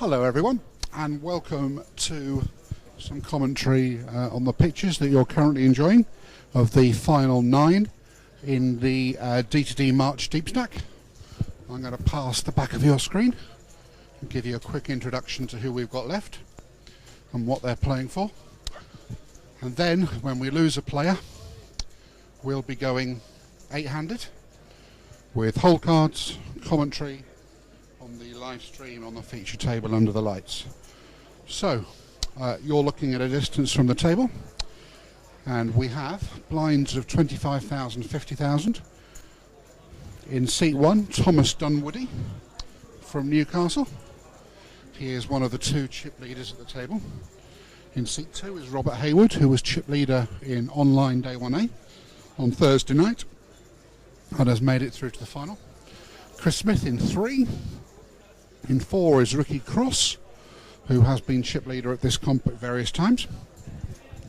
Hello everyone, and welcome to some commentary on the pitches that you're currently enjoying of the final 9 in the DTD March Deepstack. I'm going to pass the back of your screen and give you a quick introduction to who we've got left and what they're playing for. And then when we lose a player, we'll be going 8-handed with hole cards, commentary on the live stream on the feature table under the lights. So you're looking at a distance from the table, and we have blinds of 25,000, 50,000. In seat 1, Thomas Dunwoody from Newcastle. He is one of the 2 chip leaders at the table. In seat 2 is Robert Hayward, who was chip leader in online day 1A on Thursday night and has made it through to the final. Chris Smith in 3. In 4 is Ricky Cross, who has been chip leader at this comp at various times.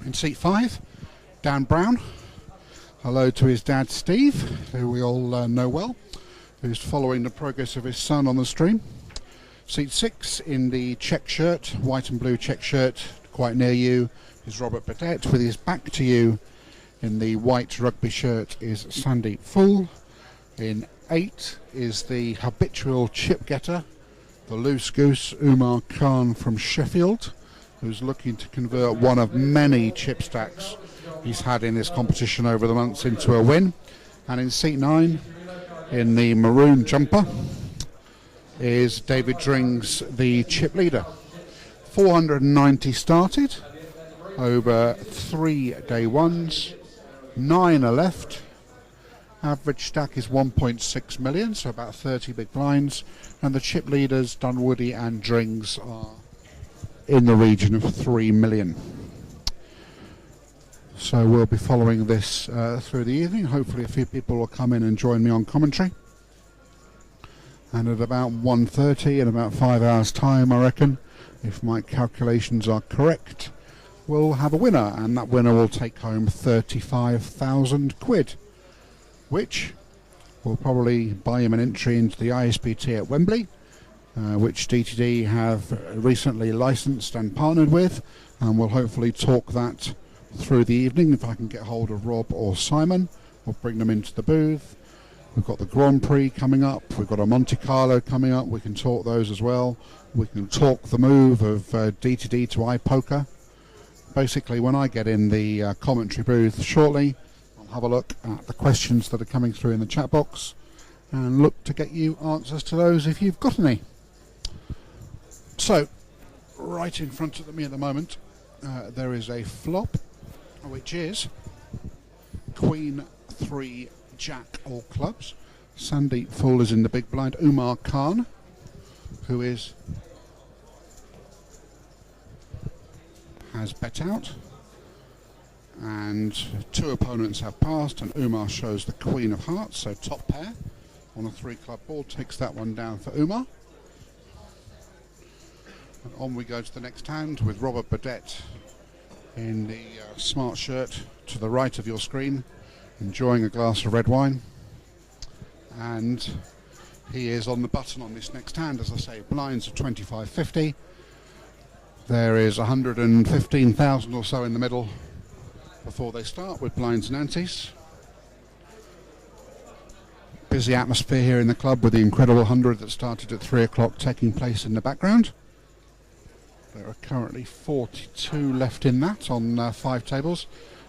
In seat 5, Dan Brown. Hello to his dad Steve, who we all know well, who's following the progress of his son on the stream. Seat 6 in the check shirt, white and blue check shirt, quite near you, is Robert Burdett. With his back to you in the white rugby shirt is Sandeep Full. In 8 is the habitual chip getter, the loose goose, Umar Khan from Sheffield, who's looking to convert one of many chip stacks he's had in this competition over the months into a win. And in seat 9, in the maroon jumper, is David Drings, the chip leader. 490 started over 3 day ones, 9 are left. Average stack is 1.6 million, so about 30 big blinds, and the chip leaders, Dunwoody and Drings, are in the region of 3 million. So we'll be following this through the evening. Hopefully a few people will come in and join me on commentary. And at about 1:30, in about 5 hours time, I reckon, if my calculations are correct, we'll have a winner, and that winner will take home 35,000 quid. Which will probably buy him an entry into the ISBT at Wembley, which DTD have recently licensed and partnered with, and we'll hopefully talk that through the evening. If I can get hold of Rob or Simon, we'll bring them into the booth. We've got the Grand Prix coming up, we've got a Monte Carlo coming up, we can talk those as well. We can talk the move of DTD to iPoker. Basically, when I get in the commentary booth shortly, have a look at the questions that are coming through in the chat box and look to get you answers to those if you've got any. So, right in front of me at the moment, there is a flop, which is Queen 3 Jack all clubs. Sandeep Full is in the big blind. Umar Khan, who has bet out. And 2 opponents have passed, and Umar shows the Queen of Hearts, so top pair on a 3 club board, takes that one down for Umar. And on we go to the next hand with Robert Burdett in the smart shirt to the right of your screen, enjoying a glass of red wine. And he is on the button on this next hand, as I say, blinds of 25.50. There is 115,000 or so in the middle before they start with blinds and antes. Busy atmosphere here in the club with the incredible 100 that started at 3 o'clock taking place in the background. There are currently 42 left in that on 5 tables,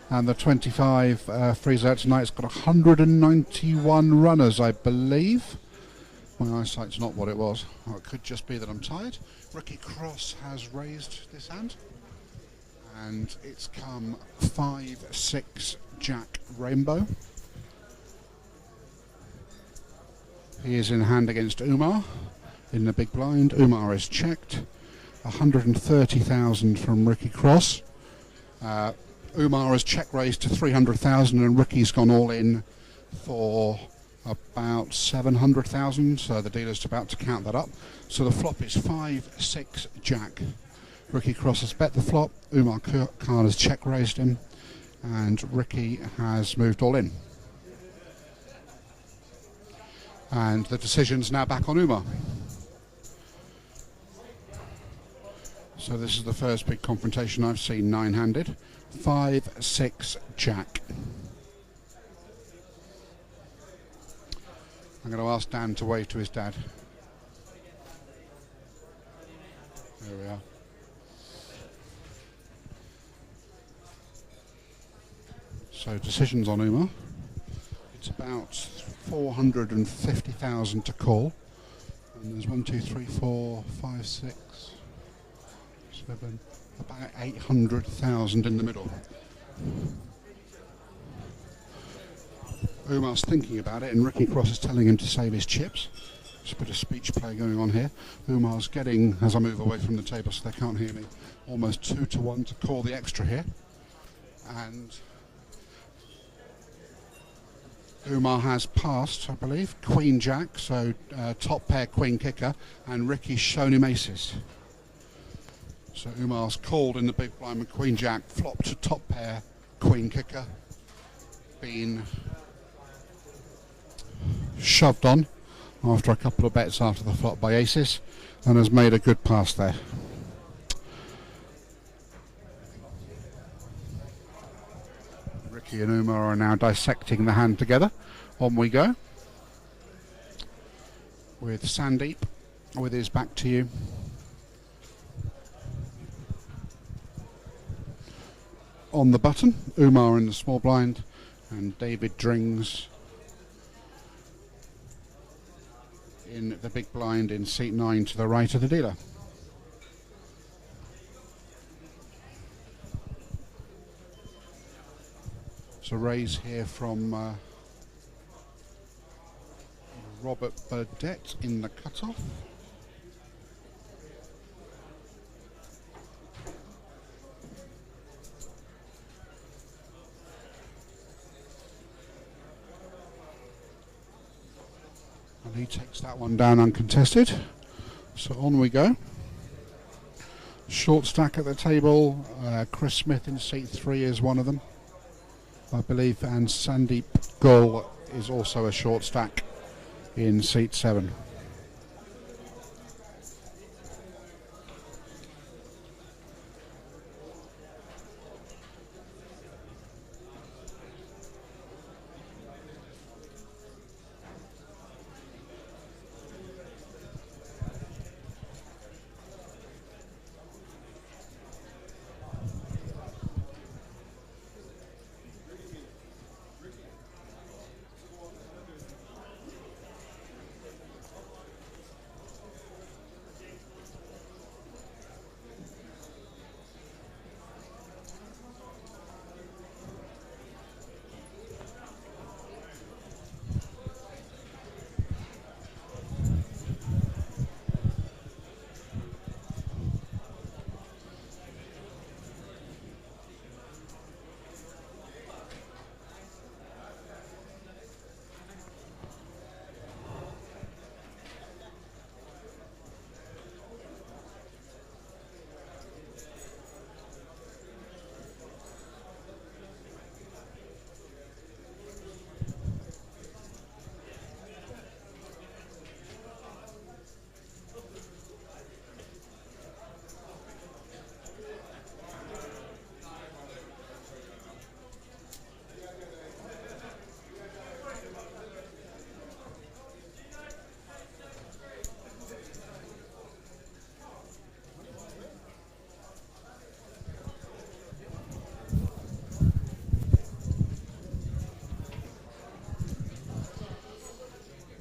and the 25 freeze out tonight's got 191 runners, I believe. My eyesight's not what it was. Oh, it could just be that I'm tired. Ricky Cross has raised this hand, and it's come 5-6 Jack Rainbow. He is in hand against Umar in the big blind. Umar is checked. 130,000 from Ricky Cross. Umar has check raised to 300,000, and Ricky's gone all in for about 700,000, so the dealer's about to count that up. So the flop is 5-6 Jack. Ricky Cross has bet the flop, Umar Khan has check raised him, and Ricky has moved all in. And the decision's now back on Umar. So this is the first big confrontation I've seen nine-handed. 5-6 Jack. I'm going to ask Dan to wave to his dad. There we are. So decisions on Umar. It's about 450,000 to call. And there's 1, 2, 3, 4, 5, 6, 7, about 800,000 in the middle. Umar's thinking about it, and Ricky Cross is telling him to save his chips. There's a bit of speech play going on here. Umar's getting, as I move away from the table so they can't hear me, almost 2 to 1 to call the extra here. And Umar has passed, I believe, Queen Jack, so top pair Queen kicker, and Ricky's shown him aces. So Umar's called in the big blind with Queen Jack, flopped to top pair Queen kicker, been shoved on after a couple of bets after the flop by aces, and has made a good pass there. Ricky and Umar are now dissecting the hand together. On we go with Sandeep with his back to you. On the button, Umar in the small blind and David Drings in the big blind in seat 9 to the right of the dealer. So raise here from Robert Burdett in the cutoff. And he takes that one down uncontested. So on we go. Short stack at the table. Chris Smith in seat 3 is one of them, I believe, and Sandeep Goel is also a short stack in seat 7.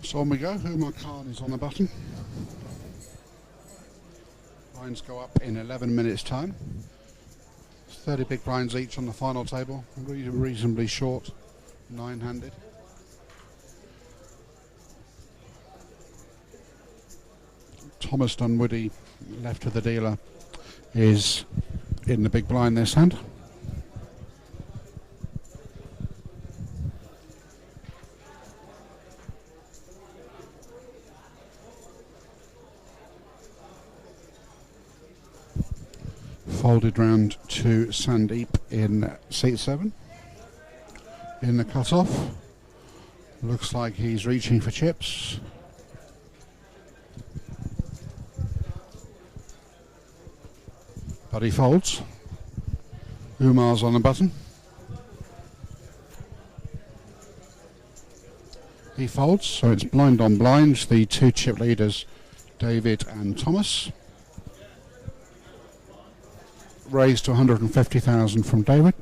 So on we go. Umar Khan is on the button. Blinds go up in 11 minutes time. 30 big blinds each on the final table. Reasonably short, nine-handed. Thomas Dunwoody, left of the dealer, is in the big blind this hand. Folded round to Sandeep in seat 7 in the cutoff. Looks like he's reaching for chips. but he folds. Umar's on the button. He folds, so it's blind on blind, the two chip leaders, David and Thomas. Raised to 150,000 from David.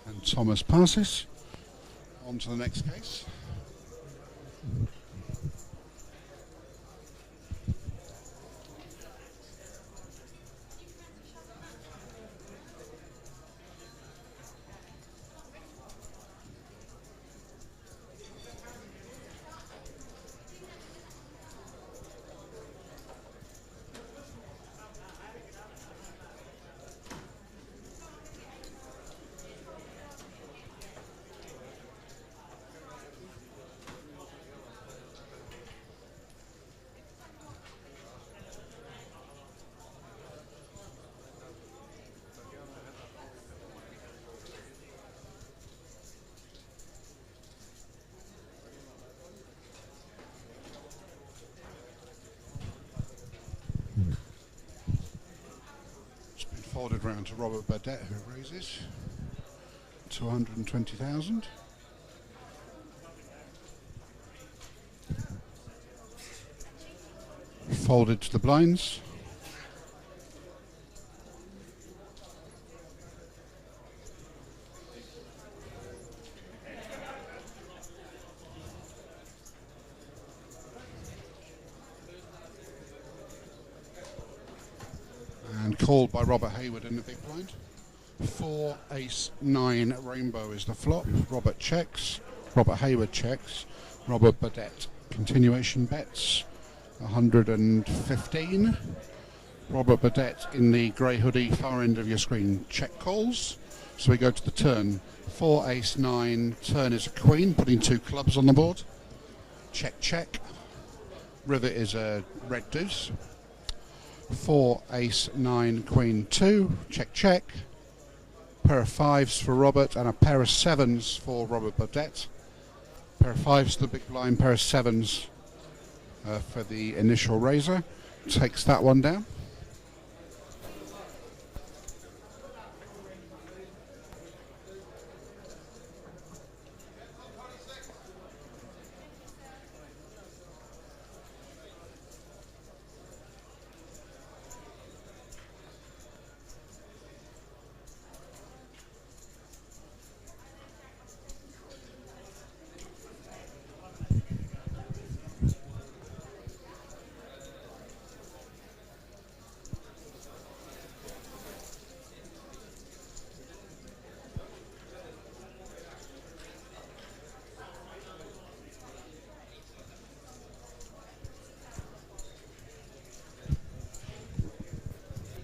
And Thomas passes. On to the next case. Folded round to Robert Burdett, who raises to 120,000. Folded to the blinds. Called by Robert Hayward in the big blind. 4, ace, 9, rainbow is the flop. Robert checks. Robert Hayward checks. Robert Burdett continuation bets. 115. Robert Burdett in the grey hoodie far end of your screen check calls. So we go to the turn. 4, ace, 9. Turn is a queen, putting 2 clubs on the board. Check, check. River is a red deuce. 4, ace, 9, queen, 2, check, check. Pair of 5s for Robert and a pair of 7s for Robert Burdett. Pair of 5s to the big blind, pair of 7s for the initial raiser. Takes that one down.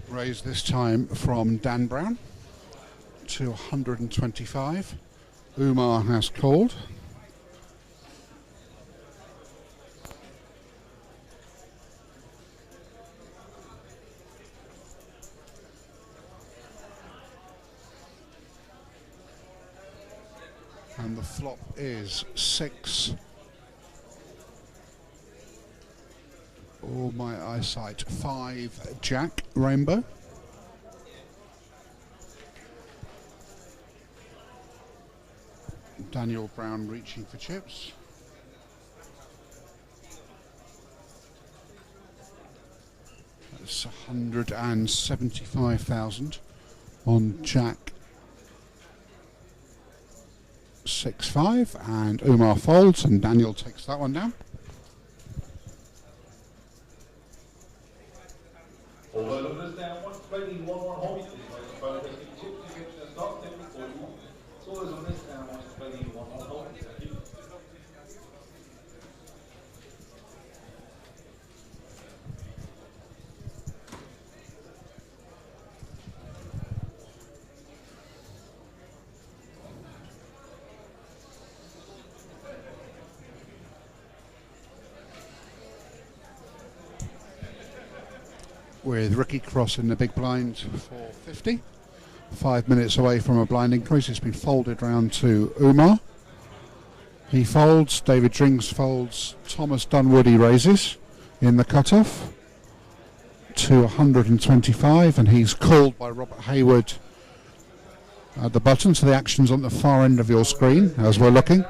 Raise this time from Dan Brown to 125. Umar has called. And the flop is 6. Oh, my eyesight. 5, jack, rainbow. Daniel Brown reaching for chips. That's 175,000 on jack 6-5, and Umar folds and Daniel takes that one down. Although numbers down, once playing 1-1 hold, this makes both the chips to get to the start table for you. It's always on this down, once playing 1-1 hold. Thank you. With Ricky Cross in the big blind for 50. 5 minutes away from a blind increase. It's been folded round to Umar. He folds, David Drinks folds, Thomas Dunwoody raises in the cutoff to 125, and he's called by Robert Hayward at the button, so the action's on the far end of your screen as we're looking.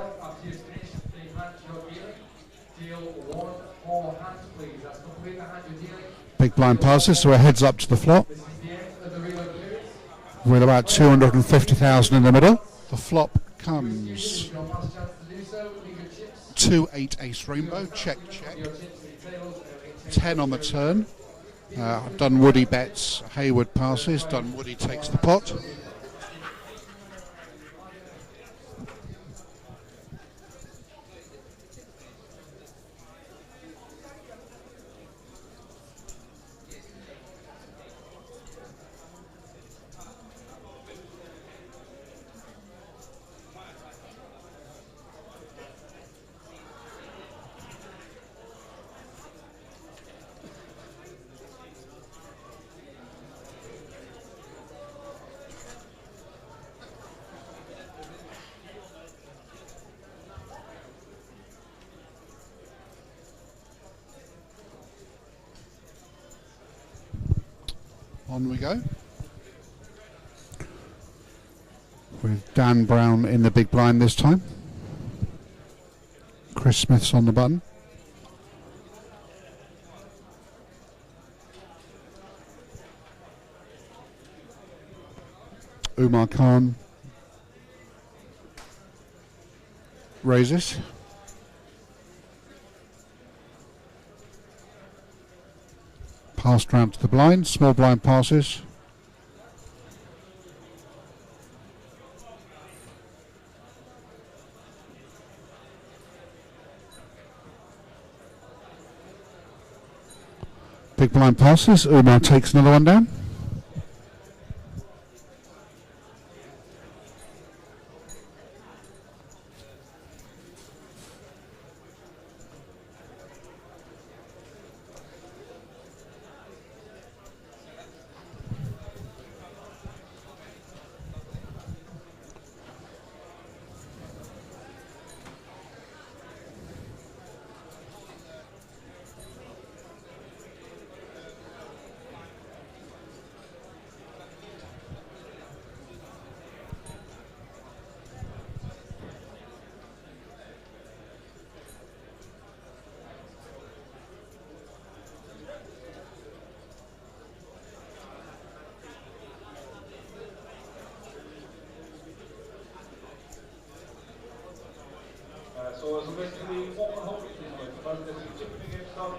Big blind passes, so it heads up to the flop with about 250,000 in the middle. The flop comes 2-8 ace rainbow, check, check. 10 on the turn. Dunwoody bets, Hayward passes, Dunwoody takes the pot. On we go. With Dan Brown in the big blind this time. Chris Smith's on the button. Umar Khan raises. Passed round to the blind, small blind passes. Big blind passes, Umar takes another one down.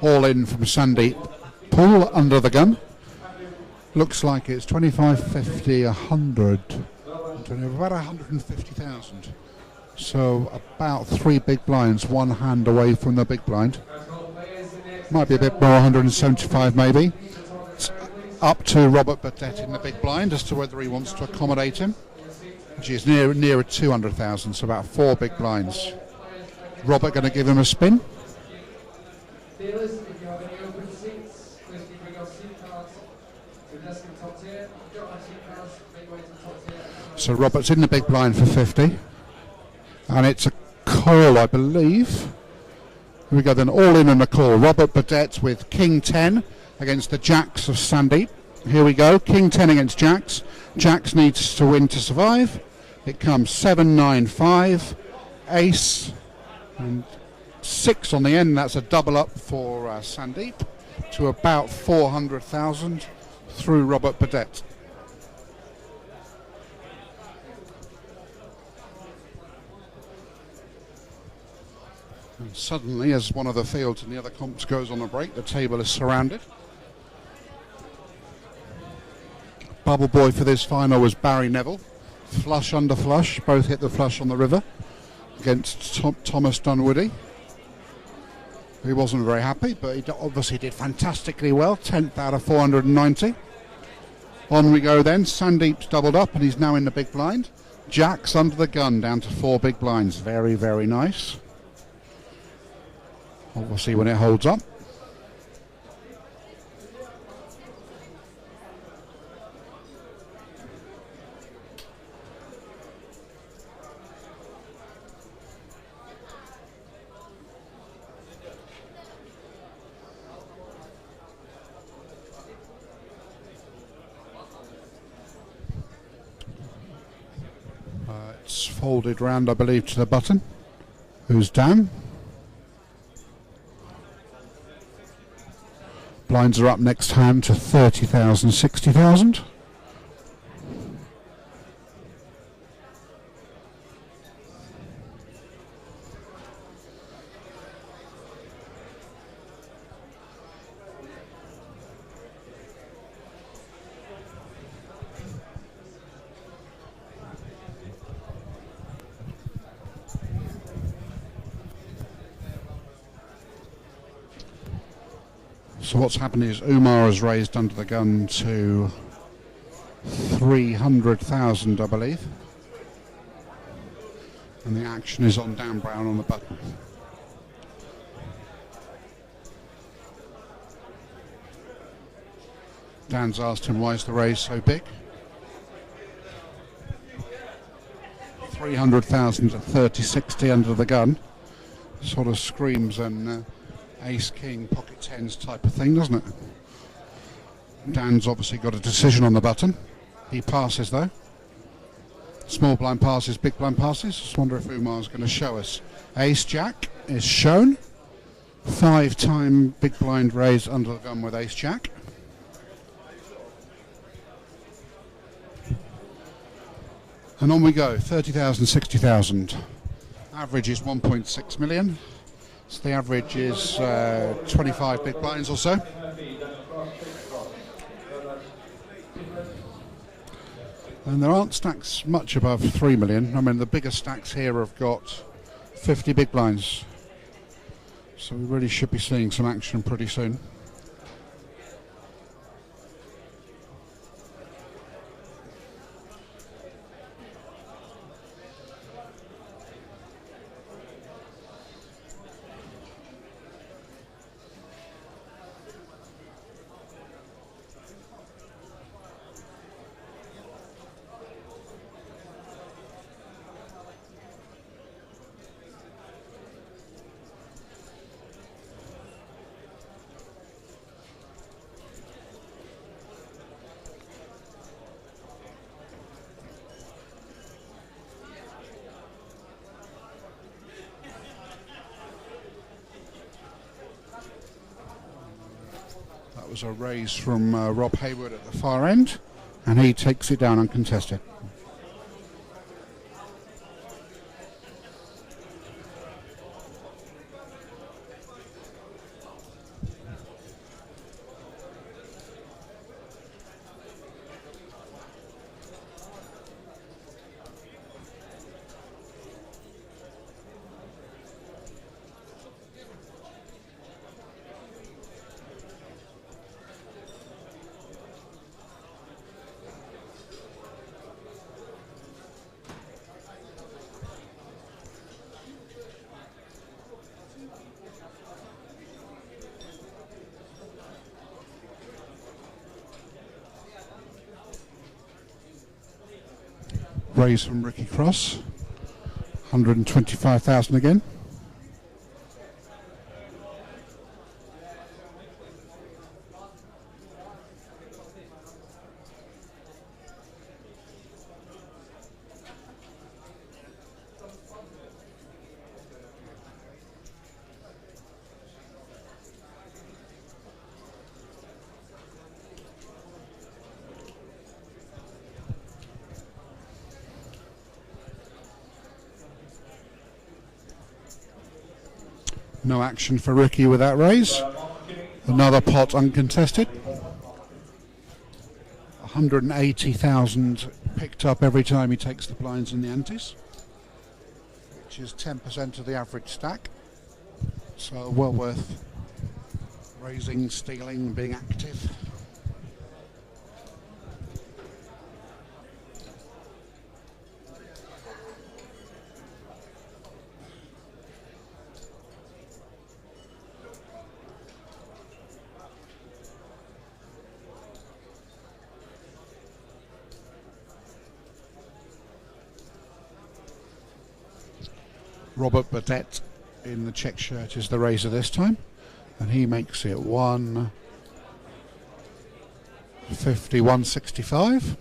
All in from Sandeep. Pull under the gun. Looks like it's 25, 50, 100. About 150,000. So about 3 big blinds, one hand away from the big blind. Might be a bit more, 175 maybe. It's up to Robert Burdett in the big blind as to whether he wants to accommodate him. Which is nearer 200,000, so about 4 big blinds. Robert going to give him a spin. Dealers, if you have any open seats, please keep bring your seat cards to the desk in the top tier. If you don't have seat cards, make way to the top tier. So Robert's in the big blind for 50. And it's a call, I believe. Here we go then, all in and a call. Robert Burdett with King 10 against the Jacks of Sandeep. Here we go, King 10 against Jacks. Jacks needs to win to survive. It comes 7, 9, 5, Ace, and 6 on the end. That's a double up for Sandeep to about 400,000 through Robert Burdett. And suddenly, as one of the fields in the other comps goes on a break, the table is surrounded. Bubble boy for this final was Barry Neville. Flush under flush, both hit the flush on the river against Thomas Dunwoody. He wasn't very happy, but he obviously did fantastically well, 10th out of 490. On we go then, Sandeep's doubled up and he's now in the big blind. Jack's under the gun, down to 4 big blinds, very, very nice. We'll see when it holds up. That's folded round, I believe, to the button. Who's Dan? Blinds are up next hand to 30,000, 60,000. So what's happened is Umar has raised under the gun to 300,000, I believe. And the action is on Dan Brown on the button. Dan's asked him why is the raise so big. 300,000 to 3060 under the gun. Sort of screams an ace king pocket tens type of thing, doesn't it? Dan's obviously got a decision on the button. He passes though. Small blind passes, big blind passes. Just wonder if Umar's going to show us. Ace jack is shown. 5-time big blind raise under the gun with ace jack. And on we go. 30,000, 60,000. Average is 1.6 million. So the average is 25 big blinds or so. And there aren't stacks much above 3 million. I mean, the biggest stacks here have got 50 big blinds. So we really should be seeing some action pretty soon. That was a raise from Rob Hayward at the far end, and he takes it down uncontested. Raise from Ricky Cross, 125,000 again. No action for Ricky with that raise. Another pot uncontested. 180,000 picked up every time he takes the blinds in the antes, which is 10% of the average stack. So well worth raising, stealing, being active. Robert Burdett in the check shirt is the raiser this time, and he makes it 150, 165.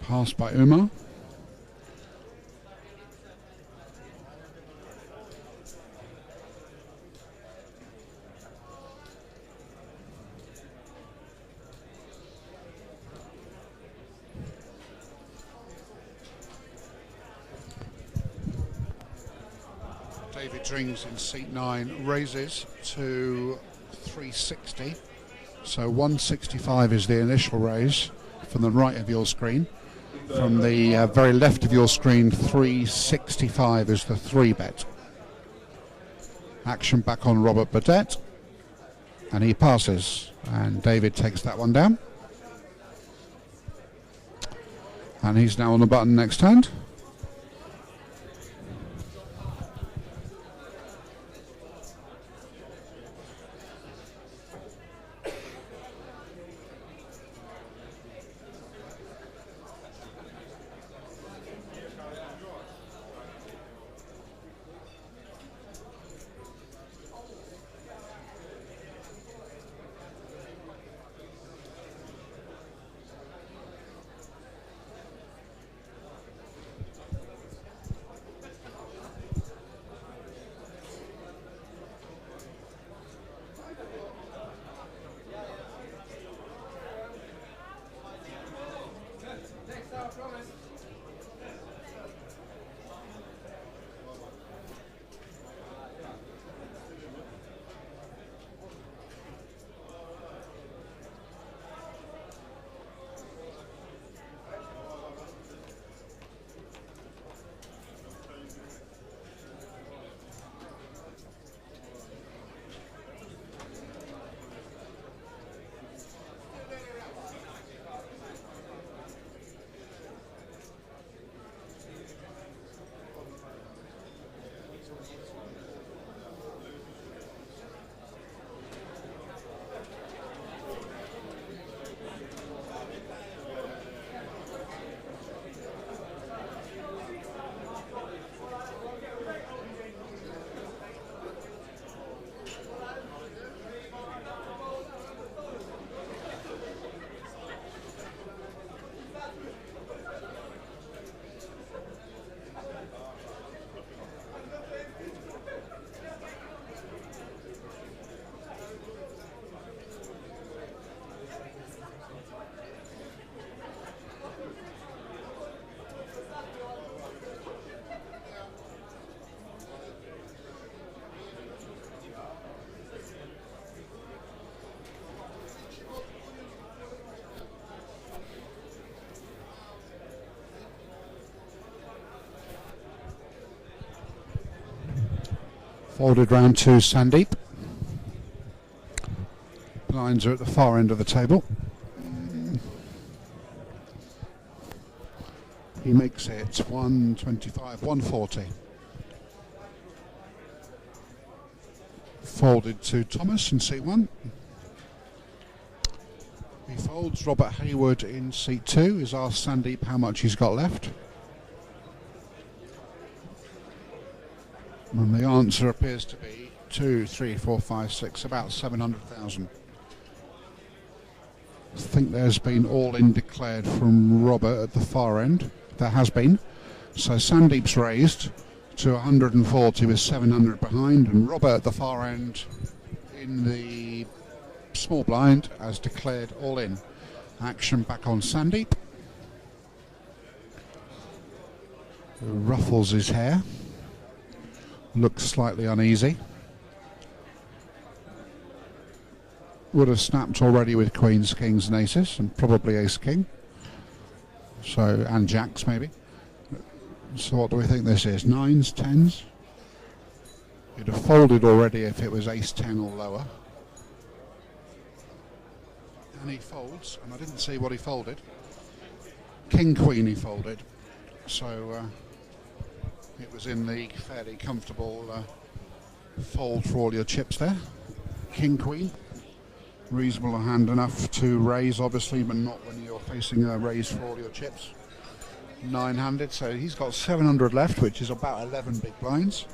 Passed by Umar. David Drings in seat 9 raises to 360. So 165 is the initial raise from the right of your screen. From the very left of your screen, 365 is the 3-bet. Action back on Robert Burdett. And he passes. And David takes that one down. And he's now on the button next hand. Folded round to Sandeep. Blinds are at the far end of the table. He makes it 125, 140. Folded to Thomas in seat 1. He folds. Robert Hayward in seat 2 is asked Sandeep how much he's got left. And the answer appears to be 2, 3, 4, 5, 6, about 700,000. I think there's been all-in declared from Robert at the far end. There has been. So Sandeep's raised to 140 with 700 behind, and Robert at the far end in the small blind has declared all-in. Action back on Sandeep. Ruffles his hair. Looks slightly uneasy. Would have snapped already with queens, kings and aces, and probably ace king. So, and jacks maybe. So what do we think this is? 9s, 10s? It'd have folded already if it was ace 10 or lower. And he folds, and I didn't see what he folded. King queen he folded. So it was in the fairly comfortable fold for all your chips there. King queen. Reasonable hand enough to raise, obviously, but not when you're facing a raise for all your chips. 9-handed, so he's got 700 left, which is about 11 big blinds.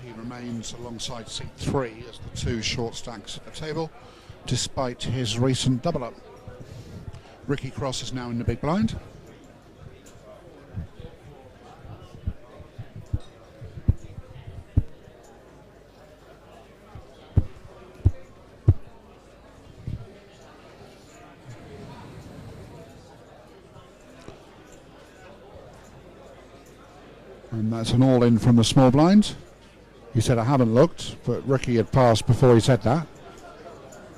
He remains stands alongside seat 3 as the two short stacks at the table, despite his recent double up. Ricky Cross is now in the big blind. And that's an all-in from the small blind. He said, I haven't looked, but Ricky had passed before he said that.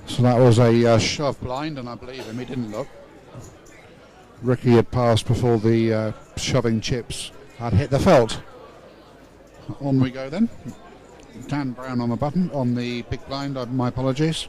So that was a shove blind, and I believe him, he didn't look. Ricky had passed before the shoving chips had hit the felt. On we go then. Dan Brown on the button, on the big blind, my apologies.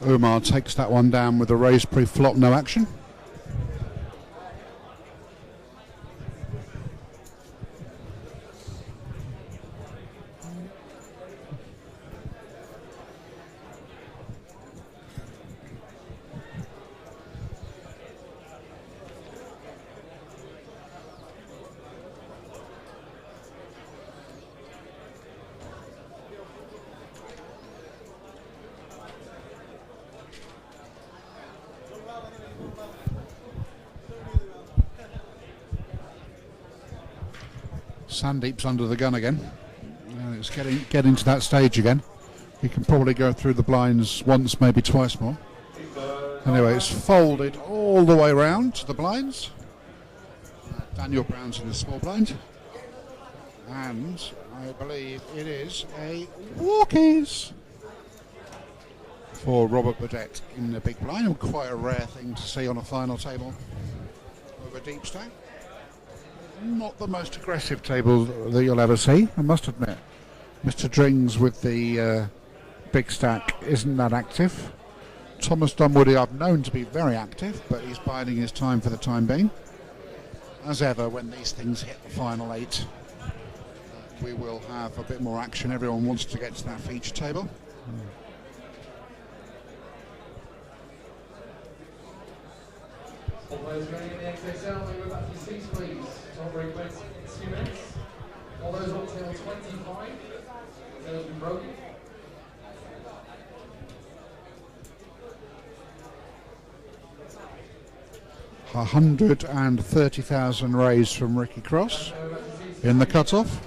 Umar takes that one down with a raise pre-flop, no action. Sandeep's under the gun again. It's getting to that stage again. He can probably go through the blinds once, maybe twice more. Anyway, it's folded all the way round to the blinds. Daniel Brown's in the small blind. And I believe it is a walkies for Robert Burdett in the big blind. Quite a rare thing to see on a final table of a deep stack. Not the most aggressive table that you'll ever see, I must admit. Mr. Drings with the big stack isn't that active. Thomas Dunwoody I've known to be very active, but he's biding his time for the time being. As ever, when these things hit the final 8, we will have a bit more action. Everyone wants to get to that feature table. All those running in the XXL, we go back to your seats, please. Top break went 2 minutes. All those up till 25. Those been broken. $130,000 raised from Ricky Cross in the cutoff.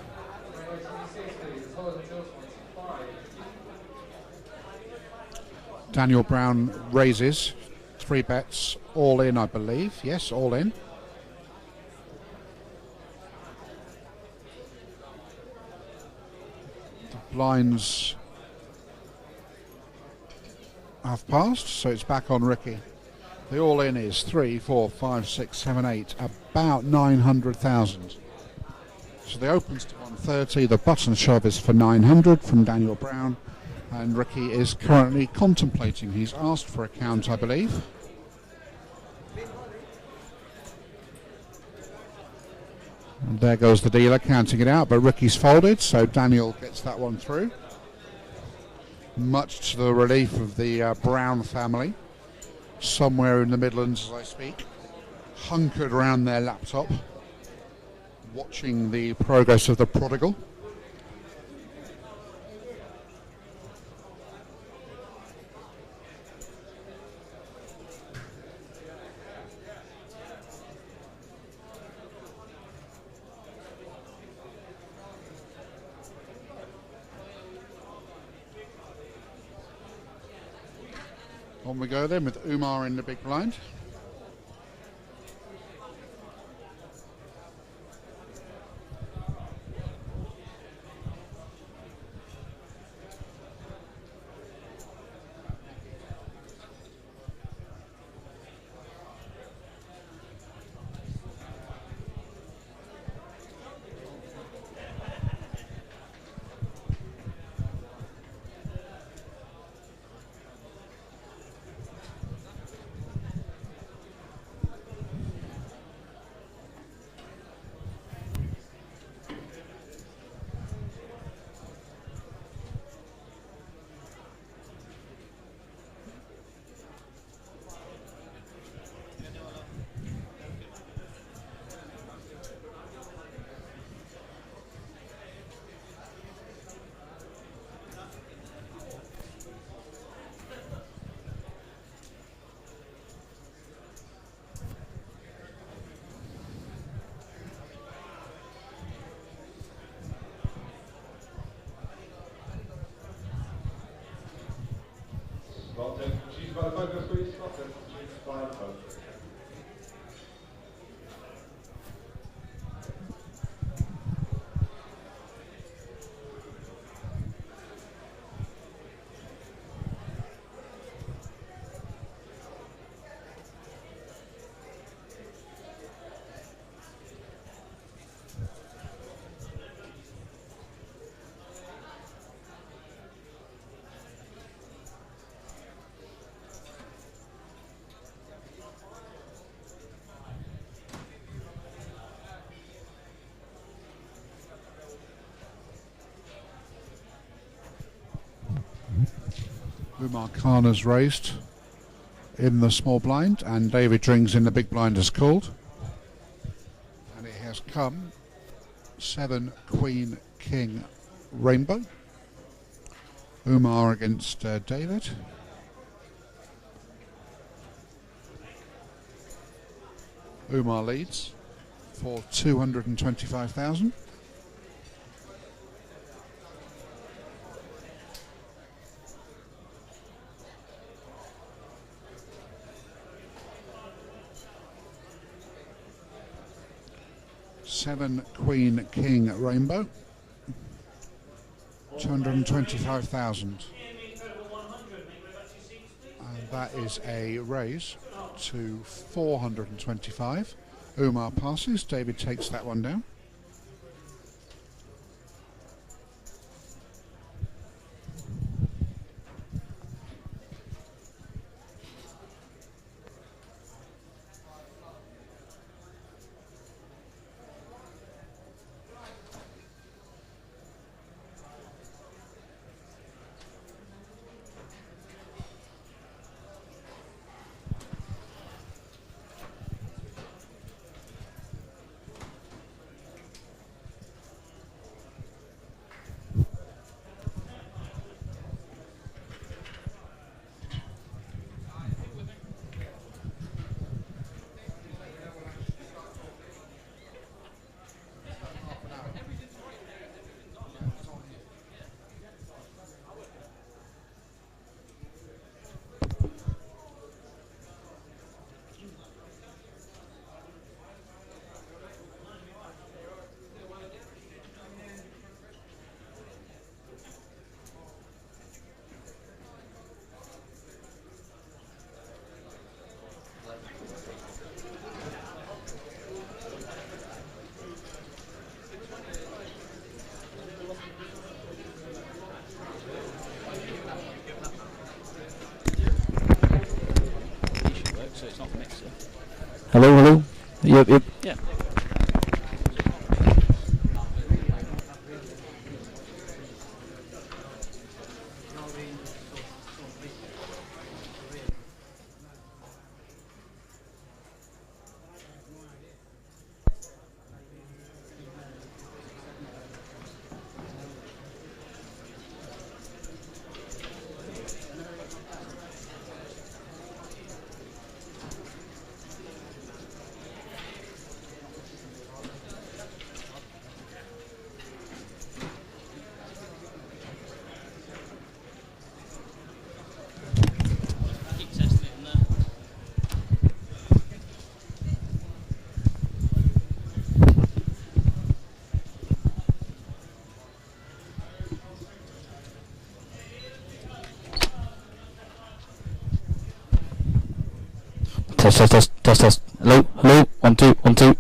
Daniel Brown raises 3 bets, all in, I believe. Yes, all in. The blinds have passed, so it's back on Ricky. The all in is 3, 4, 5, 6, 7, 8, about 900,000. So the opens to 130, the button shove is for 900 from Daniel Brown, and Ricky is currently contemplating. He's asked for a count, I believe. And there goes the dealer counting it out, but Ricky's folded, so Daniel gets that one through. Much to the relief of the Brown family, somewhere in the Midlands as I speak, hunkered around their laptop, watching the progress of the prodigal. On we go then with Umar in the big blind. by the photos, please. Stop them. By the photos. Umar Khan has raised in the small blind and David Drings in the big blind has called. And it has come 7 Queen King Rainbow. Umar against David. Umar leads for 225,000. Seven Queen King Rainbow, 225,000, and that is a raise to 425. Umar passes, David takes that one down. Hello, hello. Yep. Yeah. Keep testing it in there. Test. Hello. 1 2 1 2.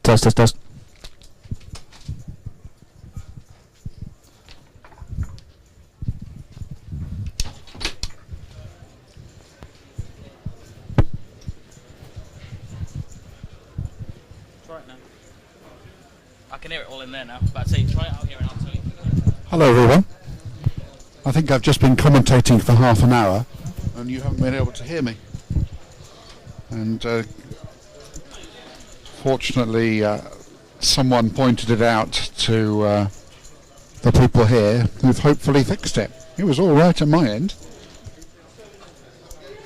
Test. Try it now. I can hear it all in there now. But I'd say try it out here and I'll tell you. Hello everyone. I think I've just been commentating for half an hour and you haven't been able to hear me. And fortunately someone pointed it out to the people here who've hopefully fixed it. It was all right at my end.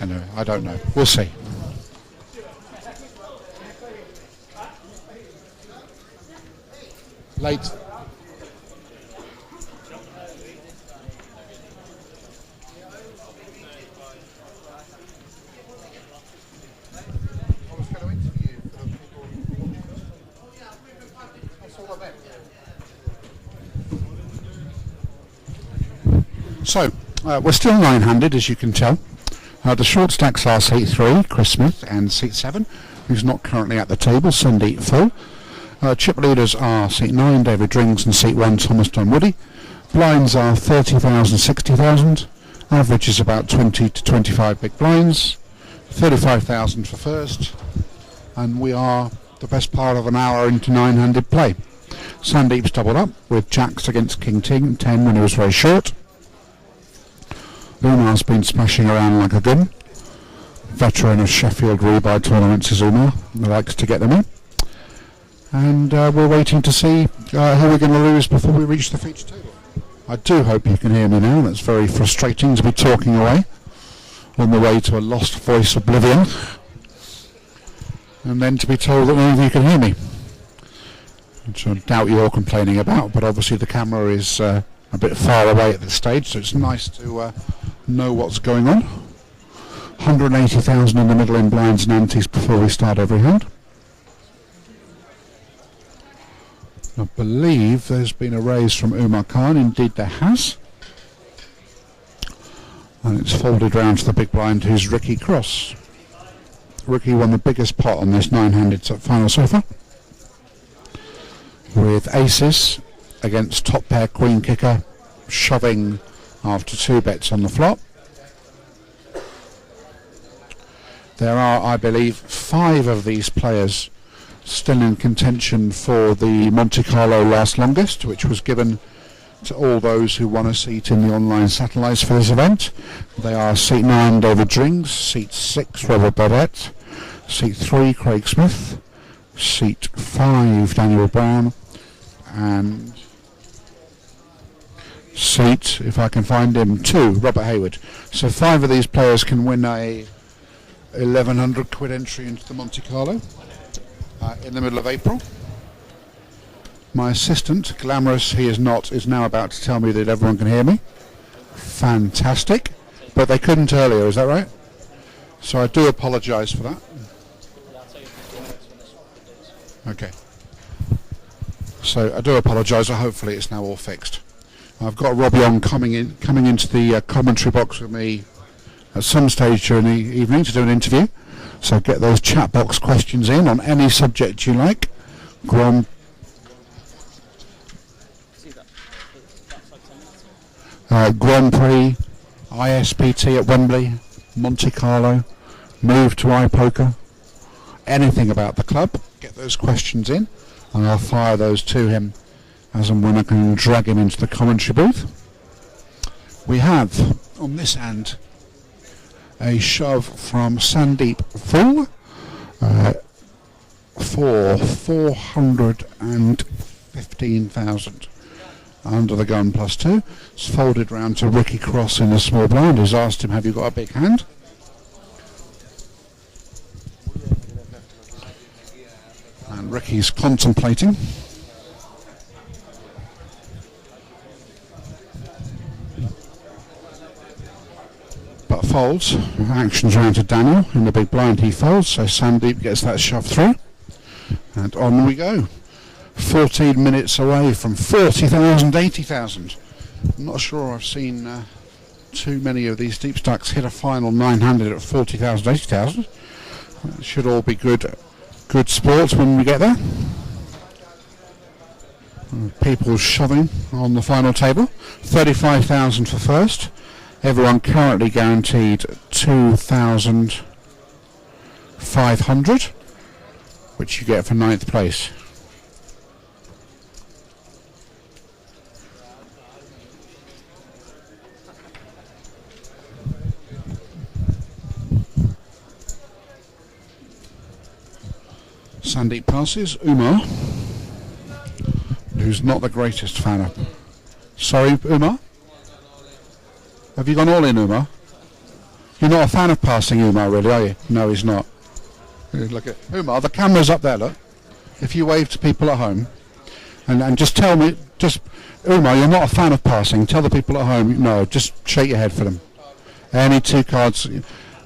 Anyway, I don't know. We'll see. Late. I was going to interview for people. That's all I meant. So, we're still nine-handed, as you can tell. The short stacks are seat 3, Chris Smith, and seat 7, who's not currently at the table, Sandeep Full. Chip leaders are seat 9, David Drings, and seat 1, Thomas Dunwoody. Blinds are 30,000, 60,000. Average is about 20 to 25 big blinds. 35,000 for first. And we are the best part of an hour into nine-handed play. Sandeep's doubled up with jacks against King 10 when he was very short. Umar's been smashing around like a gun. Veteran of Sheffield rebuy tournaments is Umar. He likes to get them in. And we're waiting to see who we're going to lose before we reach the feature table. I do hope you can hear me now. That's very frustrating to be talking away on the way to a lost voice oblivion. And then to be told that none of you can hear me. Which I doubt you're complaining about, but obviously the camera is a bit far away at this stage, so it's nice to know what's going on. 180,000 in the middle in blinds and antes before we start every hand. I believe there's been a raise from Umar Khan. Indeed there has. And it's folded round to the big blind, who's Ricky Cross. Ricky won the biggest pot on this nine-handed final so far, with aces against top pair queen kicker, shoving after 2 bets on the flop. There are, I believe, 5 of these players still in contention for the Monte Carlo last longest, which was given to all those who won a seat in the online satellites for this event. They are seat 9, David Drings, seat 6, Robert Burdett, seat 3, Craig Smith, seat 5, Daniel Brown, and seat, if I can find him, 2, Robert Hayward. So 5 of these players can win a 1,100 quid entry into the Monte Carlo in the middle of April. My assistant, Glamorous, he is not, is now about to tell me that everyone can hear me. Fantastic. But they couldn't earlier, is that right? So I do apologise for that. Okay. So I do apologise, hopefully it's now all fixed. I've got Rob Young coming into the commentary box with me at some stage during the evening to do an interview. So get those chat box questions in on any subject you like. Grand Prix, ISPT at Wembley, Monte Carlo, move to iPoker, anything about the club, get those questions in and I'll fire those to him as and when I can drag him into the commentary booth. We have on this end a shove from Sandeep Full for 415,000 under the gun +2. It's folded round to Ricky Cross in the small blind, who's asked him, have you got a big hand? And Ricky's contemplating. But folds. Action's round to Daniel in the big blind, he folds, so Sandeep gets that shove through. And on we go. 14 minutes away from 40,000, 80,000. I'm not sure I've seen too many of these deep stacks hit a final 900 at 40,000, 80,000. It should all be good sports when we get there. People shoving on the final table. 35,000 for first. Everyone currently guaranteed 2,500, which you get for 9th place. Sandeep passes. Umar, who's not the greatest fan of... Sorry, Umar? Have you gone all in, Umar? You're not a fan of passing Umar, really, are you? No, he's not. Look at Umar, the camera's up there, look. If you wave to people at home, And just tell me, Umar, you're not a fan of passing. Tell the people at home, no, just shake your head for them. Any two cards.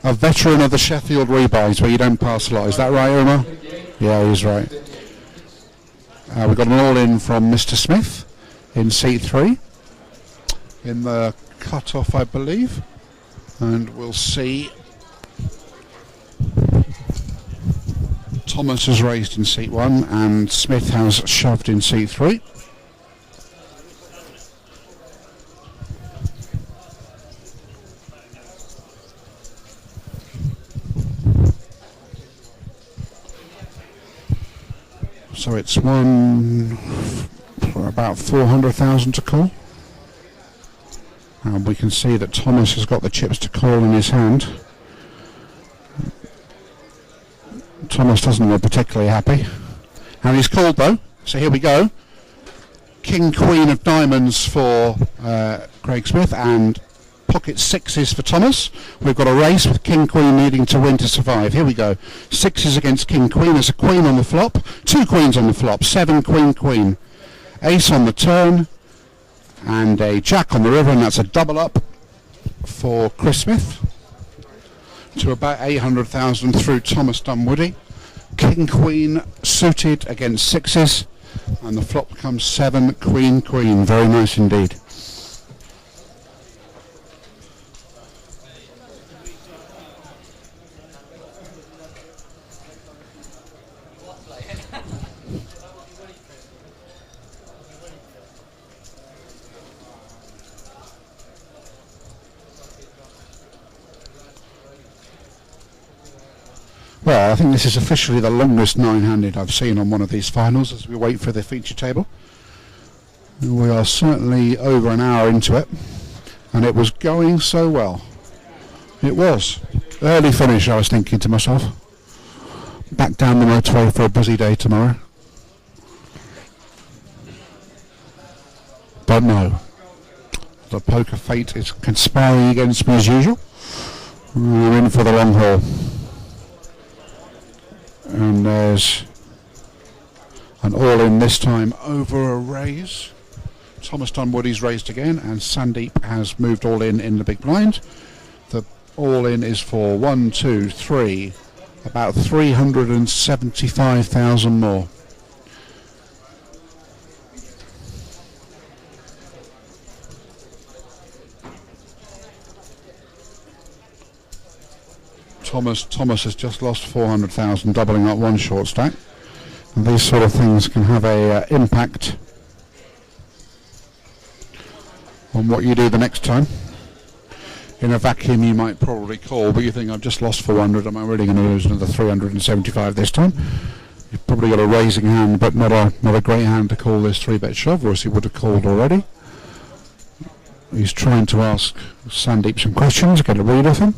A veteran of the Sheffield rebuys where you don't pass a lot. Is that right, Umar? Yeah, he's right. We've got an all-in from Mr. Smith in seat 3 in the cut-off, I believe. And we'll see. Thomas has raised in seat 1 and Smith has shoved in seat 3. So it's one for about 400,000 to call. And we can see that Thomas has got the chips to call in his hand. Thomas doesn't look particularly happy. And he's called though, so here we go. King Queen of Diamonds for Craig Smith and pocket 6s for Thomas. We've got a race with King Queen needing to win to survive. Here we go. 6s against King Queen. There's a queen on the flop. 2 queens on the flop. 7 Queen Queen. Ace on the turn. And a jack on the river, and that's a double up for Chris Smith to about 800,000 through Thomas Dunwoody. King Queen suited against 6s, and the flop becomes 7 Queen Queen. Very nice indeed. Well, I think this is officially the longest 9-handed I've seen on one of these finals as we wait for the feature table. We are certainly over an hour into it, and it was going so well. It was. Early finish, I was thinking to myself. Back down the motorway for a busy day tomorrow. But no. The poker fate is conspiring against me as usual. We're in for the long haul. And there's an all-in this time over a raise. Thomas Dunwoody's raised again, and Sandeep has moved all-in the big blind. The all-in is for 1, 2, 3, about 375,000 more. Thomas has just lost 400,000, doubling up one short stack. And these sort of things can have a impact on what you do the next time. In a vacuum, you might probably call, but you think, I've just lost 400. Am I really going to lose another 375 this time? You've probably got a raising hand, but not a great hand to call this 3-bet shove, or else he would have called already. He's trying to ask Sandeep some questions, get a read of him.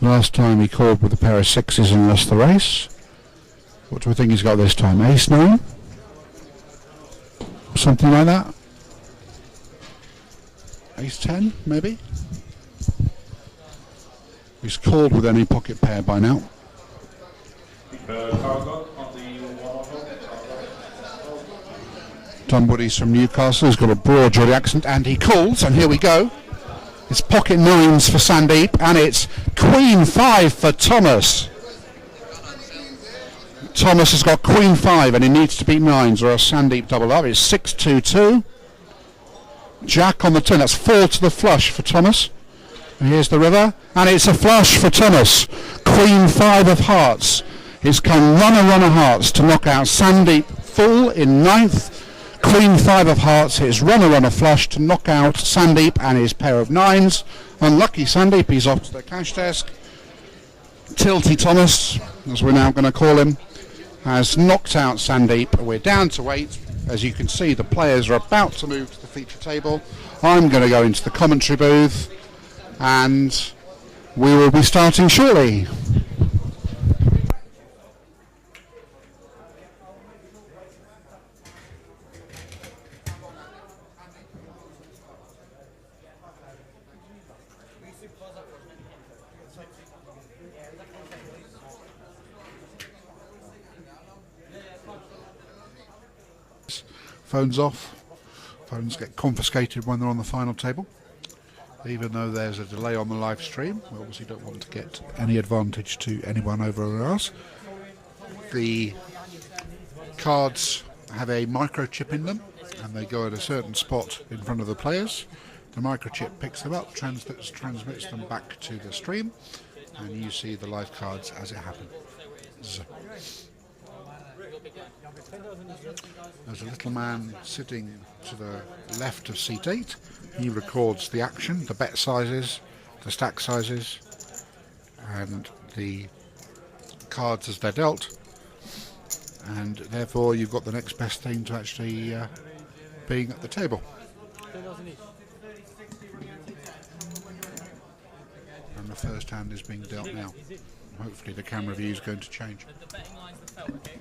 Last time he called with a pair of 6s and lost the race. What do we think he's got this time? Ace 9? Something like that? Ace 10, maybe? He's called with any pocket pair by now. Dunwoody's from Newcastle. He's got a broad Geordie accent, and he calls, and here we go. It's pocket 9s for Sandeep, and it's Queen 5 for Thomas. Thomas has got Queen 5, and he needs to beat 9s, or else Sandeep double up. It's 6-2-2. Jack on the turn. That's 4 to the flush for Thomas. And here's the river, and it's a flush for Thomas. Queen 5 of hearts. He's come runner hearts to knock out Sandeep full in 9th. Queen 5 of hearts, his runner flush to knock out Sandeep and his pair of 9s. Unlucky Sandeep, he's off to the cash desk. Tilty Thomas, as we're now going to call him, has knocked out Sandeep. We're down to 8. As you can see, the players are about to move to the feature table. I'm going to go into the commentary booth, and we will be starting shortly. phones off. Phones get confiscated when they're on the final table. Even though there's a delay on the live stream, we obviously don't want to get any advantage to anyone over else. The cards have a microchip in them, and they go at a certain spot in front of the players. The microchip picks them up, transmits them back to the stream, and you see the live cards as it happens. There's a little man sitting to the left of seat 8. He records the action, the bet sizes, the stack sizes, and the cards as they're dealt. And therefore you've got the next best thing to actually being at the table. And the first hand is being dealt now. Hopefully the camera view is going to change. The betting line's the felt, okay?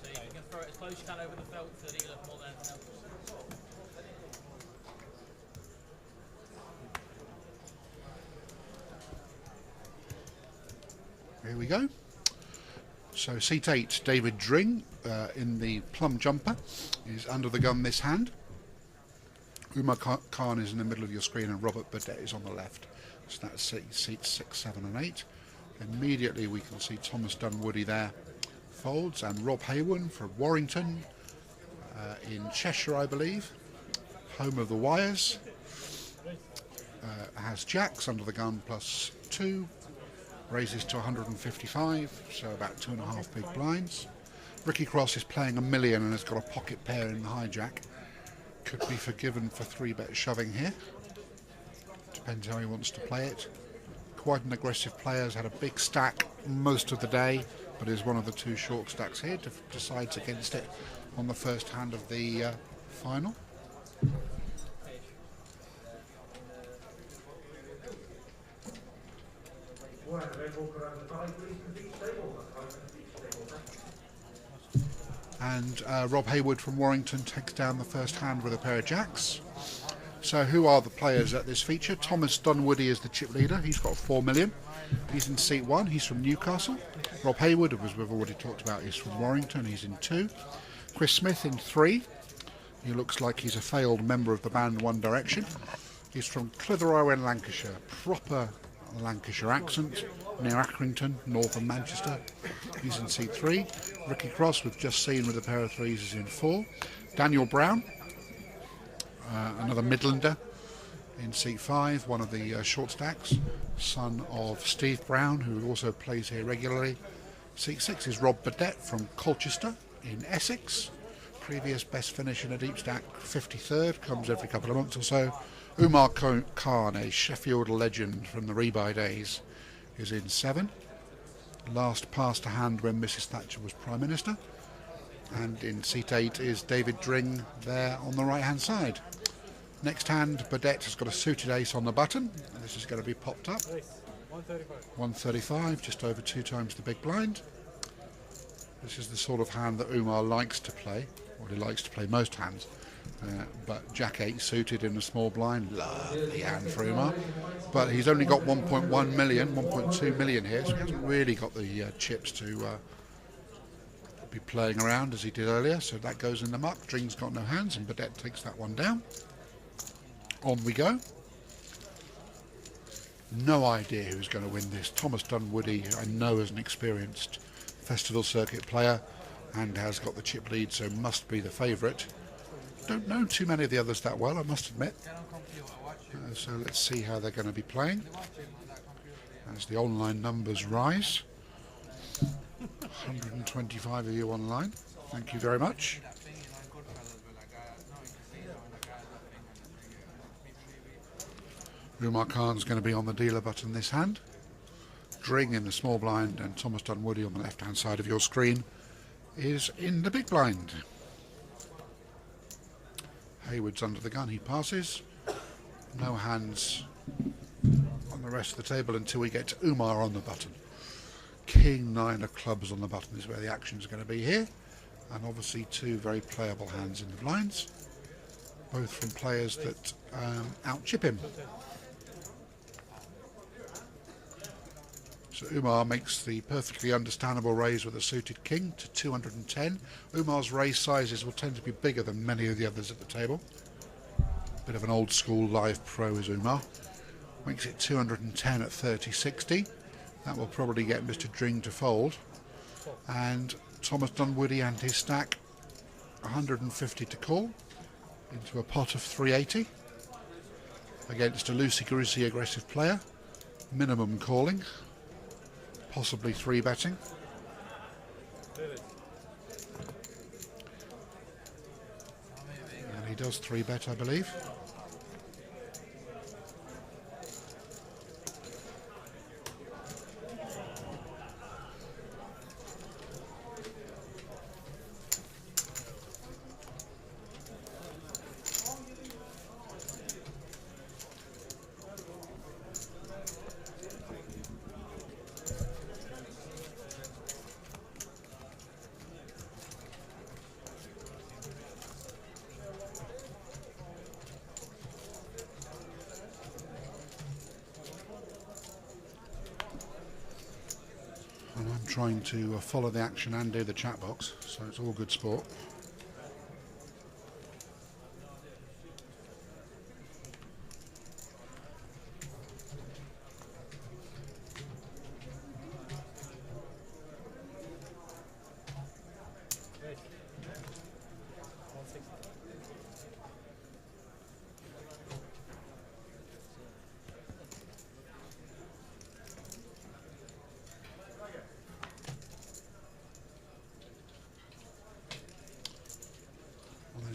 So you can throw it as close as you can over the felt to the dealer more than anything else. Here we go. So seat 8, David Dring in the plum jumper is under the gun this hand. Umar Khan is in the middle of your screen and Robert Burdett is on the left. So that's seats 6, 7 and 8. Immediately we can see Thomas Dunwoody there folds, and Rob Hayward from Warrington in Cheshire, I believe, home of the Wires, has jacks under the gun plus 2, raises to 155, so about 2.5 big blinds. Ricky Cross is playing a million and has got a pocket pair in the hijack. Could be forgiven for 3-bet shoving here. Depends how he wants to play it. Quite an aggressive player, has had a big stack most of the day, but is one of the 2 short stacks here. Decides against it on the first hand of the final. And Rob Hayward from Warrington takes down the first hand with a pair of jacks. So who are the players at this feature? Thomas Dunwoody is the chip leader. He's got 4 million. He's in seat 1. He's from Newcastle. Rob Hayward, as we've already talked about, is from Warrington. He's in 2. Chris Smith in 3. He looks like he's a failed member of the band One Direction. He's from Clitheroe in Lancashire. Proper Lancashire accent, near Accrington, north of Manchester. He's in seat 3. Ricky Cross, we've just seen with a pair of 3s, is in 4. Daniel Brown, another Midlander, in seat 5, one of the short stacks, son of Steve Brown, who also plays here regularly. Seat 6 is Rob Burdett from Colchester in Essex. Previous best finish in a Deepstack, 53rd, comes every couple of months or so. Umar Khan, a Sheffield legend from the rebuy days, is in 7. Last passed a hand when Mrs. Thatcher was Prime Minister. And in seat 8 is David Dring there on the right hand side. Next hand, Burdett has got a suited ace on the button. And this is going to be popped up. 135, just over 2 times the big blind. This is the sort of hand that Umar likes to play. Well, he likes to play most hands. But Jack 8 suited in a small blind, lovely hand for Umar. But he's only got 1.1 million, 1.2 million here, so he hasn't really got the chips to be playing around as he did earlier. So that goes in the muck. Dring's got no hands, and Burdett takes that one down. On we go. No idea who's going to win this. Thomas Dunwoody, I know, is an experienced festival circuit player and has got the chip lead, so must be the favourite. Don't know too many of the others that well, I must admit. So let's see how they're going to be playing as the online numbers rise. 125 of you online. Thank you very much. Umar Khan's going to be on the dealer button this hand. Dring in the small blind, and Thomas Dunwoody on the left hand side of your screen is in the big blind. Hayward's under the gun, he passes. No hands on the rest of the table until we get to Umar on the button. King 9 of clubs on the button is where the action's going to be here. And obviously 2 very playable hands in the blinds, both from players that out-chip him. So Umar makes the perfectly understandable raise with a suited king to 210. Umar's raise sizes will tend to be bigger than many of the others at the table. Bit of an old school live pro is Umar. Makes it 210 at 30-60. That will probably get Mr. Dring to fold. And Thomas Dunwoody and his stack 150 to call into a pot of 380 against a loosey-goosey aggressive player. Minimum calling, possibly 3-betting. And he does 3-bet, I believe. And I'm trying to follow the action and do the chat box, so it's all good sport.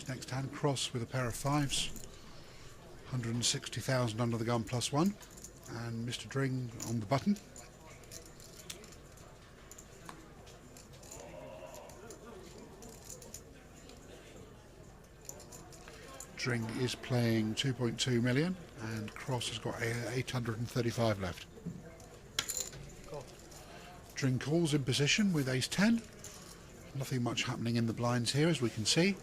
Next hand, cross with a pair of 5s, 160,000 under the gun +1, and Mr. Dring on the button. Dring is playing 2.2 million, and Cross has got 835 left. Dring calls in position with ace-10. Nothing much happening in the blinds here, as we can see.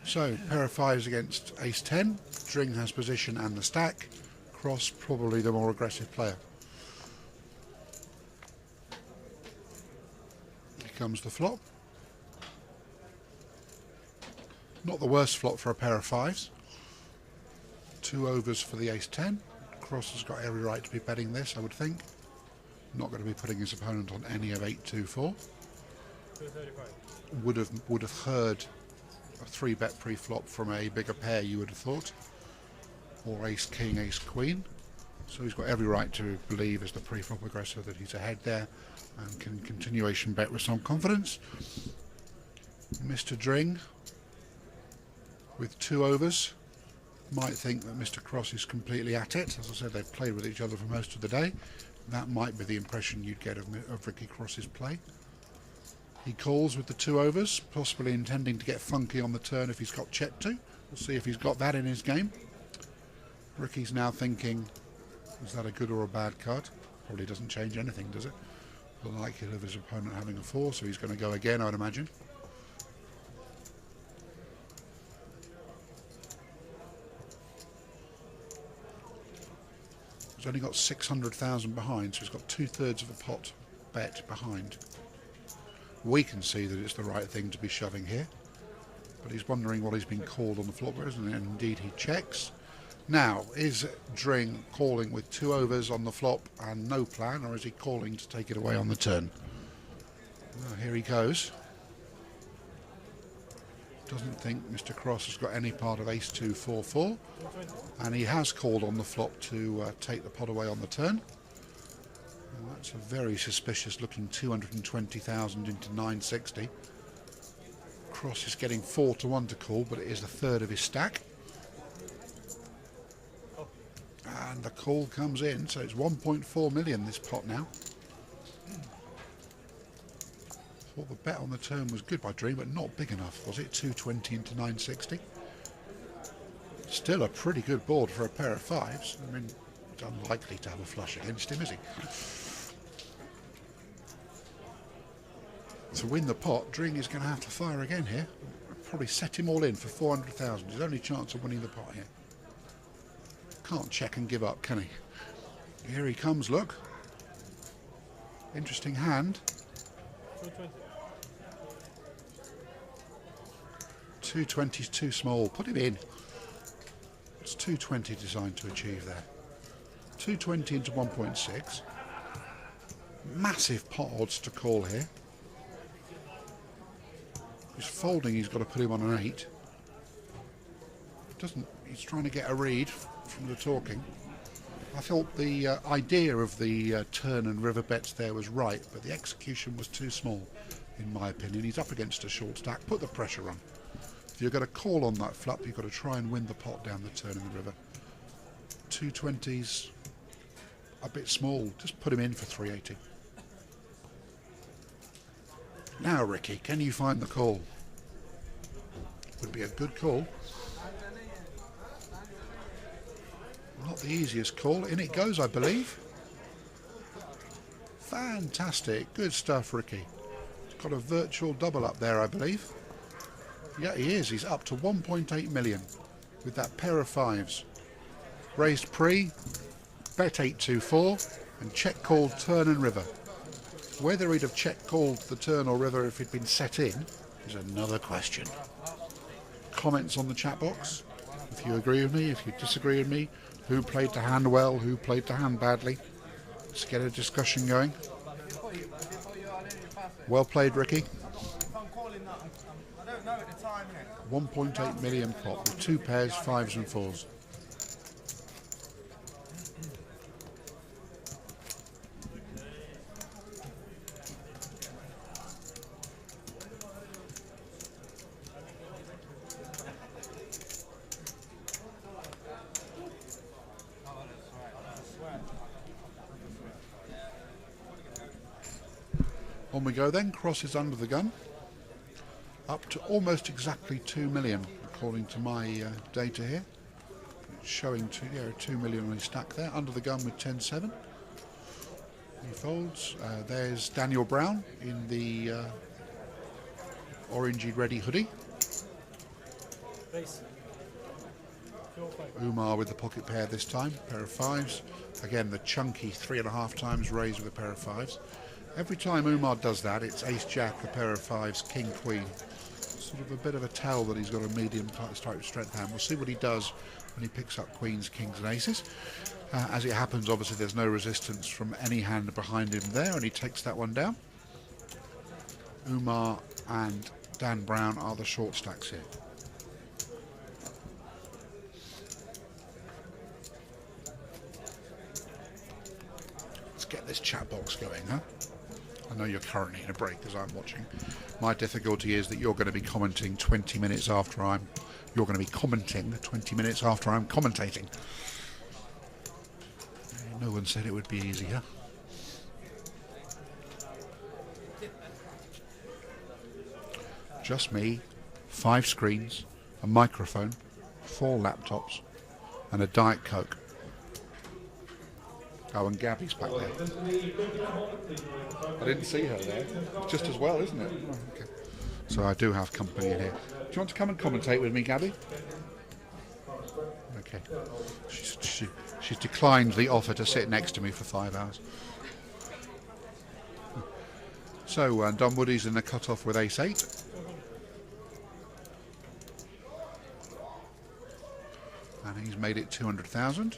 So, pair of 5s against ace-10. Dring has position and the stack. Cross, probably the more aggressive player. Here comes the flop. Not the worst flop for a pair of 5s. 2 overs for the ace-10. Cross has got every right to be betting this, I would think. Not going to be putting his opponent on any of 8-2-4. Would have heard a 3-bet pre-flop from a bigger pair, you would have thought, or ace-king, ace-queen. So he's got every right to believe, as the pre-flop aggressor, that he's ahead there and can continuation bet with some confidence. Mr. Dring, with 2 overs, might think that Mr. Cross is completely at it. As I said, they've played with each other for most of the day. That might be the impression you'd get of Ricky Cross's play. He calls with the 2 overs, possibly intending to get funky on the turn if he's got check to. We'll see if he's got that in his game. Ricky's now thinking, is that a good or a bad card? Probably doesn't change anything, does it? The likelihood of his opponent having a 4, so he's going to go again, I'd imagine. He's only got 600,000 behind, so he's got 2/3 of a pot bet behind. We can see that it's the right thing to be shoving here, but he's wondering what he's been called on the flop, isn't it? And indeed he checks. Now, is Dring calling with 2 overs on the flop and no plan, or is he calling to take it away on the turn? Well, here he goes. Doesn't think Mr. Cross has got any part of ace-2-4-4, and he has called on the flop to take the pot away on the turn. And that's a very suspicious looking 220,000 into 960. Cross is getting 4-1 to call, but it is 1/3 of his stack. And the call comes in, so it's 1.4 million this pot now. Thought the bet on the turn was good by Dream, but not big enough, was it? 220 into 960. Still a pretty good board for a pair of 5s. I mean, it's unlikely to have a flush against him, is he? To win the pot, Dring is going to have to fire again here. Probably set him all in for 400,000. His only chance of winning the pot here. Can't check and give up, can he? Here he comes, look. Interesting hand. 220 is too small. Put him in. It's 220 designed to achieve there. 220 into 1.6. Massive pot odds to call here. He's folding, he's got to put him on an 8. He's trying to get a read from the talking. I thought the idea of the turn and river bets there was right, but the execution was too small, in my opinion. He's up against a short stack. Put the pressure on. If you're going to call on that flop, you've got to try and win the pot down the turn in the river. 220's a bit small. Just put him in for 380. Now, Ricky, can you find the call? Would be a good call. Not the easiest call. In it goes, I believe. Fantastic. Good stuff, Ricky. He's got a virtual double up there, I believe. Yeah, he is. He's up to 1.8 million with that pair of 5s. Raised pre, bet 824, and check called turn and river. Whether he'd have check called the turn or river if he'd been set in is another question. Comments on the chat box. If you agree with me, if you disagree with me, who played the hand well, who played the hand badly. Let's get a discussion going. Well played, Ricky. 1.8 million pot with 2 pairs, 5s and 4s. On we go then. Crosses under the gun. Up to almost exactly 2 million, according to my data here. It's showing 2 million on his stack there. Under the gun with 10-7. He folds. There's Daniel Brown in the orangey ready hoodie. Umar with the pocket pair this time. Pair of 5s. Again, the chunky 3.5 times raised with a pair of 5s. Every time Umar does that, it's ace-jack, a pair of 5s, king-queen. Sort of a bit of a tell that he's got a medium type strength hand. We'll see what he does when he picks up queens, kings and aces. As it happens, obviously there's no resistance from any hand behind him there, and he takes that one down. Umar and Dan Brown are the short stacks here. Let's get this chat box going, huh? I know you're currently in a break as I'm watching. My difficulty is that you're going to be commenting 20 minutes after you're going to be commenting 20 minutes after I'm commentating. No one said it would be easy, huh? Just me, 5 screens, a microphone, 4 laptops, and a Diet Coke. Oh, and Gabby's back there. I didn't see her there. Just as well, isn't it? Oh, okay. So I do have company in here. Do you want to come and commentate with me, Gabby? Okay. She's declined the offer to sit next to me for 5 hours. So Dunwoody's in the cut-off with ace-8. And he's made it 200,000.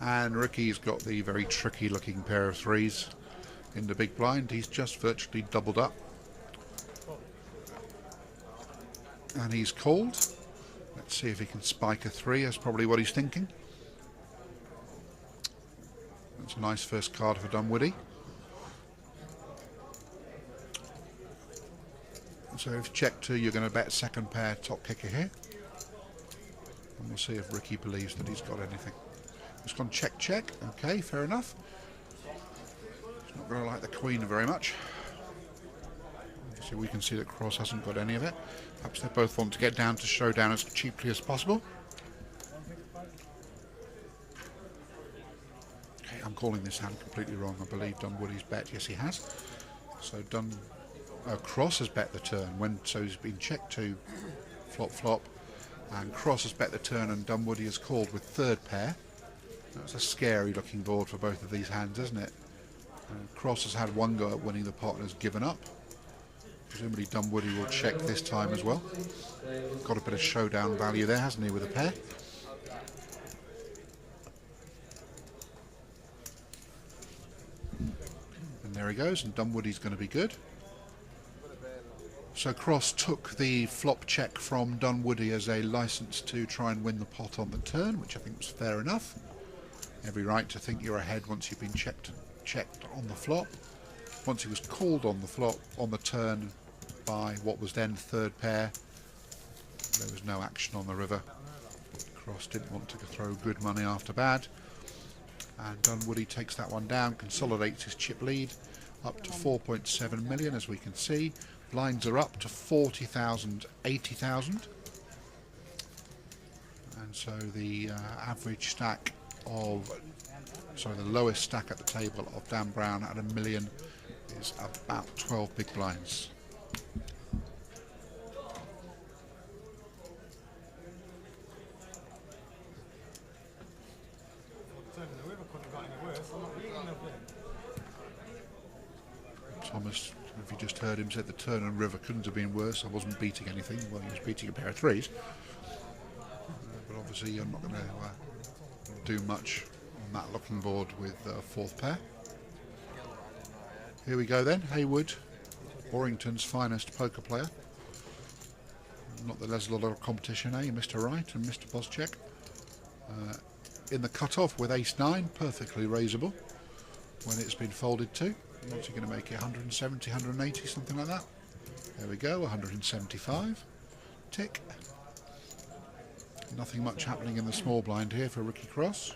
And Ricky's got the very tricky looking pair of 3s in the big blind. He's just virtually doubled up. And he's called. Let's see if he can spike a 3. That's probably what he's thinking. That's a nice first card for Dunwoody. So if check 2, you're going to bet second pair top kicker here. And we'll see if Ricky believes that he's got anything. It's gone check, check. Okay, fair enough. He's not going to like the queen very much. Obviously, we can see that Cross hasn't got any of it. Perhaps they both want to get down to showdown as cheaply as possible. Okay, I'm calling this hand completely wrong. I believe Dunwoody's bet. Yes, he has. So Cross has bet the turn. So he's been check 2, flop, flop. And Cross has bet the turn, and Dunwoody has called with third pair. That's a scary looking board for both of these hands, isn't it? Cross has had one go at winning the pot and has given up. Presumably Dunwoody will check this time as well. Got a bit of showdown value there, hasn't he, with a pair? And there he goes, and Dunwoody's going to be good. So Cross took the flop check from Dunwoody as a license to try and win the pot on the turn, which I think was fair enough. Every right to think you're ahead once you've been checked on the flop. Once he was called on the flop on the turn by what was then third pair, there was no action on the river. Cross didn't want to throw good money after bad, and Dunwoody takes that one down, consolidates his chip lead up to 4.7 million, as we can see. Blinds are up to 40,000, 80,000, and so the average stack of, sorry, the lowest stack at the table of Dan Brown at $1 million is about 12 big blinds. Thomas, if you just heard him, said the turn and river couldn't have been worse. I wasn't beating anything. Well, he was beating a pair of threes. But obviously you're not going to do much on that looking board with fourth pair. Here we go then. Haywood, Warrington's finest poker player. Not that there's a lot of competition, eh? Mr. Wright and Mr. Boschek. In the cutoff with ace-9, perfectly raisable when it's been folded to. What's he going to make it? 170, 180, something like that. There we go, 175. Tick. Nothing much happening in the small blind here for Ricky Cross.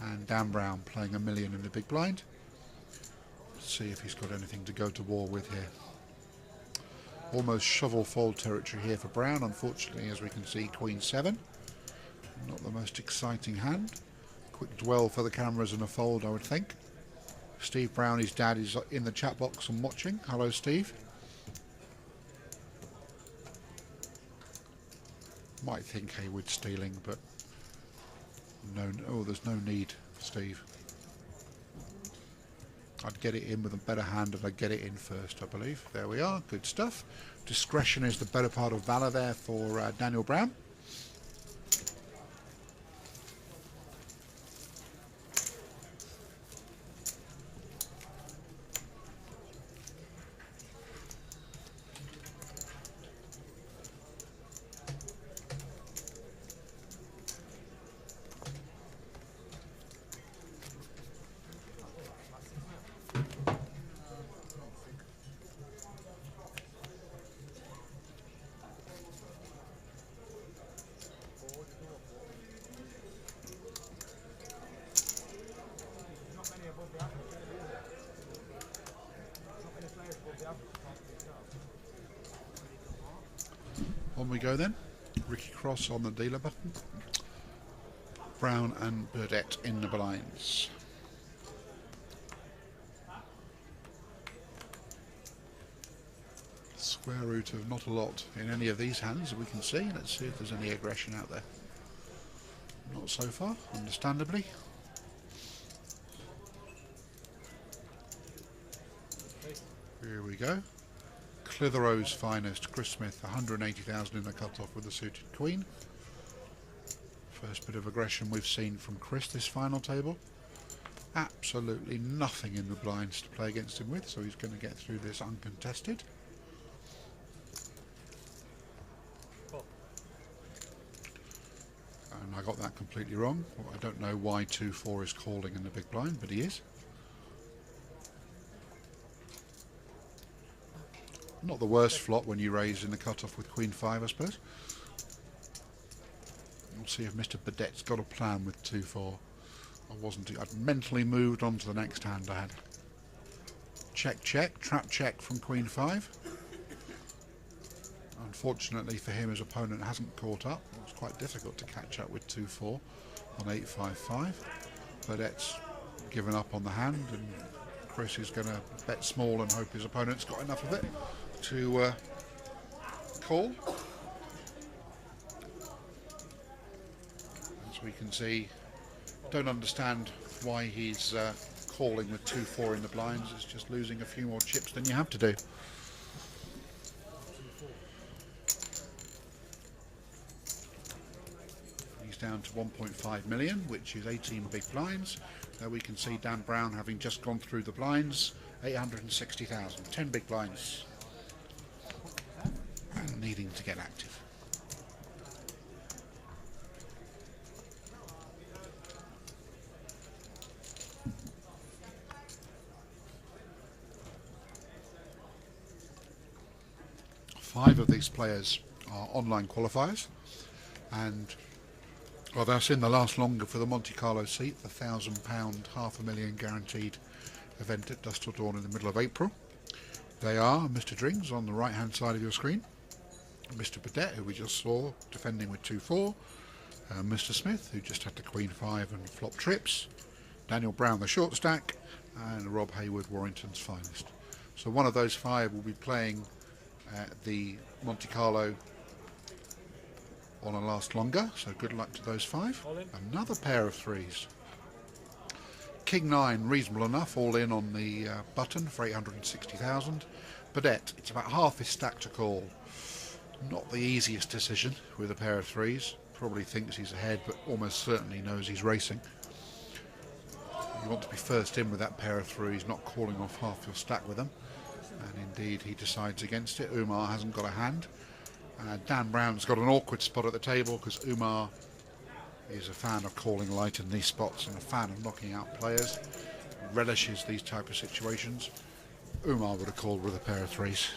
And Dan Brown playing $1 million in the big blind. Let's see if he's got anything to go to war with here. Almost shovel fold territory here for Brown. Unfortunately, as we can see, Queen 7. Not the most exciting hand. Quick dwell for the cameras and a fold, I would think. Steve Brown, his dad, is in the chat box and watching. Hello, Steve. Might think Haywood stealing, but no. Oh, there's no need, Steve. I'd get it in with a better hand and I'd get it in first, I believe. There we are. Good stuff. Discretion is the better part of valor there for Daniel Brown. On we go then. Ricky Cross on the dealer button. Brown and Burdett in the blinds. Square root of not a lot in any of these hands that we can see. Let's see if there's any aggression out there. Not so far, understandably. Here we go. Clitheroe's finest, Chris Smith, 180,000 in the cut-off with the suited queen. First bit of aggression we've seen from Chris this final table. Absolutely nothing in the blinds to play against him with, so he's going to get through this uncontested. And I got that completely wrong. Well, I don't know why 2-4 is calling in the big blind, but he is. Not the worst flop when you raise in the cutoff with Queen 5, I suppose. We'll see if Mr. Burdett's got a plan with 2-4. I'd mentally moved on to the next hand I had. Check, check, trap check from Queen 5. Unfortunately for him, his opponent hasn't caught up. It was quite difficult to catch up with 2-4 on 8-5-5. Burdett's given up on the hand, and Chris is going to bet small and hope his opponent's got enough of it to call. As we can see, don't understand why he's calling with 2-4 in the blinds. It's just losing a few more chips than you have to do. He's down to 1.5 million, which is 18 big blinds. There we can see Dan Brown having just gone through the blinds, 860,000, 10 big blinds, and needing to get active. Five of these players are online qualifiers, and well, that's in the last longer for the Monte Carlo seat, the £1,000, $500,000 guaranteed event at Dusk Till Dawn in the middle of April. They are Mr. Drings on the right hand side of your screen, Mr. Burdett, who we just saw defending with 2-4, Mr. Smith, who just had the Queen 5 and flop trips, Daniel Brown, the short stack, and Rob Hayward, Warrington's finest. So one of those five will be playing the Monte Carlo on a last longer, so good luck to those five. Another pair of threes. King 9, reasonable enough, all in on the button for 860,000. Burdett, it's about half his stack to call. Not the easiest decision with a pair of threes. Probably thinks he's ahead, but almost certainly knows he's racing. You want to be first in with that pair of threes, not calling off half your stack with them. And indeed he decides against it. Umar hasn't got a hand. Dan Brown's got an awkward spot at the table because Umar is a fan of calling light in these spots and a fan of knocking out players. Relishes these type of situations. Umar would have called with a pair of threes.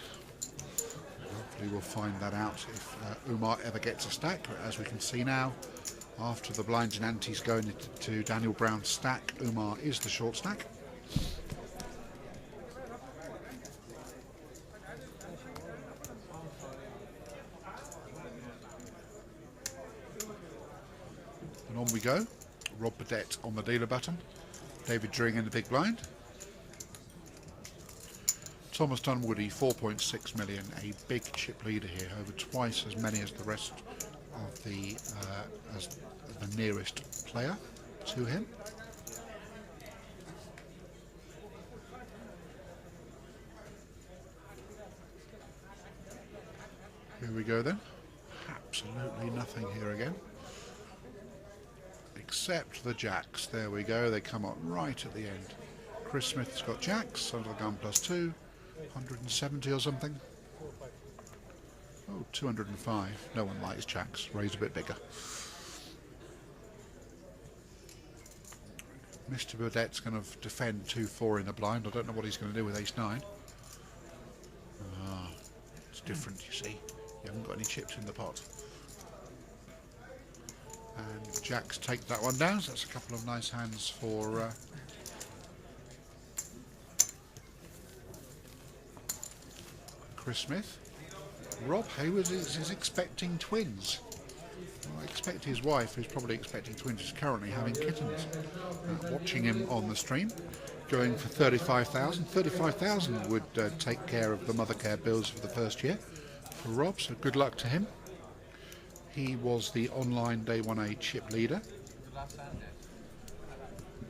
Hopefully we'll find that out if Umar ever gets a stack. But as we can see now, after the blinds and antes going into Daniel Brown's stack, Umar is the short stack. And on we go. Rob Burdett on the dealer button. David Dring in the big blind. Thomas Dunwoody, 4.6 million, a big chip leader here, over twice as many as the rest of the nearest player to him. Here we go then. Absolutely nothing here again. Except the jacks. There we go. They come up right at the end. Chris Smith's got jacks under the gun +2, 170 or something. Oh, 205. No one likes jacks. Raise a bit bigger. Mr. Burdett's going to defend 2-4 in the blind. I don't know what he's going to do with ace-9. It's different, you see. You haven't got any chips in the pot. And jacks take that one down, so that's a couple of nice hands for Chris Smith. Rob Hayward is expecting twins. Well, I expect his wife, who's probably expecting twins, is currently having kittens. Watching him on the stream, going for 35,000. 35,000 would take care of the mother care bills for the first year for Rob, so good luck to him. He was the online Day 1A chip leader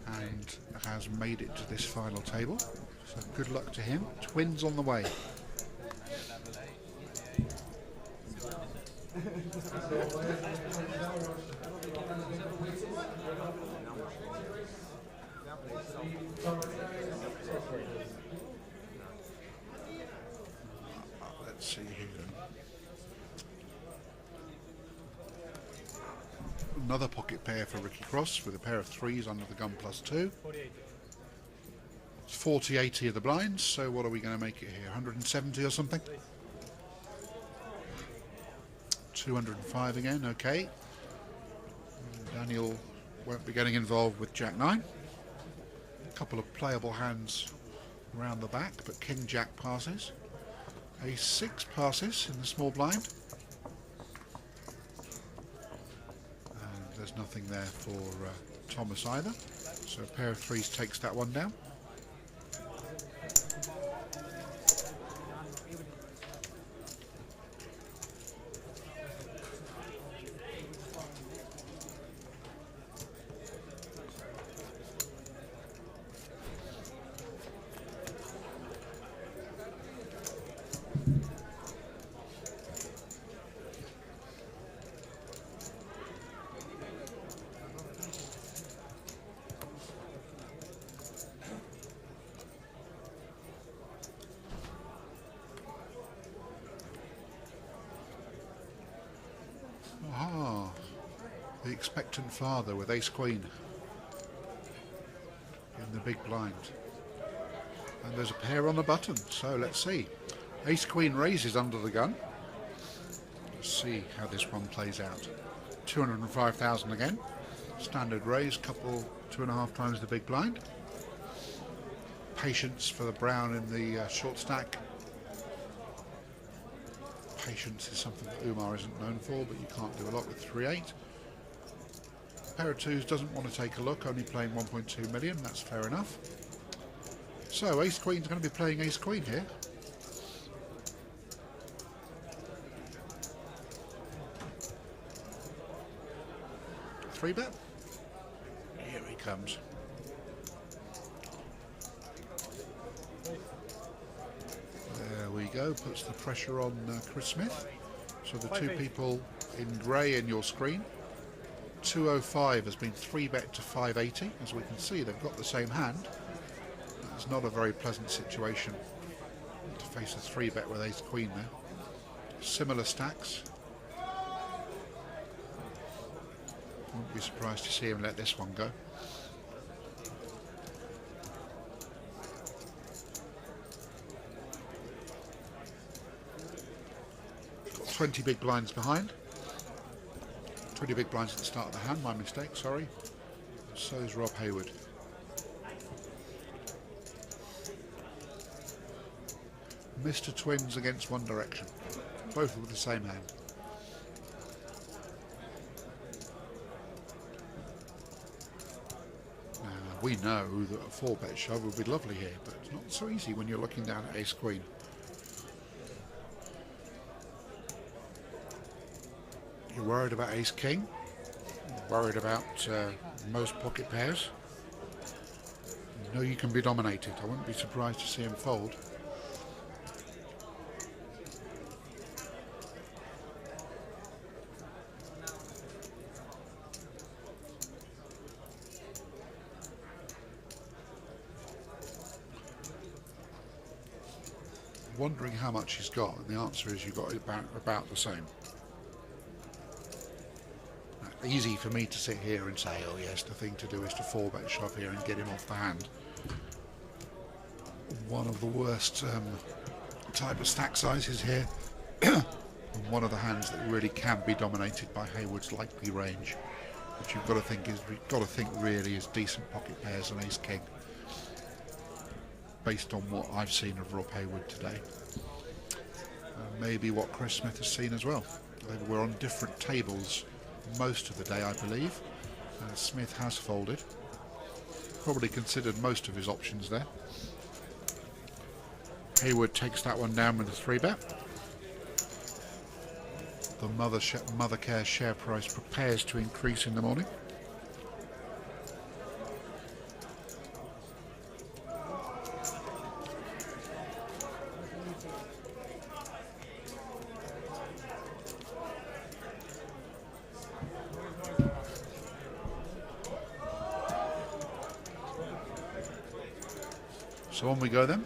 and has made it to this final table. So good luck to him. Twins on the way. Let's see here. Another pocket pair for Ricky Cross with a pair of threes under the gun +2. It's 40-80 of the blinds, so what are we going to make it here? 170 or something? 205 again, okay. Daniel won't be getting involved with Jack 9. A couple of playable hands around the back, but King Jack passes. Ace 6 passes in the small blind. There's nothing there for Thomas either, so a pair of threes takes that one down. The expectant father with ace queen in the big blind. And there's a pair on the button, so let's see. Ace queen raises under the gun. Let's see how this one plays out. 205,000 again. Standard raise, couple 2.5 times the big blind. Patience for the brown in the short stack. Patience is something that Umar isn't known for, but you can't do a lot with 3-8. Pair of twos doesn't want to take a look, only playing 1.2 million, that's fair enough. So ace queen's going to be playing ace queen here. Three bet. Here he comes. There we go, puts the pressure on Chris Smith. So the two people in grey in your screen. 205 has been 3-bet to 580. As we can see, they've got the same hand. It's not a very pleasant situation to face a 3-bet with ace queen there. Similar stacks. Wouldn't be surprised to see him let this one go. Got 20 big blinds behind. 20 big blinds at the start of the hand, my mistake, sorry. So is Rob Hayward. Mr. Twins against One Direction. Both with the same hand. We know that a 4-bet shove would be lovely here, but it's not so easy when you're looking down at ace queen. You're worried about ace king, worried about most pocket pairs. You know you can be dominated. I wouldn't be surprised to see him fold. Wondering how much he's got, and the answer is you've got about the same. Easy for me to sit here and say, oh yes, the thing to do is to 4-bet shove here and get him off the hand. One of the worst type of stack sizes here. And one of the hands that really can be dominated by Hayward's likely range, which you've got to think really is decent pocket pairs and ace king, based on what I've seen of Rob Hayward today. Maybe what Chris Smith has seen as well. We're on different tables most of the day, I believe. Smith has folded. Probably considered most of his options there. Hayward takes that one down with a 3-bet. The Mothercare share price prepares to increase in the morning. So on we go then.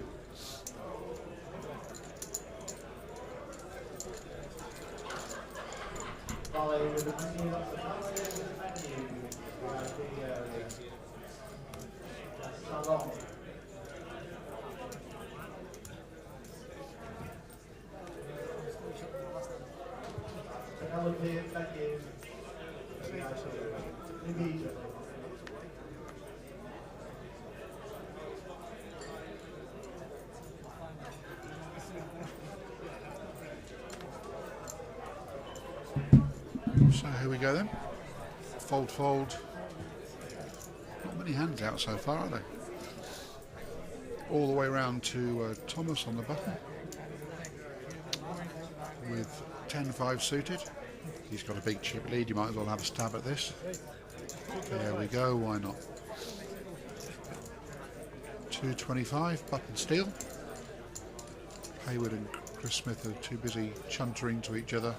So here we go then. Fold, fold. Not many hands out so far, are they? All the way around to Thomas on the button with 10-5 suited. He's got a big chip lead, you might as well have a stab at this. There we go, why not? 225, button steal. Hayward and Chris Smith are too busy chuntering to each other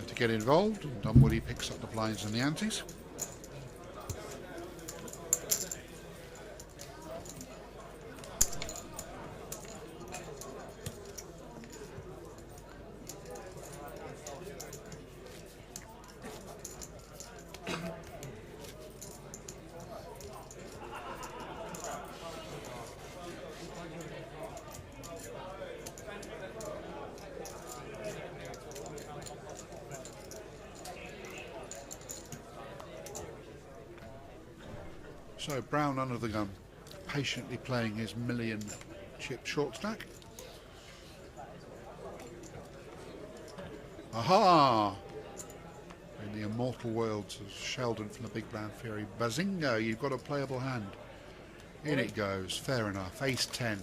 to get involved, and Dunwoody picks up the blinds and the antes. So Brown under the gun, patiently playing his million chip short stack. Aha! In the immortal worlds of Sheldon from the Big Brown Fury. Bazinga, you've got a playable hand. In it goes, fair enough. Ace 10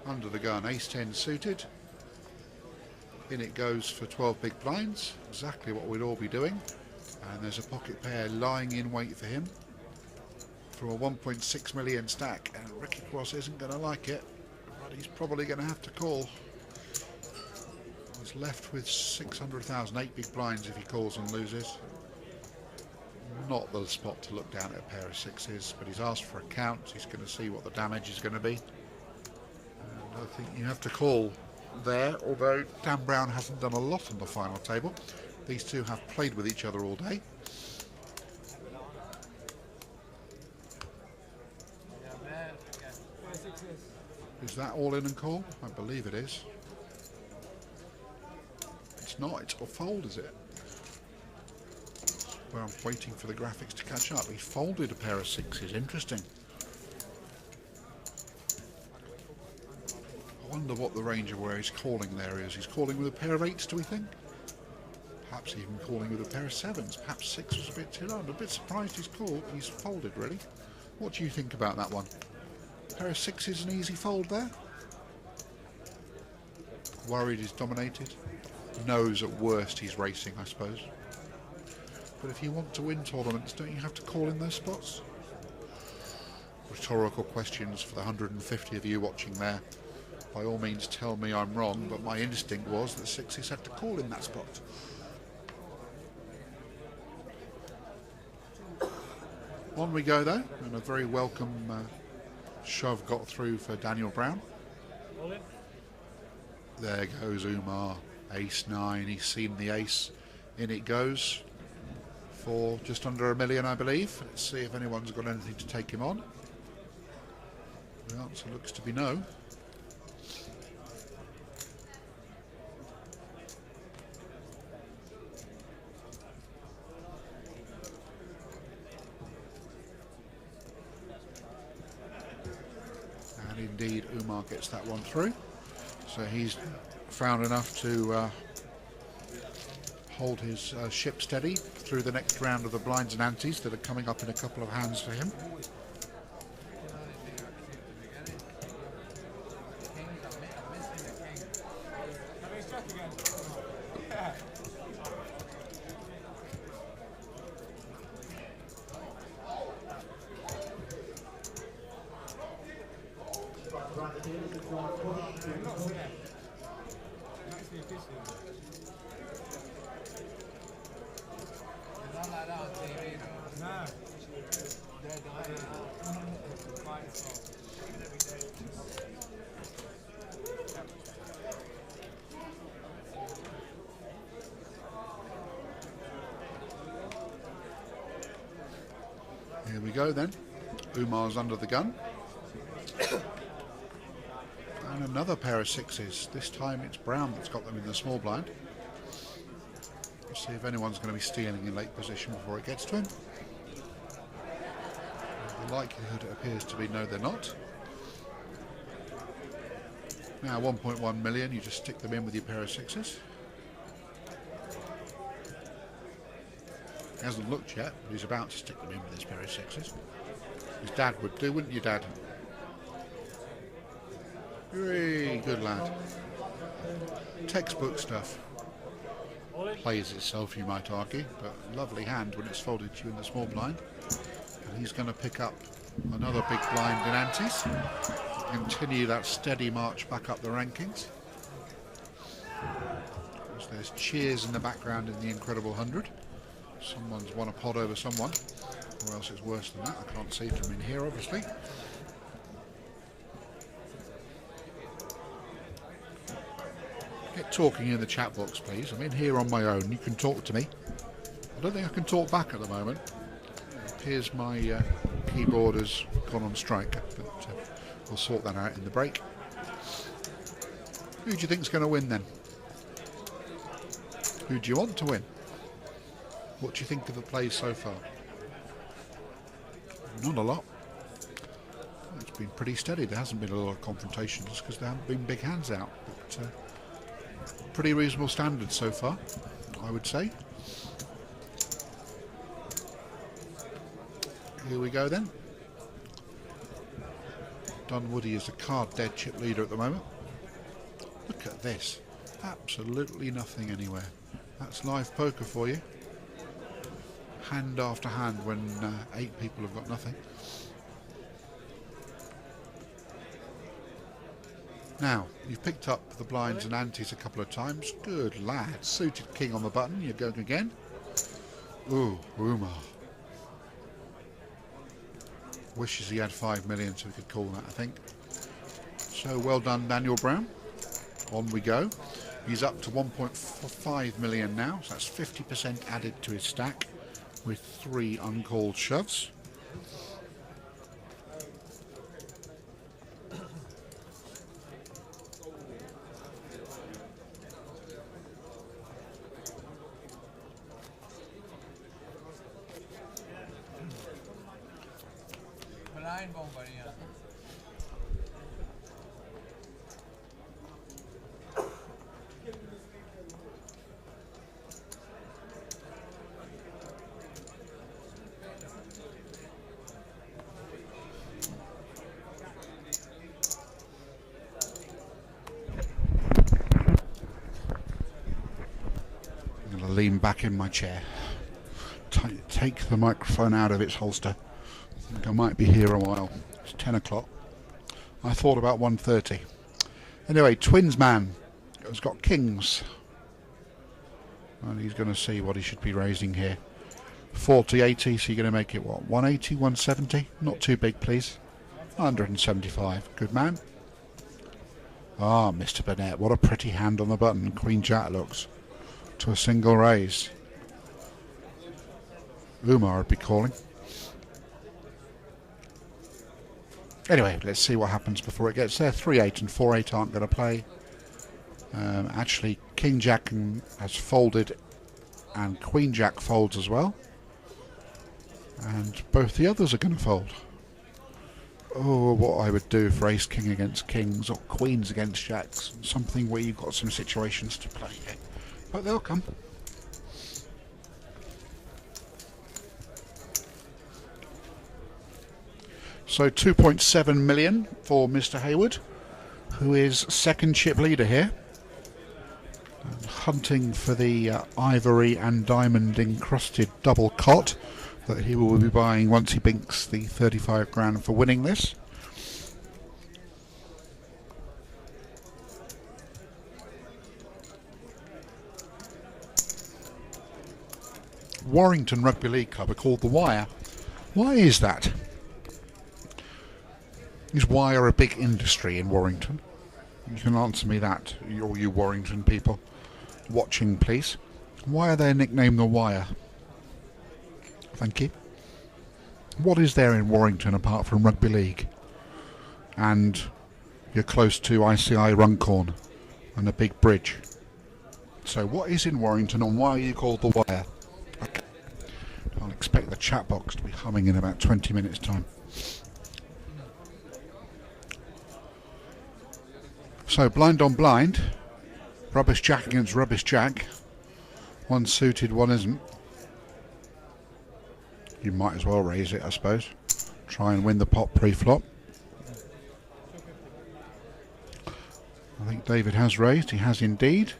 under the gun, ace 10 suited. In it goes for 12 big blinds, exactly what we'd all be doing. And there's a pocket pair lying in wait for him from a 1.6 million stack. And Ricky Cross isn't going to like it, but he's probably going to have to call. He's left with 600,000, 8 big blinds if he calls and loses. Not the spot to look down at a pair of sixes, but he's asked for a count. He's going to see what the damage is going to be. And I think you have to call there, although Dan Brown hasn't done a lot on the final table. These two have played with each other all day. Is that all in and call? I believe it is. It's not, it's a fold, is it? Well, I'm waiting for the graphics to catch up. He folded a pair of sixes, interesting. I wonder what the range of where he's calling there is. He's calling with a pair of eights, do we think? Perhaps even calling with a pair of sevens. Perhaps six was a bit too low. I'm a bit surprised he's folded, really. What do you think about that one? Pair of sixes, an easy fold there? Worried he's dominated? Knows at worst he's racing, I suppose. But if you want to win tournaments, don't you have to call in those spots? Rhetorical questions for the 150 of you watching there. By all means tell me I'm wrong, but my instinct was that sixes had to call in that spot. On we go though, and a very welcome shove got through for Daniel Brown. There goes Umar, ace 9, he's seen the ace. In it goes for just under $1 million, I believe. Let's see if anyone's got anything to take him on. The answer looks to be no. And indeed Umar gets that one through. So he's found enough to hold his ship steady through the next round of the blinds and antes that are coming up in a couple of hands for him. Here we go then. Umar's under the gun. And another pair of sixes. This time it's Brown that's got them in the small blind. Let's see if anyone's going to be stealing in late position before it gets to him. The likelihood it appears to be no, they're not. Now 1.1 million, you just stick them in with your pair of sixes. He hasn't looked yet, but he's about to stick them in with his pair of sixes. His dad would do, wouldn't you, Dad? Very good lad. Textbook stuff. Plays itself, you might argue, but lovely hand when it's folded to you in the small blind. And he's going to pick up another big blind in antes. Continue that steady march back up the rankings. There's cheers in the background in the Incredible 100. Someone's won a pod over someone, or else it's worse than that. I can't see from in here, obviously. Get talking in the chat box, please. I'm in here on my own. You can talk to me. I don't think I can talk back at the moment. It appears my keyboard has gone on strike, but we'll sort that out in the break. Who do you think's going to win then? Who do you want to win? What do you think of the plays so far? Not a lot. It's been pretty steady. There hasn't been a lot of confrontations because there haven't been big hands out. But pretty reasonable standards so far, I would say. Here we go then. Dunwoody is a card dead chip leader at the moment. Look at this. Absolutely nothing anywhere. That's live poker for you. Hand after hand when 8 people have got nothing. Now, you've picked up the blinds and antes a couple of times. Good lad. Suited king on the button. You're going again. Ooh, Umar. Wishes he had 5 million so we could call that, I think. So well done, Daniel Brown. On we go. He's up to 1.5 million now, so that's 50% added to his stack with 3 uncalled shoves. Lean back in my chair. Take the microphone out of its holster. I think I might be here a while. It's 10 o'clock. I thought about 1:30. Anyway, Twins man has got kings. And he's going to see what he should be raising here. 40, 80, so you're going to make it what? 180, 170? Not too big, please. 175. Good man. Ah, Mr. Burnett, what a pretty hand on the button. Queen Jack looks. To a single raise. Umar would be calling. Anyway, let's see what happens before it gets there. 3-8 and 4-8 aren't going to play. Actually, King Jack has folded and Queen Jack folds as well. And both the others are going to fold. Oh, what I would do for Ace King against Kings or Queens against Jacks. Something where you've got some situations to play here. But they'll come. So 2.7 million for Mr. Hayward, who is second chip leader here. And hunting for the ivory and diamond encrusted double cot that he will be buying once he binks the 35 grand for winning this. Warrington Rugby League Club are called the Wire. Why is that? Is wire a big industry in Warrington? You can answer me that, all you Warrington people watching, please. Why are they nicknamed the Wire? Thank you. What is there in Warrington apart from rugby league? And you're close to ICI Runcorn and a big bridge. So what is in Warrington and why are you called the Wire? Okay. I'll expect the chat box to be humming in about 20 minutes time. So blind on blind, rubbish jack against rubbish jack. One suited, one isn't. You might as well raise it, I suppose. Try and win the pot pre-flop. I think David has raised. He has indeed.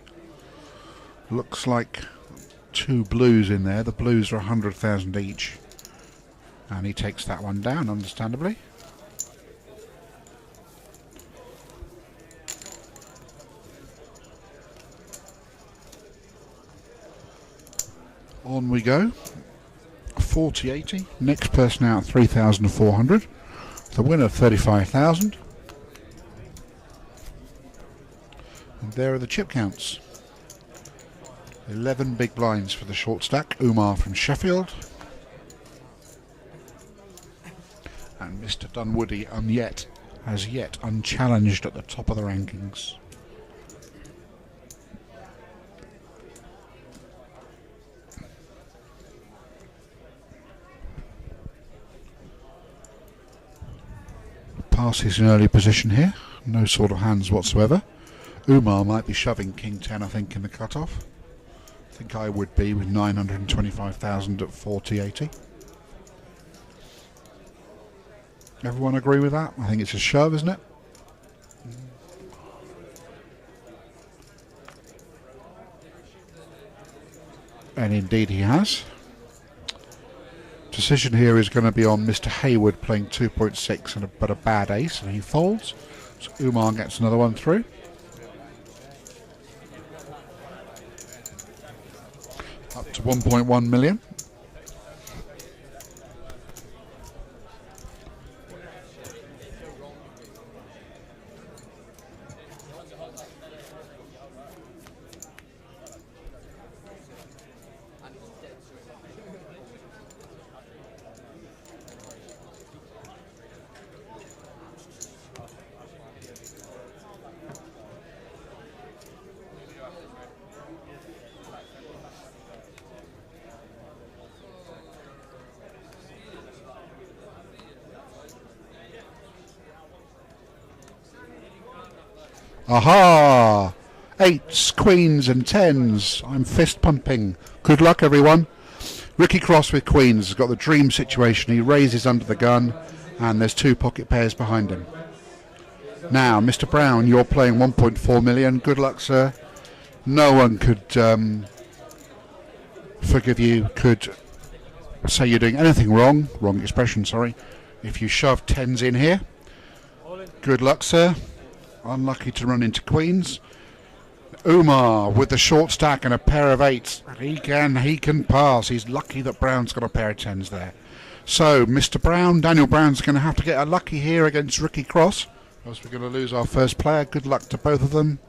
Looks like two blues in there. The blues are 100,000 each. And he takes that one down, understandably. On we go. 40-80. Next person out 3,400. The winner 35,000. And there are the chip counts. 11 big blinds for the short stack. Umar from Sheffield. And Mr. Dunwoody as yet unchallenged at the top of the rankings. passes in early position here. No sort of hands whatsoever. Umar might be shoving King 10, I think, in the cutoff. I think I would be with 925,000 at 40.80. Everyone agree with that? I think it's a shove, isn't it? And indeed he has. Decision here is going to be on Mr. Hayward playing 2.6 but a bad ace, and he folds. So Umar gets another one through. Up to 1.1 million. Aha! Eights, queens and tens. I'm fist pumping. Good luck, everyone. Ricky Cross with queens has got the dream situation. He raises under the gun and there's two pocket pairs behind him. Now, Mr. Brown, you're playing 1.4 million. Good luck, sir. No one could forgive you, could say you're doing anything wrong. Wrong expression, sorry. If you shove tens in here. Good luck, sir. Unlucky to run into queens. Umar with the short stack and a pair of eights. He can pass. He's lucky that Brown's got a pair of tens there. So, Mr. Brown, Daniel Brown's going to have to get unlucky here against Ricky Cross, or else we're going to lose our first player. Good luck to both of them.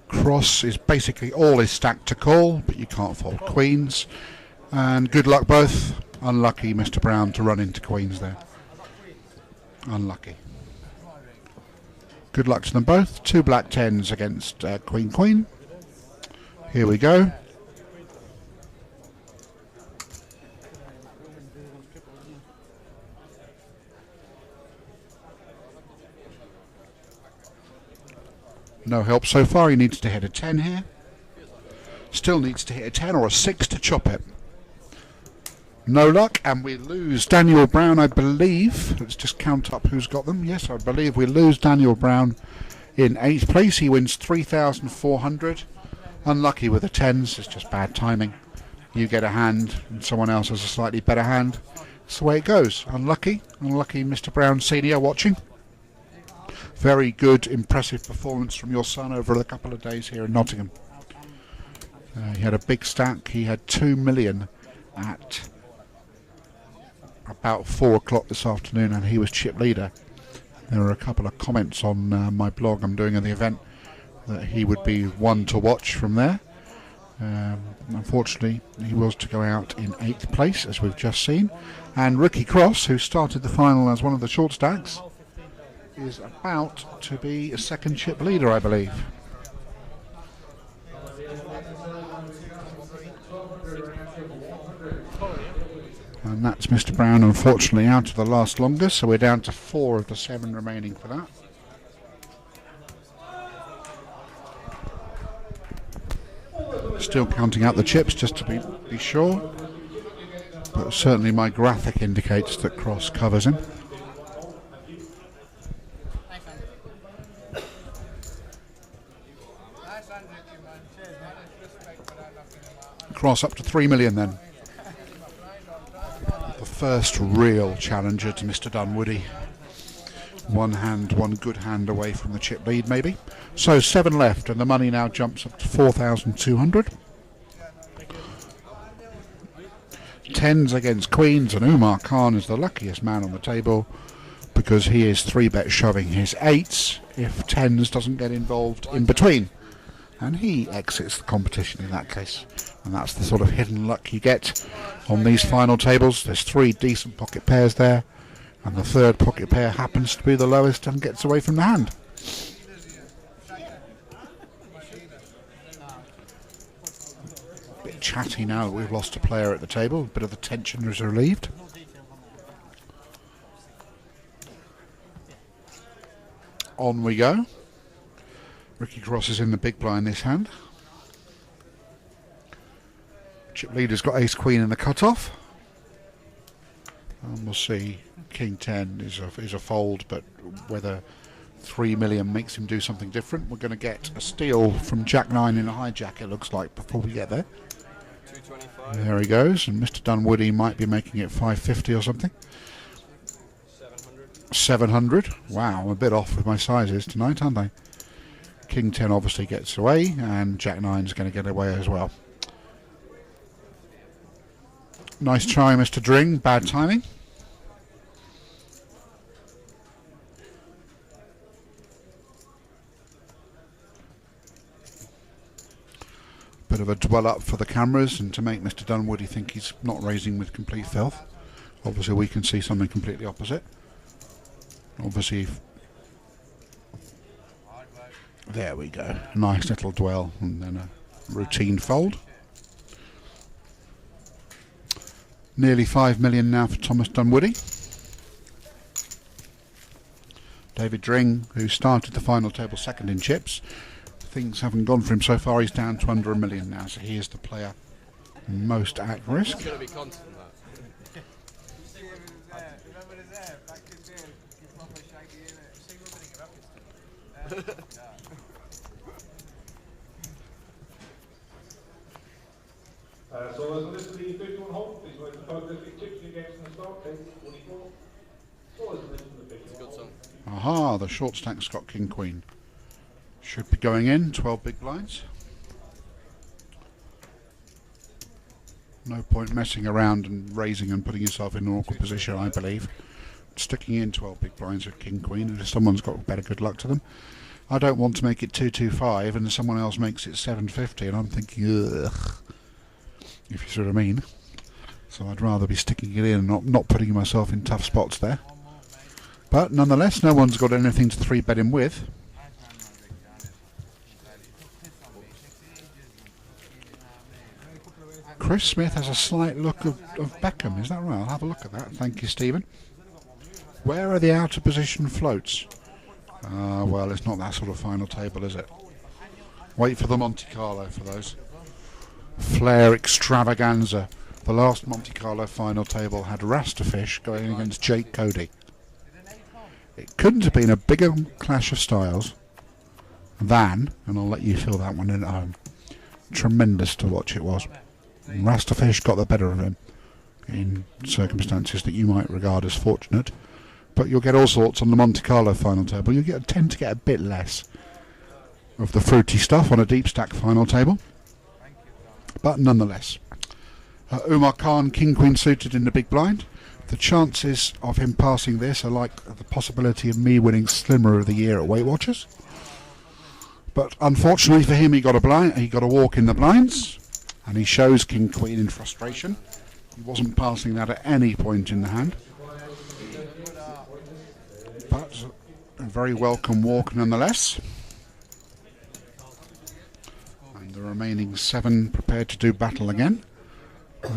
Cross is basically all his stack to call, but you can't fold queens. And good luck both. Unlucky, Mr. Brown, to run into queens there. Unlucky. Good luck to them both. Two black tens against Queen Queen. Here we go. No help so far. He needs to hit a 10 here. Still needs to hit a 10 or a 6 to chop it. No luck, and we lose Daniel Brown, I believe. Let's just count up who's got them. Yes, I believe we lose Daniel Brown in 8th place. He wins 3,400. Unlucky with the 10s. It's just bad timing. You get a hand, and someone else has a slightly better hand. That's the way it goes. Unlucky. Unlucky, Mr. Brown Senior watching. Very good, impressive performance from your son over a couple of days here in Nottingham. He had a big stack. He had 2 million at about 4 o'clock this afternoon, and he was chip leader. There were a couple of comments on my blog I'm doing at the event that he would be one to watch from there. Unfortunately, he was to go out in 8th place, as we've just seen. And Ricky Cross, who started the final as one of the short stacks, is about to be a second chip leader, I believe. And that's Mr. Brown, unfortunately, out of the last longest, so we're down to 4 of the 7 remaining for that. Still counting out the chips just to be sure, but certainly my graphic indicates that Cross covers him. Cross up to 3 million then. First real challenger to Mr. Dunwoody. One good hand away from the chip lead maybe. So 7 left, and the money now jumps up to 4,200. Tens against queens, and Umar Khan is the luckiest man on the table because he is 3-bet shoving his 8s if tens doesn't get involved in between. And he exits the competition in that case. And that's the sort of hidden luck you get on these final tables. There's 3 decent pocket pairs there, and the third pocket pair happens to be the lowest and gets away from the hand. A bit chatty now that we've lost a player at the table. A bit of the tension is relieved. On we go. Ricky Cross is in the big blind this hand. Chip leader's got ace queen in the cutoff. And we'll see. King 10 is a fold, but whether 3 million makes him do something different. We're going to get a steal from Jack 9 in a hijack, it looks like, before we get there. 225. There he goes, and Mr. Dunwoody might be making it 550 or something. 700. 700. Wow, I'm a bit off with my sizes tonight, aren't I? King 10 obviously gets away, and Jack 9 is going to get away as well. Nice try, Mr. Dring. Bad timing. Bit of a dwell up for the cameras and to make Mr. Dunwoody think he's not raising with complete filth. Obviously we can see something completely opposite. Obviously, there we go. Nice little dwell and then a routine fold. Nearly 5 million now for Thomas Dunwoody. David Dring, who started the final table second in chips. Things haven't gone for him so far. He's down to under 1 million now, so he is the player most at risk. It's going to be constant, that. So as a list of the 51 hole, please wait the photographs chips against the start, table 44. So as a list of the 51 It's a good song. Aha, the short stack's got King Queen. Should be going in, 12 big blinds. No point messing around and raising and putting yourself in an awkward position, I believe. Sticking in 12 big blinds with King Queen, and if someone's got better good luck to them. I don't want to make it 225 and someone else makes it 750 and I'm thinking, ugh, if you see what I mean. So I'd rather be sticking it in and not putting myself in tough spots there. But nonetheless, no one's got anything to 3-bet him with. Chris Smith has a slight look of Beckham, is that right? I'll have a look at that. Thank you, Stephen. Where are the out of position floats? Well, it's not that sort of final table, is it? Wait for the Monte Carlo for those. Flair Extravaganza. The last Monte Carlo final table had Rastafish going against Jake Cody. It couldn't have been a bigger clash of styles than, and I'll let you feel that one in at home, tremendous to watch it was. Rastafish got the better of him in circumstances that you might regard as fortunate, but you'll get all sorts on the Monte Carlo final table. You tend to get a bit less of the fruity stuff on a deep stack final table, but nonetheless. Umar Khan, King Queen suited in the big blind. The chances of him passing this are like the possibility of me winning Slimmer of the Year at Weight Watchers. But unfortunately for him, he got a walk in the blinds, and he shows King Queen in frustration. He wasn't passing that at any point in the hand. But a very welcome walk nonetheless. And the remaining 7 prepared to do battle again.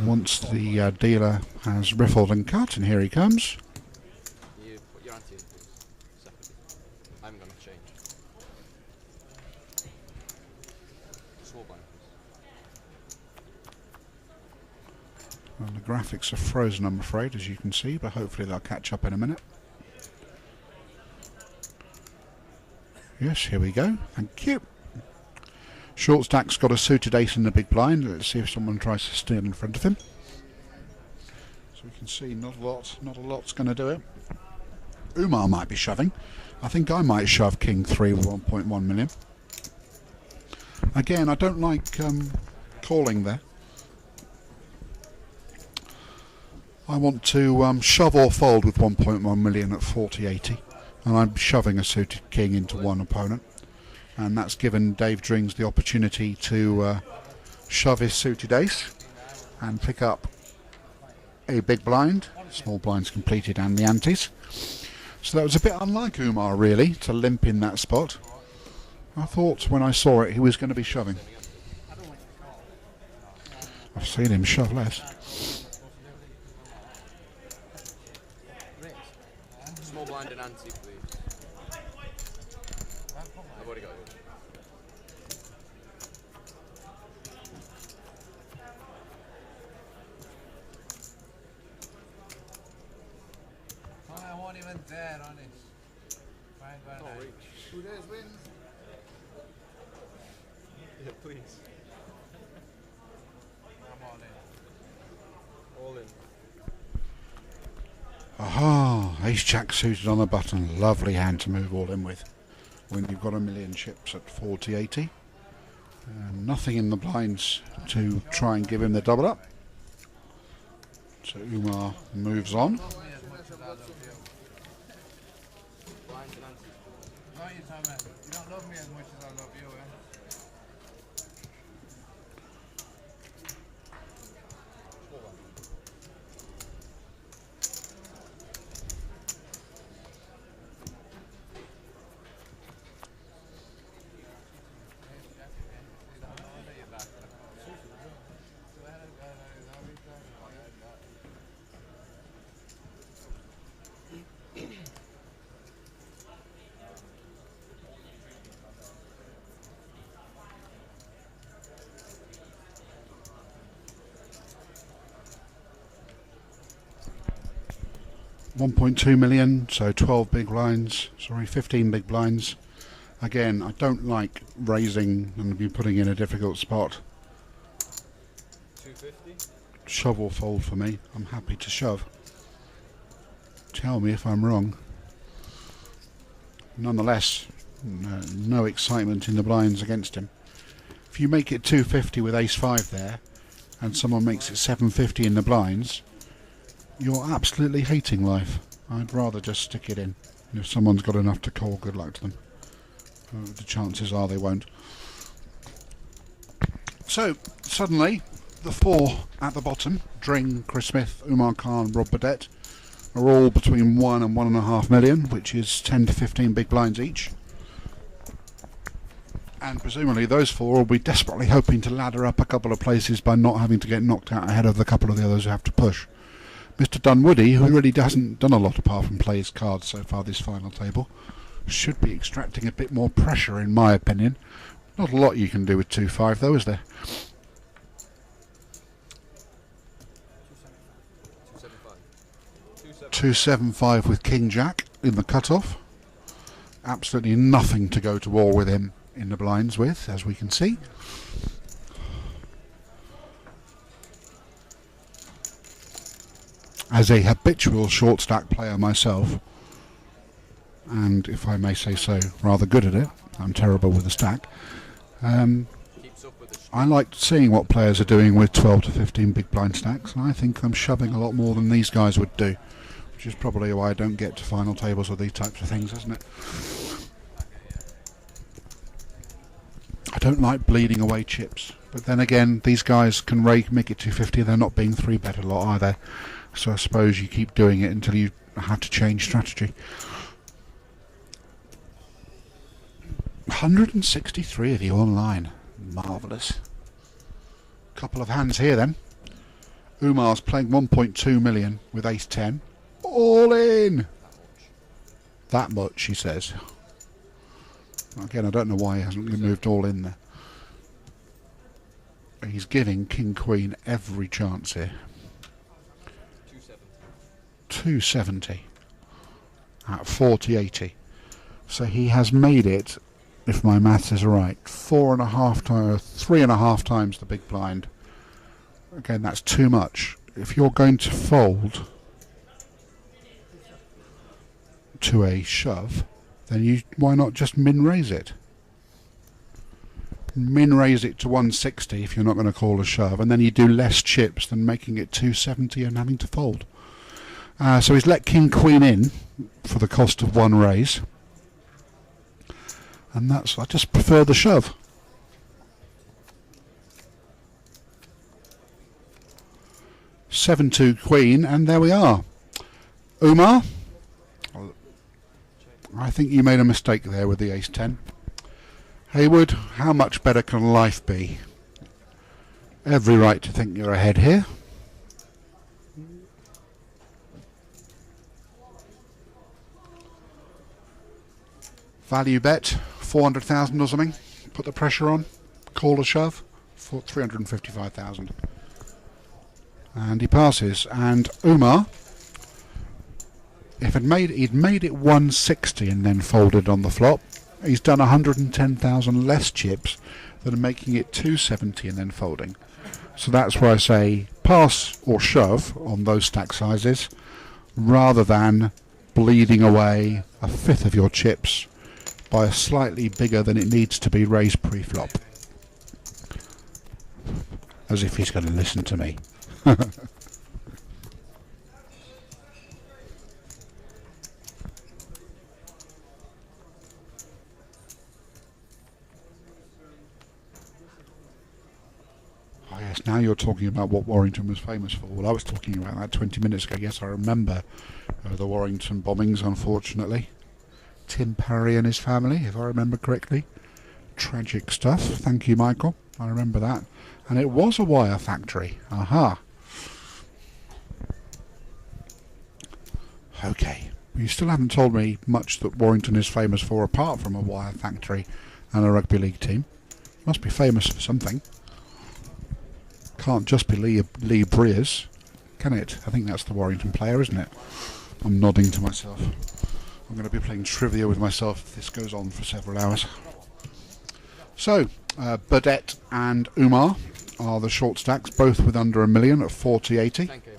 Once the dealer has riffled and cut, and here he comes. You put your ante in, please. Separately. I'm going to change. Small blind, please. Well, the graphics are frozen, I'm afraid, as you can see, but hopefully they'll catch up in a minute. Yes, here we go. Thank you. Short stack's got a suited ace in the big blind. Let's see if someone tries to steal in front of him. So we can see not a lot's going to do it. Umar might be shoving. I think I might shove King 3 with 1.1 million. Again, I don't like calling there. I want to shove or fold with 1.1 million at 40.80, and I'm shoving a suited king into one opponent. And that's given Dave Drings the opportunity to shove his suited ace and pick up a big blind. Small blinds completed and the antes. So that was a bit unlike Umar, really, to limp in that spot. I thought when I saw it he was going to be shoving. I've seen him shove less. Small blind and ante, please. dead honest. Fine, go Not ahead. reach. Who dares wins? Yeah, please. I'm all in. All in. Aha! Ace Jack suited on the button. Lovely hand to move all in with when you've got a million chips at 40-80. Nothing in the blinds to try and give him the double up. So Umar moves on. Love me as much as I love you. Blinds and antes. No, you tell me. You don't love me as much as I love you, eh? Small one. $1.2 million, so 12 big blinds, sorry, 15 big blinds. Again, I don't like raising and be putting in a difficult spot. 250. Shove or fold for me. I'm happy to shove. Tell me if I'm wrong. Nonetheless, no excitement in the blinds against him. If you make it 250 with ace-5 there, and someone makes it 750 in the blinds, you're absolutely hating life. I'd rather just stick it in. If someone's got enough to call, good luck to them. The chances are they won't. So, suddenly, the four at the bottom, Dring, Chris Smith, Umar Khan, Rob Burdett, are all between 1 and 1.5 million, which is 10 to 15 big blinds each. And presumably those four will be desperately hoping to ladder up a couple of places by not having to get knocked out ahead of the couple of the others who have to push. Mr. Dunwoody, who really hasn't done a lot apart from play his cards so far this final table, should be extracting a bit more pressure in my opinion. Not a lot you can do with 2-5 though, is there? 275. 275 with King Jack in the cutoff. Absolutely nothing to go to war with him in the blinds with, as we can see. As a habitual short stack player myself, and if I may say so, rather good at it, I'm terrible with the stack, Keeps up with the I like seeing what players are doing with 12 to 15 big blind stacks, and I think I'm shoving a lot more than these guys would do, which is probably why I don't get to final tables with these types of things, isn't it? I don't like bleeding away chips, but then again, these guys can make it 250, they're not being 3-bet a lot either, so I suppose you keep doing it until you have to change strategy. 163 of you online. Marvellous. Couple of hands here then. Umar's playing 1.2 million with ace 10. All in! That much, he says. Again, I don't know why he hasn't moved all in there. He's giving King Queen every chance here. 270 at 40-80. So he has made it, if my maths is right, 3.5 times the big blind. Again, that's too much. If you're going to fold to a shove, then why not just min-raise it? Min-raise it to 160 if you're not going to call a shove, and then you do less chips than making it 270 and having to fold. So he's let King Queen in for the cost of one raise, and I just prefer the shove. Seven-two Queen, and there we are. Umar, I think you made a mistake there with the ace-10. Haywood, how much better can life be? Every right to think you're ahead here. Value bet, 400,000 or something. Put the pressure on, call a shove, for 355,000. And he passes. And Umar if he'd made it 160 and then folded on the flop, he's done 110,000 less chips than making it 270 and then folding. So that's where I say pass or shove on those stack sizes, rather than bleeding away a fifth of your chips by a slightly bigger than it needs to be raise pre-flop. As if he's going to listen to me. Oh yes, now you're talking about what Warrington was famous for. Well, I was talking about that 20 minutes ago. Yes, I remember the Warrington bombings, unfortunately. Tim Parry and his family, if I remember correctly. Tragic stuff. Thank you, Michael. I remember that. And it was a wire factory. Aha. Okay. You still haven't told me much that Warrington is famous for apart from a wire factory and a rugby league team. Must be famous for something. Can't just be Lee Breers, can it? I think that's the Warrington player, isn't it? I'm nodding to myself. I'm going to be playing trivia with myself if this goes on for several hours. So, Burdett and Umar are the short stacks, both with under $1 million at 40.80. Thank you, mate.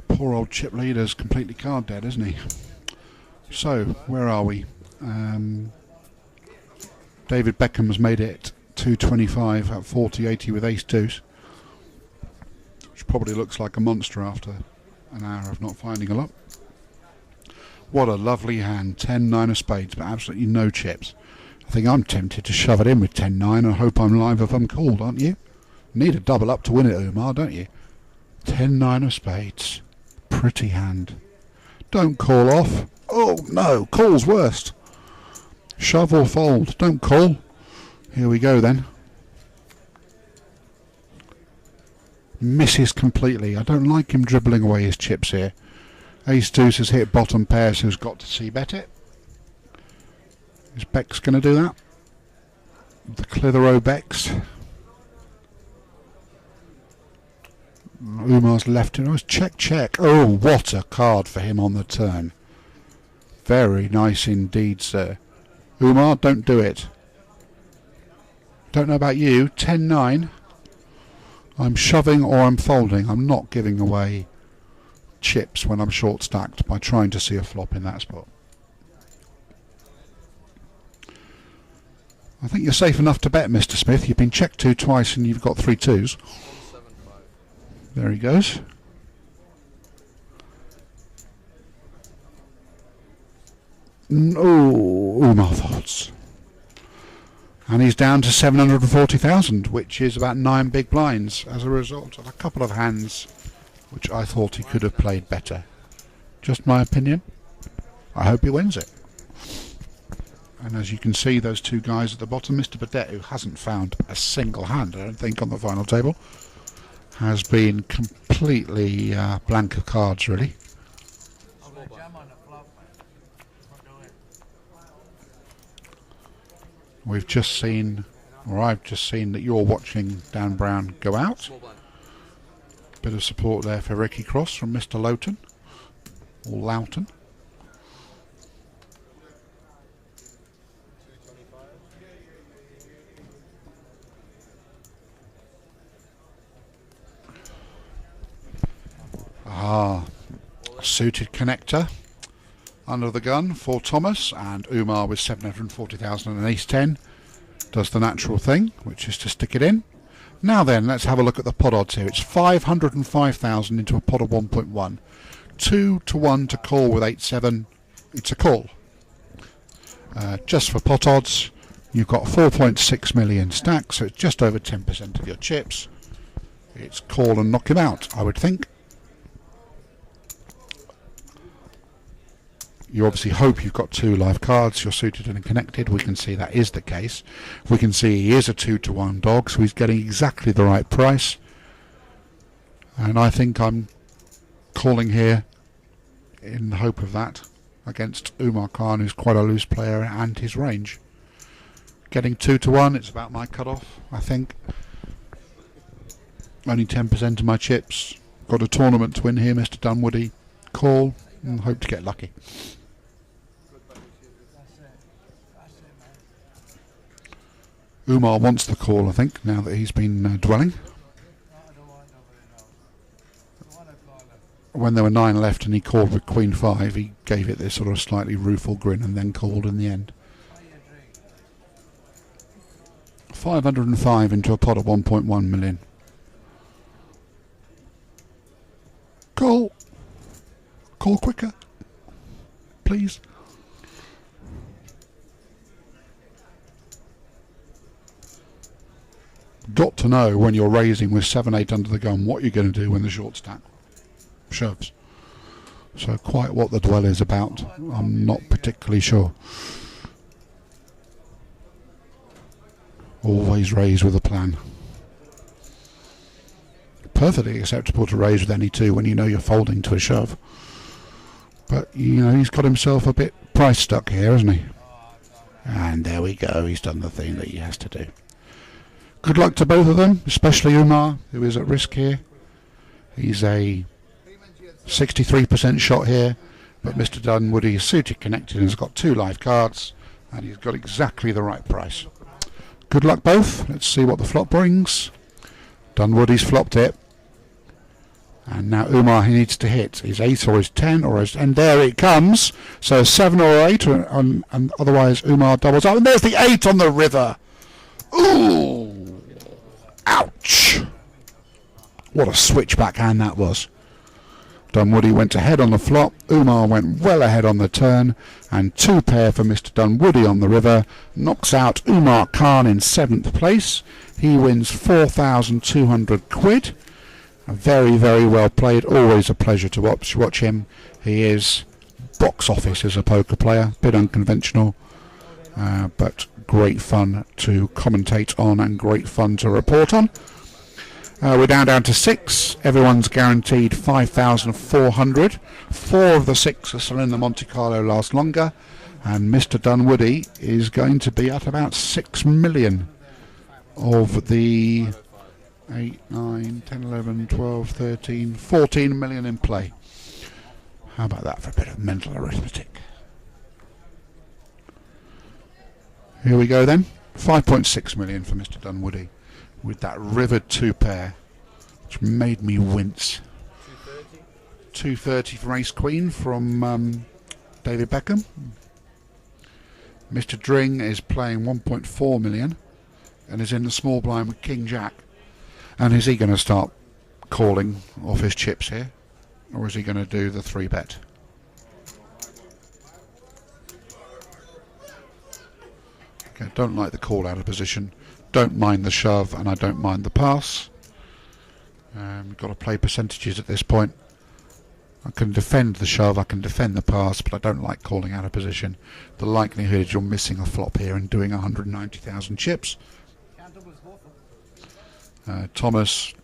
Poor old chip leader's completely card dead, isn't he? So, where are we? David Beckham's made it 225 at 40.80 with ace deuce, which probably looks like a monster after an hour of not finding a lot. What a lovely hand, 10-9 of spades, but absolutely no chips. I think I'm tempted to shove it in with 10-9 and hope I'm live if I'm called, aren't you? Need a double up to win it, Umar, don't you? 10-9 of spades. Pretty hand. Don't call off. Oh no, call's worst. Shove or fold. Don't call. Here we go then. Misses completely. I don't like him dribbling away his chips here. Ace deuce has hit bottom pair, so he's got to c-bet it. Is Bex going to do that? The Clitheroe Bex. Umar's left it. Oh, check, check. Oh, what a card for him on the turn. Very nice indeed, sir. Umar, don't do it. Don't know about you. 10-9. I'm shoving or I'm folding. I'm not giving away chips when I'm short stacked by trying to see a flop in that spot. I think you're safe enough to bet, Mr. Smith. You've been checked to twice and you've got 3 2s. There he goes. Oh, Umar folds. And he's down to 740,000, which is about 9 big blinds as a result of a couple of hands which I thought he could have played better. Just my opinion. I hope he wins it. And as you can see, those two guys at the bottom, Mr. Burdett, who hasn't found a single hand, I don't think, on the final table, has been completely blank of cards, really. We've just seen, or I've just seen, that you're watching Dan Brown go out. Bit of support there for Ricky Cross from Mr. Lowton, or Loughton. Suited connector under the gun for Thomas, and Umar with 740,000 and ace 10 does the natural thing, which is to stick it in. Now then, let's have a look at the pot odds here. It's 505,000 into a pot of 1.1. 2 to 1 to call with 8-7. It's a call. Just for pot odds, You've got 4.6 million stacks, so it's just over 10% of your chips. It's call and knock him out, I would think. You obviously hope you've got 2 live cards, you're suited and connected. We can see that is the case. We can see he is a 2-to-1 dog, so he's getting exactly the right price. And I think I'm calling here in the hope of that against Umar Khan, who's quite a loose player and his range. Getting 2-to-1, it's about my cut-off, I think. Only 10% of my chips. Got a tournament to win here, Mr. Dunwoody. Call and hope to get lucky. Umar wants the call, I think, now that he's been dwelling. When there were 9 left and he called with Queen 5, he gave it this sort of slightly rueful grin and then called in the end. 505 into a pot of 1.1 million. Call. Call quicker. Please. Got to know when you're raising with 7-8 under the gun what you're going to do when the short stack shoves. So quite what the dwell is about, I'm not particularly sure. Always raise with a plan. Perfectly acceptable to raise with any 2 when you know you're folding to a shove. But, you know, he's got himself a bit price stuck here, hasn't he? And there we go, he's done the thing that he has to do. Good luck to both of them, especially Umar, who is at risk here. He's a 63% shot here, but Mr. Dunwoody is suited, connected, and has got 2 live cards, and he's got exactly the right price. Good luck both. Let's see what the flop brings. Dunwoody's flopped it. And now Umar, he needs to hit his 8 or his 10 or his, and there it comes. So 7 or 8, and otherwise Umar doubles up. And there's the 8 on the river. Ooh! Ouch! What a switchback hand that was. Dunwoody went ahead on the flop, Umar went well ahead on the turn, and 2 pair for Mr. Dunwoody on the river, knocks out Umar Khan in 7th place. He wins 4,200 quid. Very, very well played, always a pleasure to watch him. He is box office as a poker player, bit unconventional, but great fun to commentate on and great fun to report on. We're down to 6. Everyone's guaranteed 5,400. 4 of the 6 are still in the Monte Carlo last longer, and Mr. Dunwoody is going to be at about 6 million of the 8, 9, 10, 11, 12, 13, 14 million in play. How about that for a bit of mental arithmetic? Here we go then. 5.6 million for Mr. Dunwoody, with that rivered 2 pair, which made me wince. 230 for Ace Queen from David Beckham. Mr. Dring is playing 1.4 million and is in the small blind with King Jack. And is he going to start calling off his chips here, or is he going to do the 3-bet? Okay, don't like the call out of position. Don't mind the shove, and I don't mind the pass. We've got to play percentages at this point. I can defend the shove, I can defend the pass, but I don't like calling out of position. The likelihood is you're missing a flop here and doing 190,000 chips. Thomas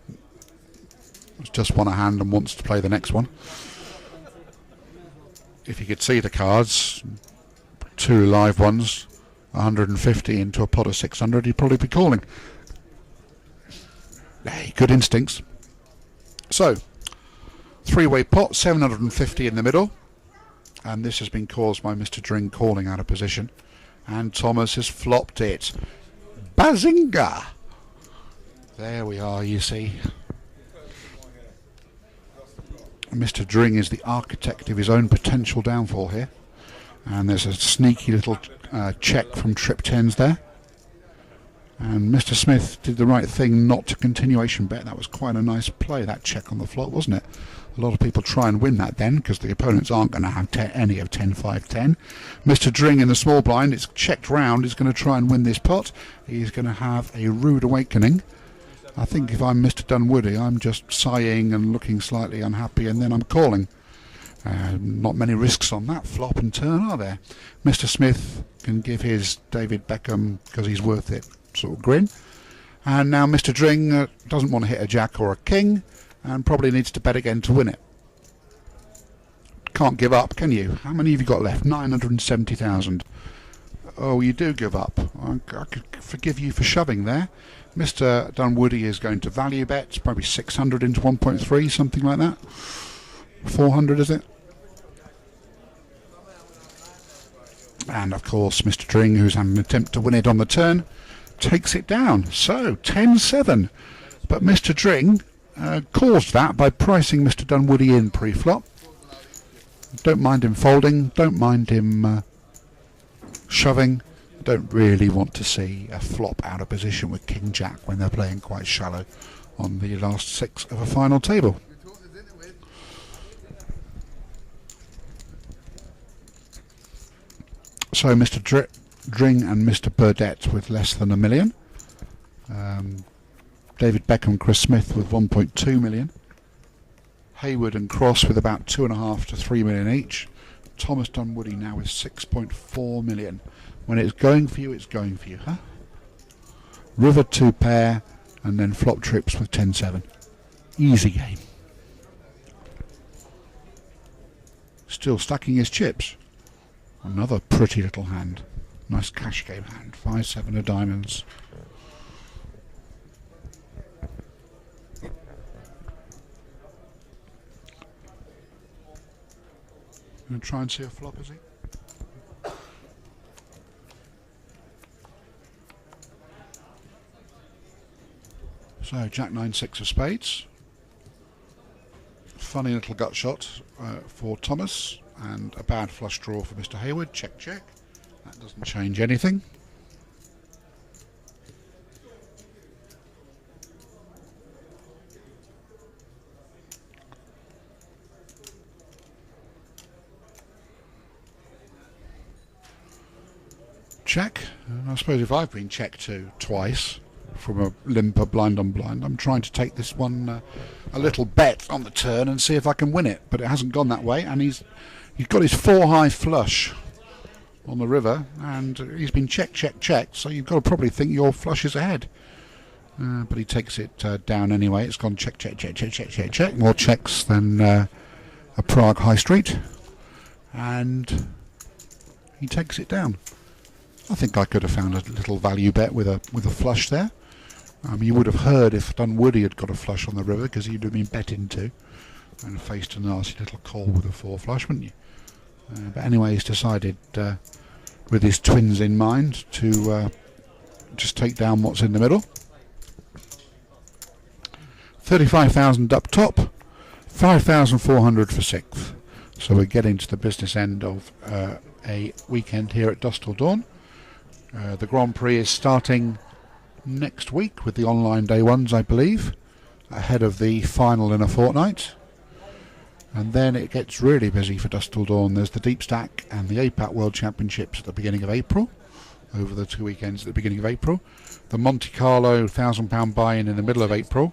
has just won a hand and wants to play the next one. If you could see the cards, 2 live ones, 150 into a pot of 600, he'd probably be calling. Hey, good instincts. So, 3-way pot, 750 in the middle, and this has been caused by Mr. Dring calling out of position, and Thomas has flopped it. Bazinga! There we are, you see. Mr. Dring is the architect of his own potential downfall here, and there's a sneaky little check from trip 10s there, and Mr. Smith did the right thing not to continuation bet. That was quite a nice play, that check on the flop, wasn't it? A lot of people try and win that then because the opponents aren't going to have any of 10, 5, 10. Mr. Dring in the small blind, it's checked round, is going to try and win this pot. He's going to have a rude awakening. I think if I'm Mr. Dunwoody, I'm just sighing and looking slightly unhappy, and then I'm calling. Not many risks on that flop and turn, are there? Mr. Smith can give his David Beckham because he's worth it sort of grin. And now Mr. Dring doesn't want to hit a jack or a king and probably needs to bet again to win it. Can't give up, can you? How many have you got left? 970,000. Oh, you do give up. I could forgive you for shoving there. Mr. Dunwoody is going to value bet, probably 600 into 1.3, something like that. 400, is it? And of course Mr. Dring, who's had an attempt to win it on the turn, takes it down. So 10-7. But Mr. Dring caused that by pricing Mr. Dunwoody in pre-flop. Don't mind him folding, don't mind him shoving. Don't really want to see a flop out of position with King Jack when they're playing quite shallow on the last 6 of a final table. So Mr. Dring and Mr. Burdett with less than $1 million. David Beckham, Chris Smith with 1.2 million. Hayward and Cross with about 2.5 to 3 million each. Thomas Dunwoody now with 6.4 million. When it's going for you, it's going for you, huh? River 2 pair, and then flop trips with 10-7. Easy game. Still stacking his chips. Another pretty little hand. Nice cash game hand. 5-7 of diamonds. Going to try and see a flop, is he? So Jack 9-6 of spades. Funny little gut shot for Thomas, and a bad flush draw for Mr. Hayward. Check, check. That doesn't change anything. Check. And I suppose if I've been checked to twice from a limper blind on blind, I'm trying to take this one a little bet on the turn and see if I can win it, but it hasn't gone that way, and he's got his 4-high flush on the river, and he's been checked, so you've got to probably think your flush is ahead. But he takes it down anyway. It's gone check. More checks than a Prague High Street, and he takes it down. I think I could have found a little value bet with a flush there. You would have heard if Dunwoody had got a flush on the river, because he'd have been bet into and faced a nasty little call with a 4 flush, wouldn't you? But anyway, he's decided, with his twins in mind, to just take down what's in the middle. 35,000 up top, 5,400 for 6th. So we're getting to the business end of a weekend here at Dusk Till Dawn. The Grand Prix is starting next week with the online day ones, I believe, ahead of the final in a fortnight. And then it gets really busy for Dusk Till Dawn. There's the Deepstack and the APAC World Championships at the beginning of April, over the 2 weekends at the beginning of April. The Monte Carlo £1,000 buy-in in the middle of April.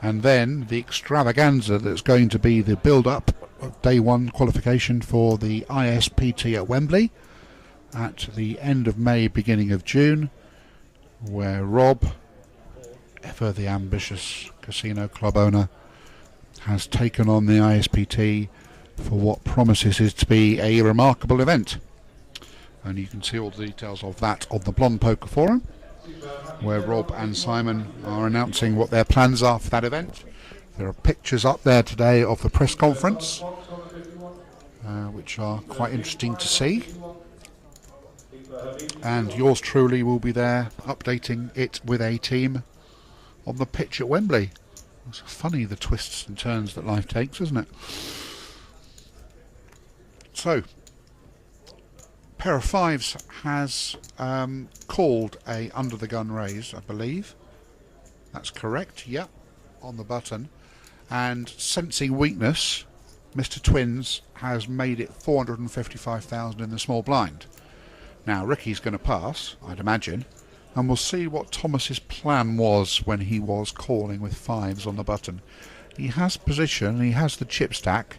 And then the extravaganza that's going to be the build-up of day 1 qualification for the ISPT at Wembley at the end of May, beginning of June, where Rob, ever the ambitious casino club owner, has taken on the ISPT for what promises is to be a remarkable event. And you can see all the details of that on the Blonde Poker Forum, where Rob and Simon are announcing what their plans are for that event. There are pictures up there today of the press conference, which are quite interesting to see. And yours truly will be there updating it with a team on the pitch at Wembley. It's funny, the twists and turns that life takes, isn't it? So, pair of fives has called a under the gun raise, I believe. That's correct, yeah, on the button. And sensing weakness, Mr. Twins has made it 455,000 in the small blind. Now Ricky's going to pass, I'd imagine, and we'll see what Thomas's plan was when he was calling with 5s on the button. He has position, he has the chip stack.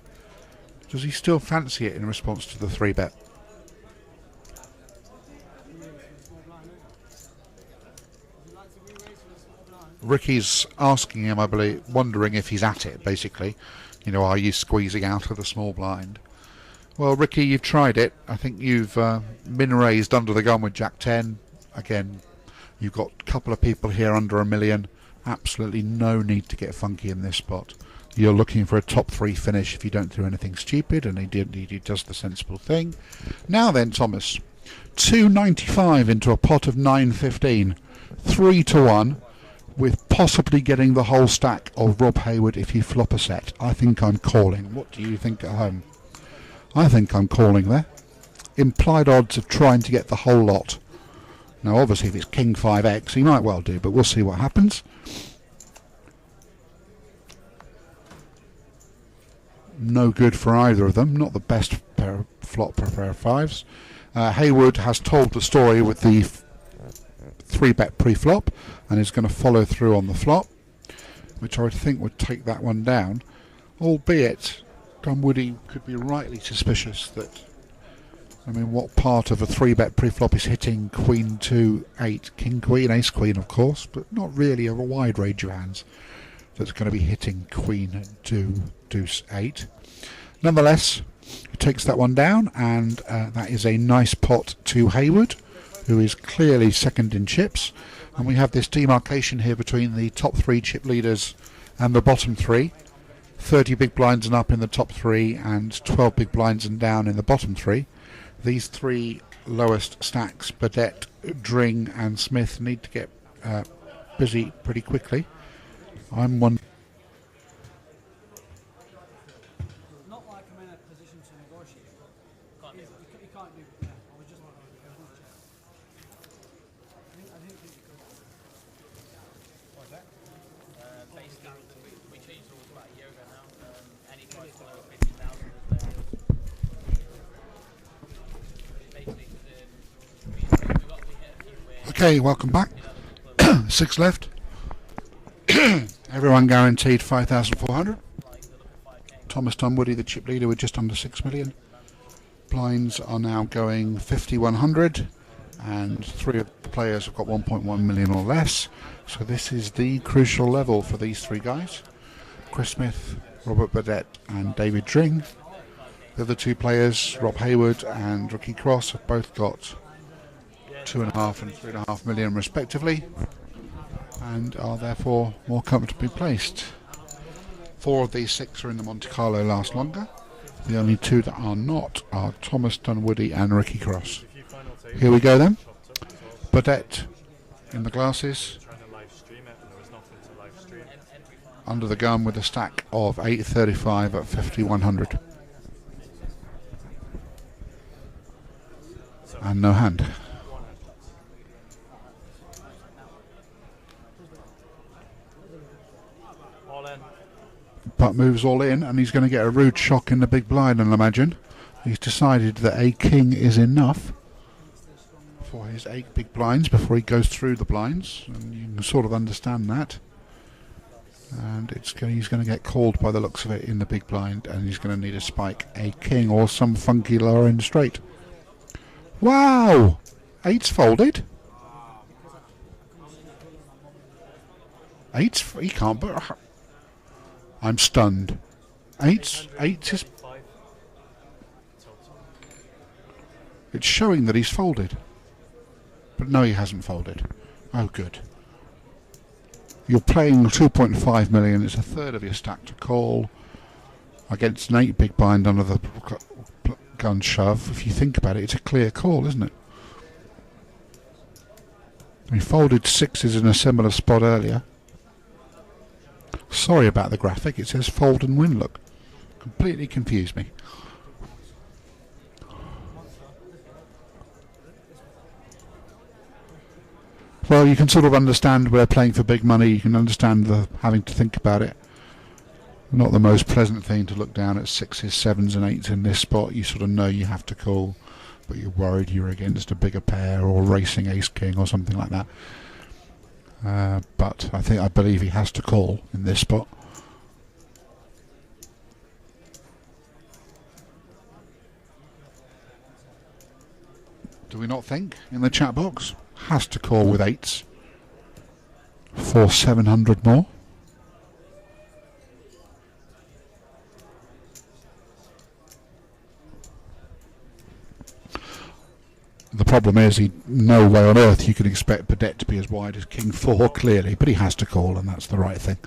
Does he still fancy it in response to the 3-bet? Ricky's asking him, I believe, wondering if he's at it, basically. You know, are you squeezing out of the small blind? Well, Ricky, you've tried it. I think you've min raised under the gun with Jack 10. Again, you've got a couple of people here under $1 million. Absolutely no need to get funky in this spot. You're looking for a top 3 finish if you don't do anything stupid, and he does the sensible thing. Now then, Thomas, 295 into a pot of 915, 3 to 1. With possibly getting the whole stack of Rob Hayward if you flop a set. I think I'm calling. What do you think at home? I think I'm calling there. Implied odds of trying to get the whole lot. Now obviously if it's King 5x he might well do, but we'll see what happens. No good for either of them. Not the best pair of flop for a pair of 5s. Hayward has told the story with the 3-bet pre-flop and is going to follow through on the flop, which I would think would take that one down, albeit Dunwoody could be rightly suspicious that, I mean, what part of a 3-bet pre-flop is hitting Queen 2, 8, King Queen, Ace Queen of course, but not really a wide range of hands that's going to be hitting Queen 2, Deuce 8. Nonetheless, he takes that one down, and that is a nice pot to Hayward, who is clearly second in chips, and we have this demarcation here between the top 3 chip leaders and the bottom 3. 30 big blinds and up in the top 3 and 12 big blinds and down in the bottom 3. These 3 lowest stacks, Burdett, Dring and Smith, need to get busy pretty quickly. I'm one. Not like I'm in a position to negotiate. You can't do. Yeah, I was just. I think you could. What's that? Basically, we changed the rules about a year ago now. Any price below 50,000 is basically we got to hit a few where. Okay, welcome back. 6 left. Everyone guaranteed 5,400. Thomas Dunwoody, the chip leader, with just under 6 million. Blinds are now going 5,100, and 3 of the players have got 1.1 million or less. So this is the crucial level for these 3 guys: Chris Smith, Robert Burdett, and David Dring. The other 2 players, Rob Hayward and Ricky Cross, have both got 2.5 and 3.5 million respectively, and are therefore more comfortably placed. 4 of these 6 are in the Monte Carlo last longer. The only 2 that are not are Thomas Dunwoody and Ricky Cross. Here we go then. Burdett in the glasses, under the gun with a stack of 835 at 5,100. And no hand. But moves all in, and he's going to get a rude shock in the big blind, I'll imagine. He's decided that a king is enough for his 8 big blinds before he goes through the blinds, and you can sort of understand that. And he's going to get called by the looks of it in the big blind, and he's going to need a spike, a king, or some funky lower end straight. Wow! 8's folded. 8's, he can't, but I'm stunned. 8 is... It's showing that he's folded. But no, he hasn't folded. Oh, good. You're playing 2.5 million. It's a third of your stack to call against an 8 big blind under the gun shove. If you think about it, it's a clear call, isn't it? He folded 6s in a similar spot earlier. Sorry about the graphic, it says fold and win, look. Completely confused me. Well, you can sort of understand we're playing for big money, you can understand the having to think about it. Not the most pleasant thing to look down at 6s, 7s and 8s in this spot. You sort of know you have to call, but you're worried you're against a bigger pair or racing ace-king or something like that. But I believe he has to call in this spot. Do we not think in the chat box? Has to call with 8s for 700 more. The problem is, no way on earth you can expect Burdett to be as wide as King 4, clearly, but he has to call, and that's the right thing.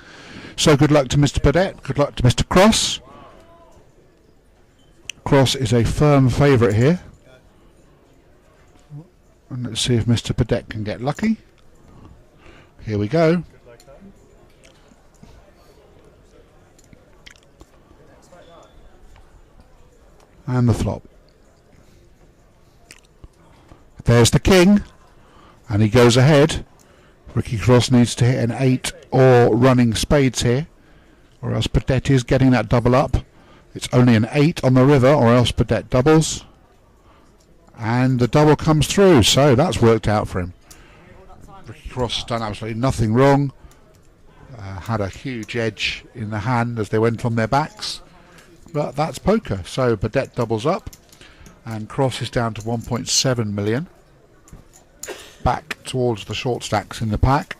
So good luck to Mr. Burdett, good luck to Mr. Cross. Cross is a firm favourite here. And let's see if Mr. Burdett can get lucky. Here we go. And the flop. There's the king, and he goes ahead. Ricky Cross needs to hit an 8 or running spades here, or else Burdett is getting that double up. It's only an 8 on the river, or else Burdett doubles. And the double comes through, so that's worked out for him. Ricky Cross has done absolutely nothing wrong. Had a huge edge in the hand as they went on their backs. But that's poker, so Burdett doubles up. And Cross is down to 1.7 million. Back towards the short stacks in the pack.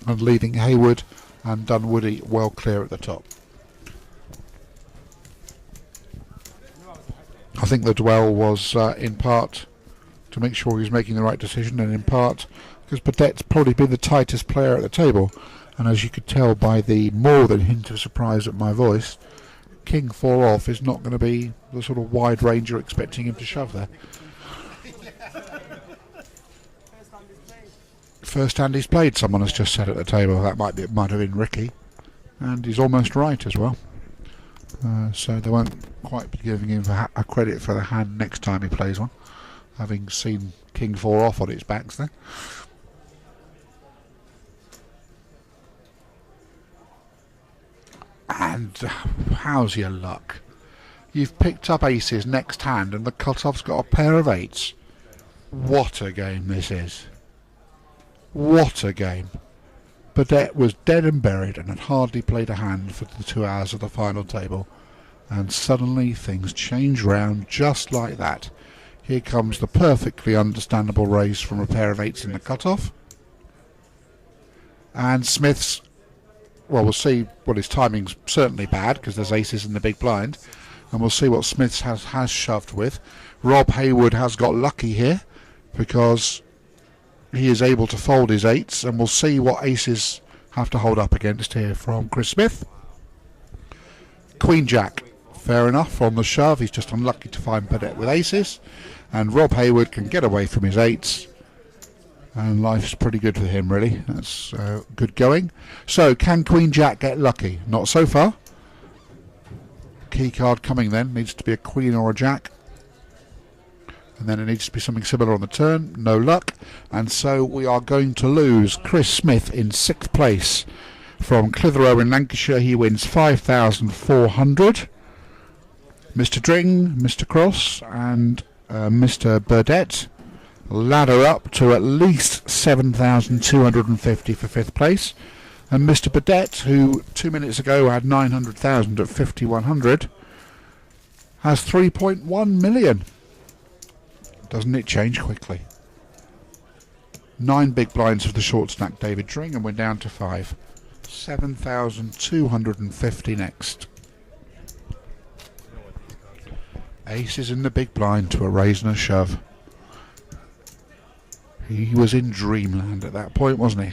And leading Hayward and Dunwoody well clear at the top. I think the duel was in part to make sure he was making the right decision, and in part because Burdett's probably been the tightest player at the table. And as you could tell by the more than hint of surprise at my voice, King 4 off is not going to be the sort of wide range you're expecting him to shove there. First hand he's played, someone has just said at the table. That might have been Ricky, and he's almost right as well. So they won't quite be giving him a credit for the hand next time he plays one, having seen King 4 off on its backs there. And how's your luck? You've picked up aces next hand and the cut-off's got a pair of 8s. What a game this is. What a game. Burdett was dead and buried and had hardly played a hand for the 2 hours of the final table. And suddenly things change round just like that. Here comes the perfectly understandable raise from a pair of 8s in the cut-off. And Smith's, well, we'll see. Well, his timing's certainly bad because there's aces in the big blind. And we'll see what Smith's has shoved with. Rob Hayward has got lucky here because he is able to fold his 8s, and we'll see what aces have to hold up against here from Chris Smith. Queen Jack, fair enough on the shove. He's just unlucky to find Burdett with aces, and Rob Hayward can get away from his 8s, and life's pretty good for him really. That's good going. So can Queen Jack get lucky? Not so far. Key card coming then needs to be a queen or a jack. And then it needs to be something similar on the turn. No luck. And so we are going to lose Chris Smith in 6th place from Clitheroe in Lancashire. He wins 5,400. Mr. Dring, Mr. Cross and Mr. Burdett ladder up to at least 7,250 for 5th place. And Mr. Burdett, who 2 minutes ago had 900,000 at 5,100, has 3.1 million. Doesn't it change quickly? 9 big blinds of the short stack David Dring, and we're down to 5. 7,250 next. Aces in the big blind to a raise and a shove. He was in dreamland at that point, wasn't he?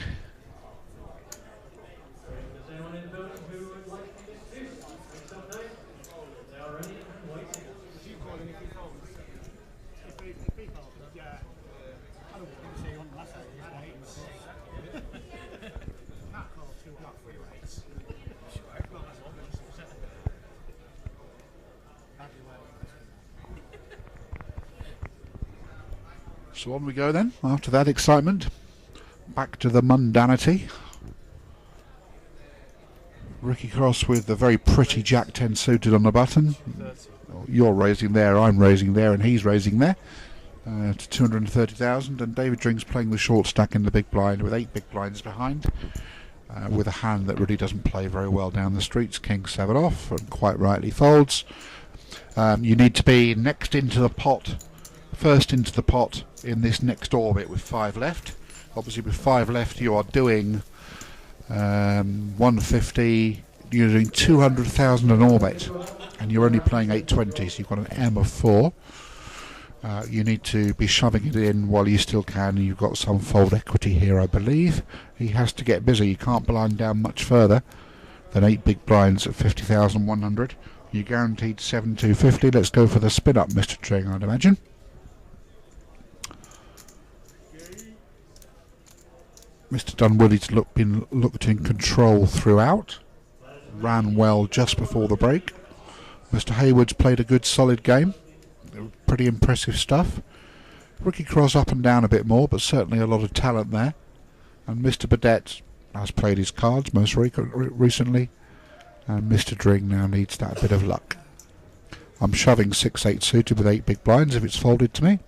So on we go then, after that excitement, back to the mundanity. Ricky Cross with the very pretty Jack 10 suited on the button. You're raising there, I'm raising there, and he's raising there to 230,000. And David Drink's playing the short stack in the big blind with 8 big blinds behind, with a hand that really doesn't play very well down the streets. King 7 off, and quite rightly folds. You need to be next into the pot, first into the pot in this next orbit with 5 left. Obviously with 5 left you are doing 150, you're doing 200,000 an orbit, and you're only playing 820, so you've got an M of 4. You need to be shoving it in while you still can. You've got some fold equity here, I believe. He has to get busy. You can't blind down much further than 8 big blinds at 50,100. You're guaranteed 7,250. Let's go for the spin up, Mr. Tring, I'd imagine. Mr. Dunwoody's been looked in control throughout. Ran well just before the break. Mr. Hayward's played a good solid game. Pretty impressive stuff. Ricky Cross up and down a bit more, but certainly a lot of talent there. And Mr. Burdett has played his cards most recently. And Mr. Dring now needs that bit of luck. I'm shoving 6-8 suited with 8 big blinds if it's folded to me.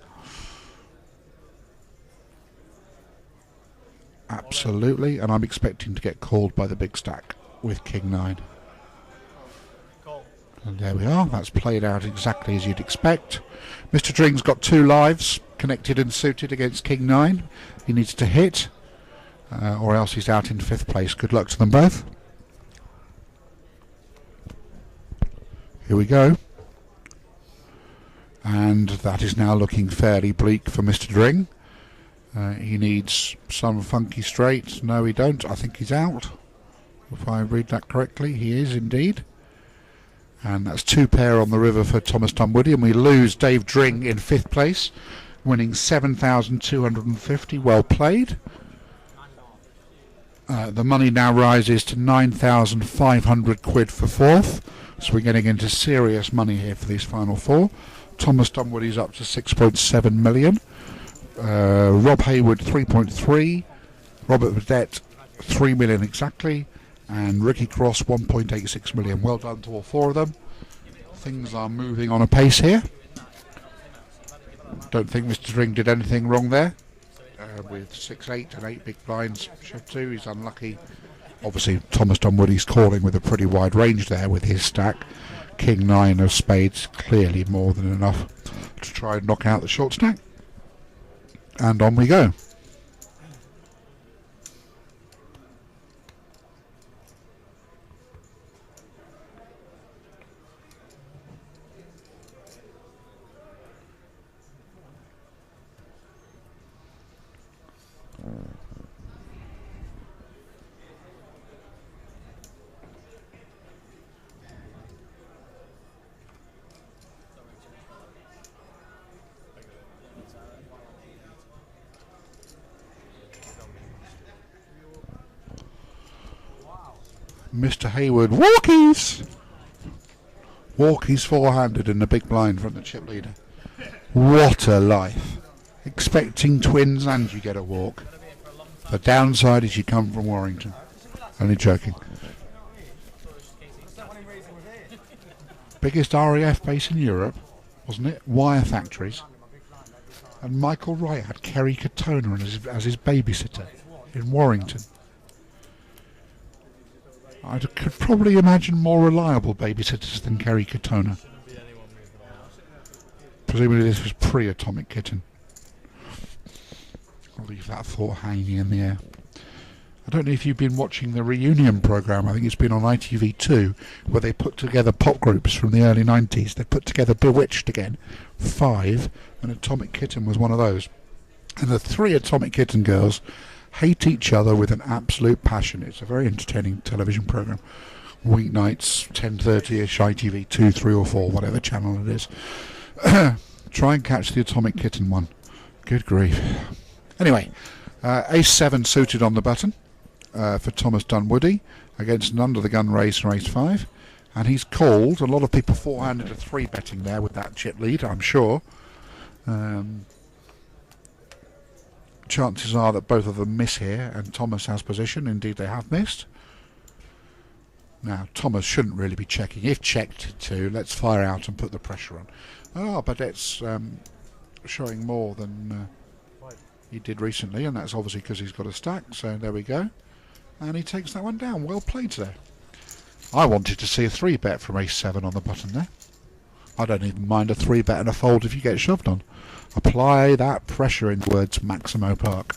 Absolutely, and I'm expecting to get called by the big stack with King 9. And there we are, that's played out exactly as you'd expect. Mr. Dring's got 2 lives, connected and suited against King 9. He needs to hit, or else he's out in 5th place. Good luck to them both. Here we go. And that is now looking fairly bleak for Mr. Dring. He needs some funky straight. No, he don't. I think he's out. If I read that correctly, he is indeed. And that's 2 pair on the river for Thomas Dunwoody. And we lose Dave Dring in 5th place, winning 7,250. Well played. The money now rises to 9,500 quid for 4th. So we're getting into serious money here for these final 4. Thomas Dunwoody's up to 6.7 million. Rob Hayward 3.3, Robert Burdett 3 million exactly, and Ricky Cross 1.86 million. Well done to all 4 of them. Things are moving on a pace here. Don't think Mr. Dring did anything wrong there. With 6-8 and 8 big blinds, shove 2, he's unlucky. Obviously Thomas Dunwoody's calling with a pretty wide range there with his stack. King 9 of spades, clearly more than enough to try and knock out the short stack. And on we go. Mr. Hayward, walkies! Walkies 4-handed in the big blind from the chip leader. What a life. Expecting twins and you get a walk. The downside is you come from Warrington. Only joking. Biggest RAF base in Europe, wasn't it? Wire factories. And Michael Wright had Kerry Katona as his babysitter in Warrington. I could probably imagine more reliable babysitters than Kerry Katona. Presumably this was pre-Atomic Kitten. I'll leave that thought hanging in the air. I don't know if you've been watching the reunion programme. I think it's been on ITV2, where they put together pop groups from the early 90s. They put together Bewitched again, 5, and Atomic Kitten was one of those. And the 3 Atomic Kitten girls hate each other with an absolute passion. It's a very entertaining television programme. Weeknights, 10:30ish, ITV 2, 3 or 4, whatever channel it is. Try and catch the Atomic Kitten one. Good grief. Anyway, Ace 7 suited on the button for Thomas Dunwoody against an under-the-gun race from Ace 5. And he's called. A lot of people 4-handed to 3-betting there with that chip lead, I'm sure. Chances are that both of them miss here, and Thomas has position. Indeed, they have missed. Now, Thomas shouldn't really be checking. If checked to, let's fire out and put the pressure on. Oh, but it's showing more than he did recently, and that's obviously because he's got a stack. So there we go. And he takes that one down. Well played there. I wanted to see a 3-bet from ace-7 on the button there. I don't even mind a 3-bet and a fold if you get shoved on. Apply that pressure, in words Maximo Park.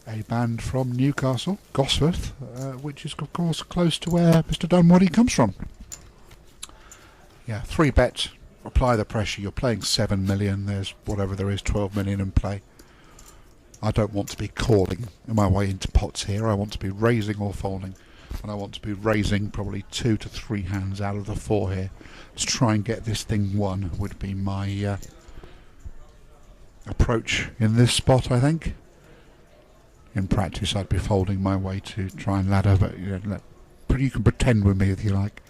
A band from Newcastle, Gosforth, which is of course close to where Mr. Dunwoody comes from. Yeah, 3-bet, apply the pressure. You're playing 7 million, there's whatever there is, 12 million in play. I don't want to be calling my way into pots here. I want to be raising or folding, and I want to be raising probably 2 to 3 hands out of the 4 here. Let's try and get this thing won would be my approach in this spot, I think. In practice, I'd be folding my way to try and ladder, but you can pretend with me if you like.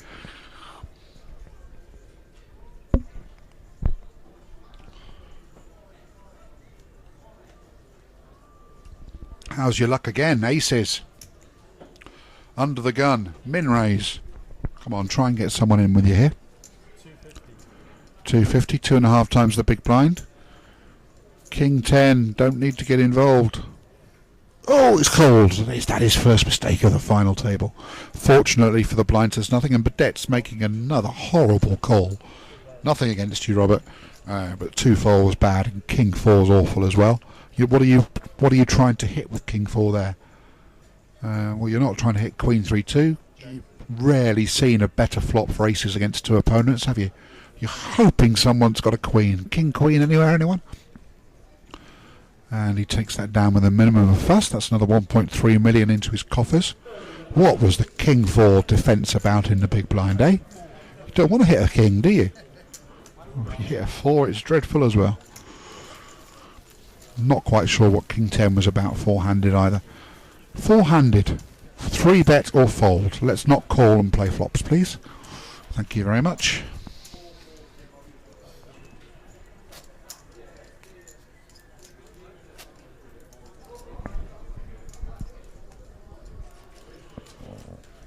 How's your luck again? Aces. Under the gun. Min raise. Come on, try and get someone in with you here. 250, 2.5 times the big blind. King 10, don't need to get involved. Oh, it's cold. Is that his first mistake of the final table? Fortunately for the blind, there's nothing, and Badette's making another horrible call. Nothing against you, Robert, but 2-4 was bad, and King 4 is awful as well. What are you trying to hit with King 4 there? Well, you're not trying to hit Queen 3-2. You've rarely seen a better flop for aces against 2 opponents, have you? You're hoping someone's got a queen. King Queen anywhere, anyone? And he takes that down with a minimum of fuss. That's another 1.3 million into his coffers. What was the King 4 defence about in the big blind, eh? You don't want to hit a king, do you? If you hit a 4, it's dreadful as well. Not quite sure what King 10 was about four-handed either. Four-handed. 3-bet or fold. Let's not call and play flops, please. Thank you very much.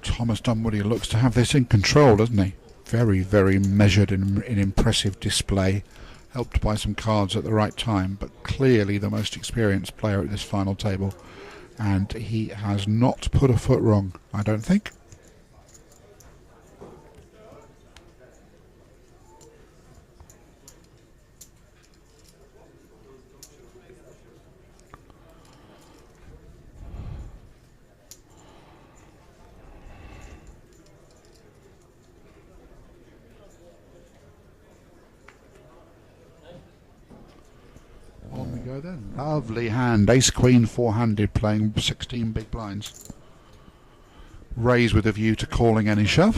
Thomas Dunwoody looks to have this in control, doesn't he? Very, very measured and in impressive display, helped by some cards at the right time, but clearly the most experienced player at this final table, and he has not put a foot wrong, I don't think. On we go then. Lovely hand. Ace Queen four-handed, playing 16 big blinds. Raise with a view to calling any shove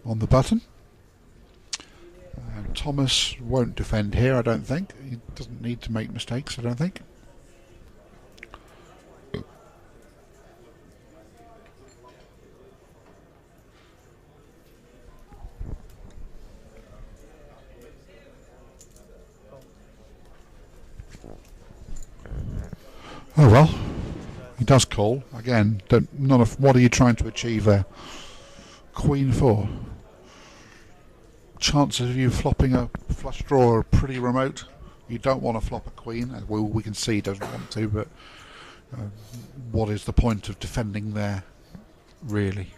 on the button. Thomas won't defend here, I don't think. He doesn't need to make mistakes, I don't think. Oh well, he does call again. What are you trying to achieve there? Queen 4. Chances of you flopping a flush draw are pretty remote. You don't want to flop a queen. Well, we can see he doesn't want to, but what is the point of defending there, really?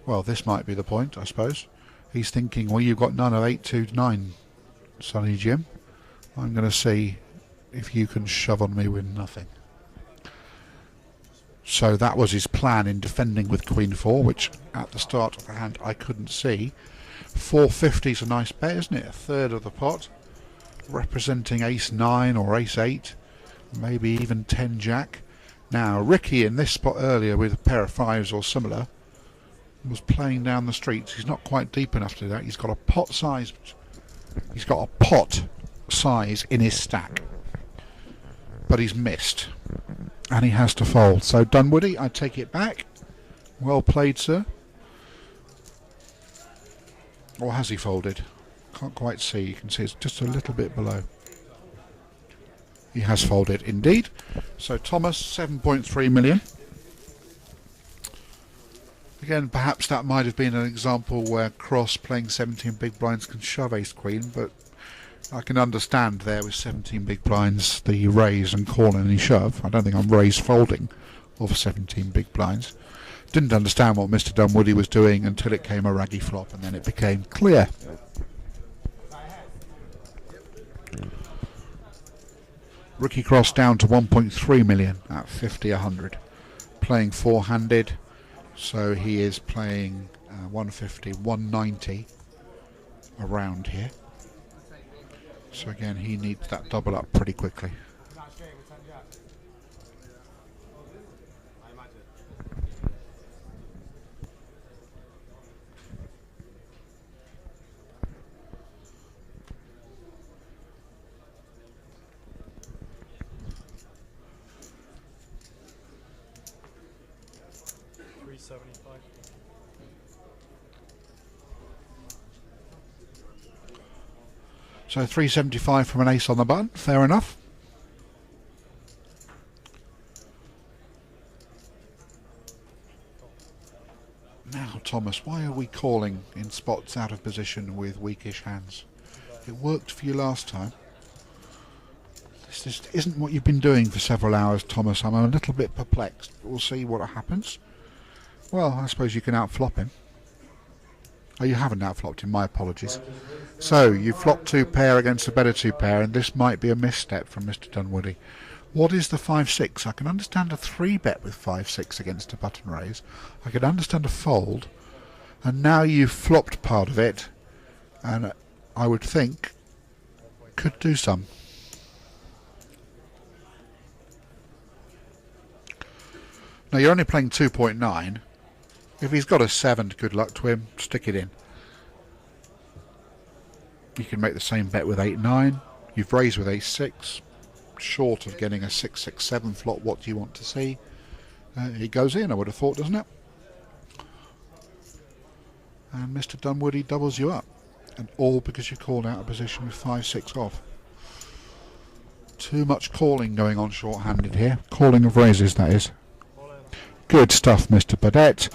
Well, this might be the point, I suppose. He's thinking, well, you've got none of 8-2-9, Sonny Jim. I'm going to see if you can shove on me with nothing. So that was his plan in defending with Queen 4, which at the start of the hand I couldn't see. 450 is a nice bet, isn't it? A third of the pot, representing Ace 9 or Ace 8, maybe even 10 Jack. Now Ricky in this spot earlier with a pair of 5s or similar was playing down the streets. He's not quite deep enough to do that. He's got a pot size. He's got a pot size in his stack, but he's missed and he has to fold. So Dunwoody, I take it back. Well played, sir. Or has he folded? Can't quite see. You can see it's just a little bit below. He has folded indeed. So Thomas, 7.3 million. Again, perhaps that might have been an example where Cross playing 17 big blinds can shove ace queen, but I can understand there with 17 big blinds the raise and call and any shove. I don't think I'm raise folding of 17 big blinds. Didn't understand what Mr. Dunwoody was doing until it came a raggy flop, and then it became clear. Rookie Cross down to 1.3 million at 50-100. Playing four-handed, so he is playing 150, 190 around here. So again, he needs that double up pretty quickly. So 375 from an ace on the button, fair enough. Now, Thomas, why are we calling in spots out of position with weakish hands? It worked for you last time. This just isn't what you've been doing for several hours, Thomas. I'm a little bit perplexed. We'll see what happens. Well, I suppose you can outflop him. Oh, you haven't outflopped him, my apologies. So, you flopped two pair against a better two pair, and this might be a misstep from Mr. Dunwoody. What is the 5-6? I can understand a 3-bet with 5-6 against a button raise. I can understand a fold. And now you've flopped part of it, and I would think could do some. Now, you're only playing 2.9. If he's got a 7, good luck to him, stick it in. You can make the same bet with 8-9. You've raised with ace-6. Short of getting a 6-6-7 flop, what do you want to see? It goes in, I would have thought, doesn't it? And Mr. Dunwoody doubles you up. And all because you called out a position with 5-6 off. Too much calling going on short-handed here. Calling of raises, that is. Good stuff, Mr. Burdett.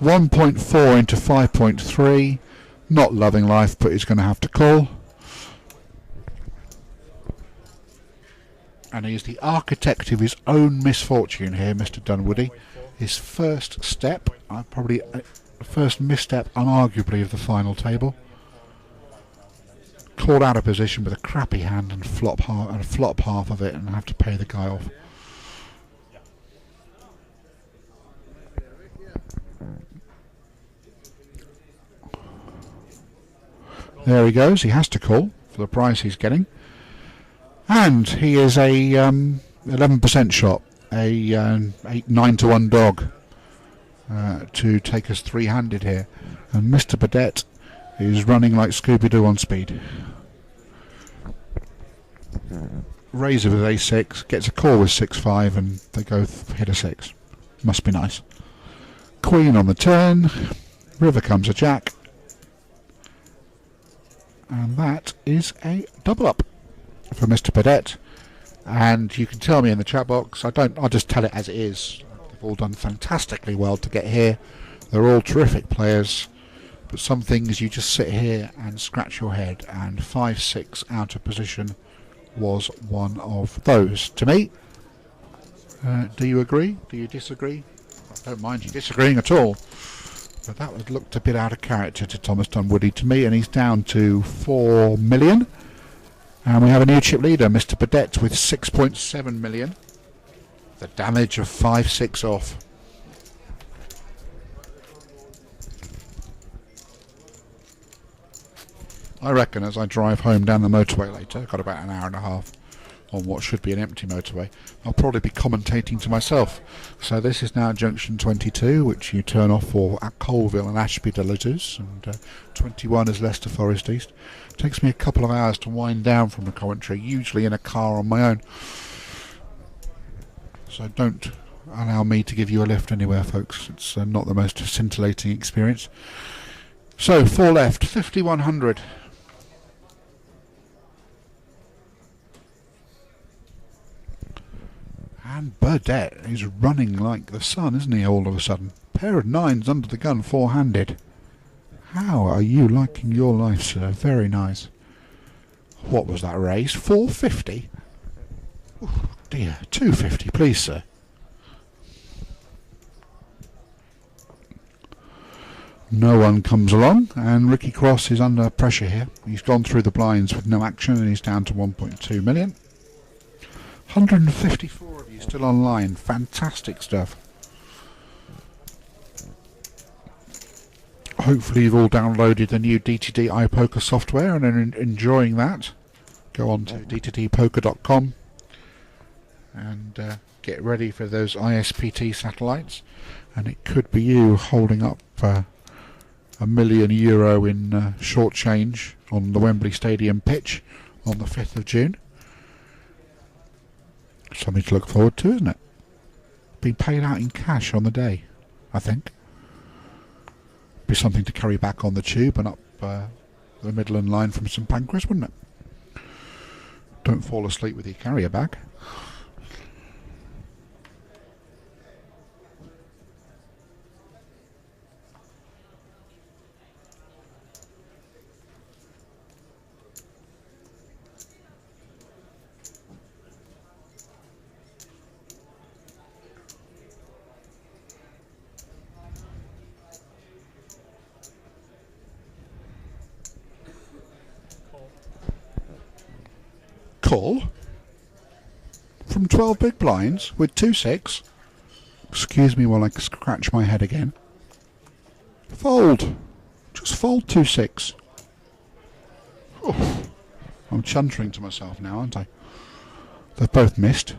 1.4 into 5.3. Not loving life, but he's going to have to call. And he's the architect of his own misfortune here, Mr. Dunwoody. His first step, probably first misstep, unarguably, of the final table. Called out of position with a crappy hand and flop half of it, and have to pay the guy off. There he goes. He has to call for the price he's getting. And he is a 11% shot, a 9-1 dog to take us three-handed here. And Mr. Burdett is running like Scooby-Doo on speed. Raiser with a6, gets a call with 6-5, and they go hit a 6. Must be nice. Queen on the turn. River comes a jack. And that is a double up for Mr. Burdett. And you can tell me in the chat box, I'll just tell it as it is. They've all done fantastically well to get here. They're all terrific players. But some things you just sit here and scratch your head, and 5-6 out of position was one of those. To me, do you agree? Do you disagree? I don't mind you disagreeing at all. But that looked a bit out of character to Thomas Dunwoody to me, and he's down to 4 million. And we have a new chip leader, Mr. Burdett, with 6.7 million. The damage of 5-6 off. I reckon as I drive home down the motorway later, I've got about an hour and a half on what should be an empty motorway, I'll probably be commentating to myself. So this is now junction 22, which you turn off for at Colville and Ashby de la Douce, and 21 is Leicester Forest East. It takes me a couple of hours to wind down from the Coventry, usually in a car on my own. So don't allow me to give you a lift anywhere, folks. It's not the most scintillating experience. So 4 left, 5100. And Burdett is running like the sun, isn't he, all of a sudden? Pair of 9s under the gun, four-handed. How are you liking your life, sir? Very nice. What was that raise? 450? Oh dear, 250, please, sir. No one comes along, and Ricky Cross is under pressure here. He's gone through the blinds with no action, and he's down to 1.2 million. 154 of you still online. Fantastic stuff. Hopefully you've all downloaded the new DTD iPoker software and are enjoying that. Go on to dtdpoker.com and get ready for those ISPT satellites, and it could be you holding up €1 million in short change on the Wembley Stadium pitch on the 5th of June. Something to look forward to, isn't it? Being paid out in cash on the day, I think. Be something to carry back on the tube and up the Midland line from St Pancras, wouldn't it? Don't fall asleep with your carrier bag. Call from 12 big blinds with 2-6. Excuse me while I scratch my head again. Fold. Just fold 2-6. Oh, I'm chuntering to myself now, aren't I? They've both missed.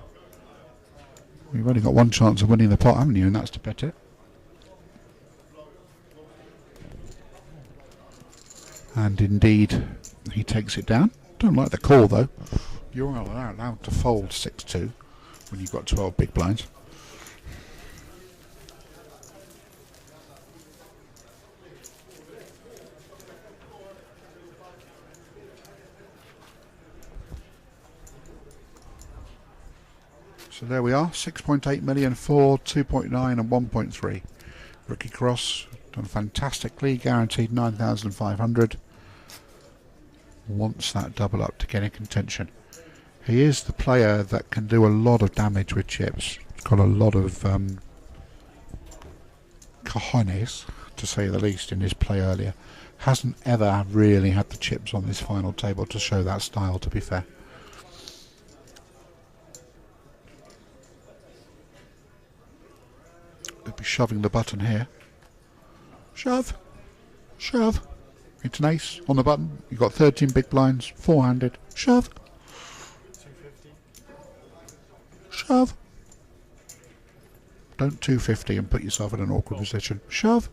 We've only got one chance of winning the pot, haven't you? And that's to bet it. And indeed, he takes it down. Don't like the call though. You're allowed to fold 6-2 when you've got 12 big blinds. So there we are, 6.8 million for 2.9 and 1.3. Ricky Cross done fantastically, guaranteed 9,500. Wants that double up to get in contention. He is the player that can do a lot of damage with chips. He's got a lot of cojones, to say the least, in his play earlier. Hasn't ever really had the chips on this final table to show that style, to be fair. He'll be shoving the button here. Shove. Shove. It's an ace on the button. You've got 13 big blinds, four-handed. Shove. Shove. Don't 250 and put yourself in an awkward position. Shove.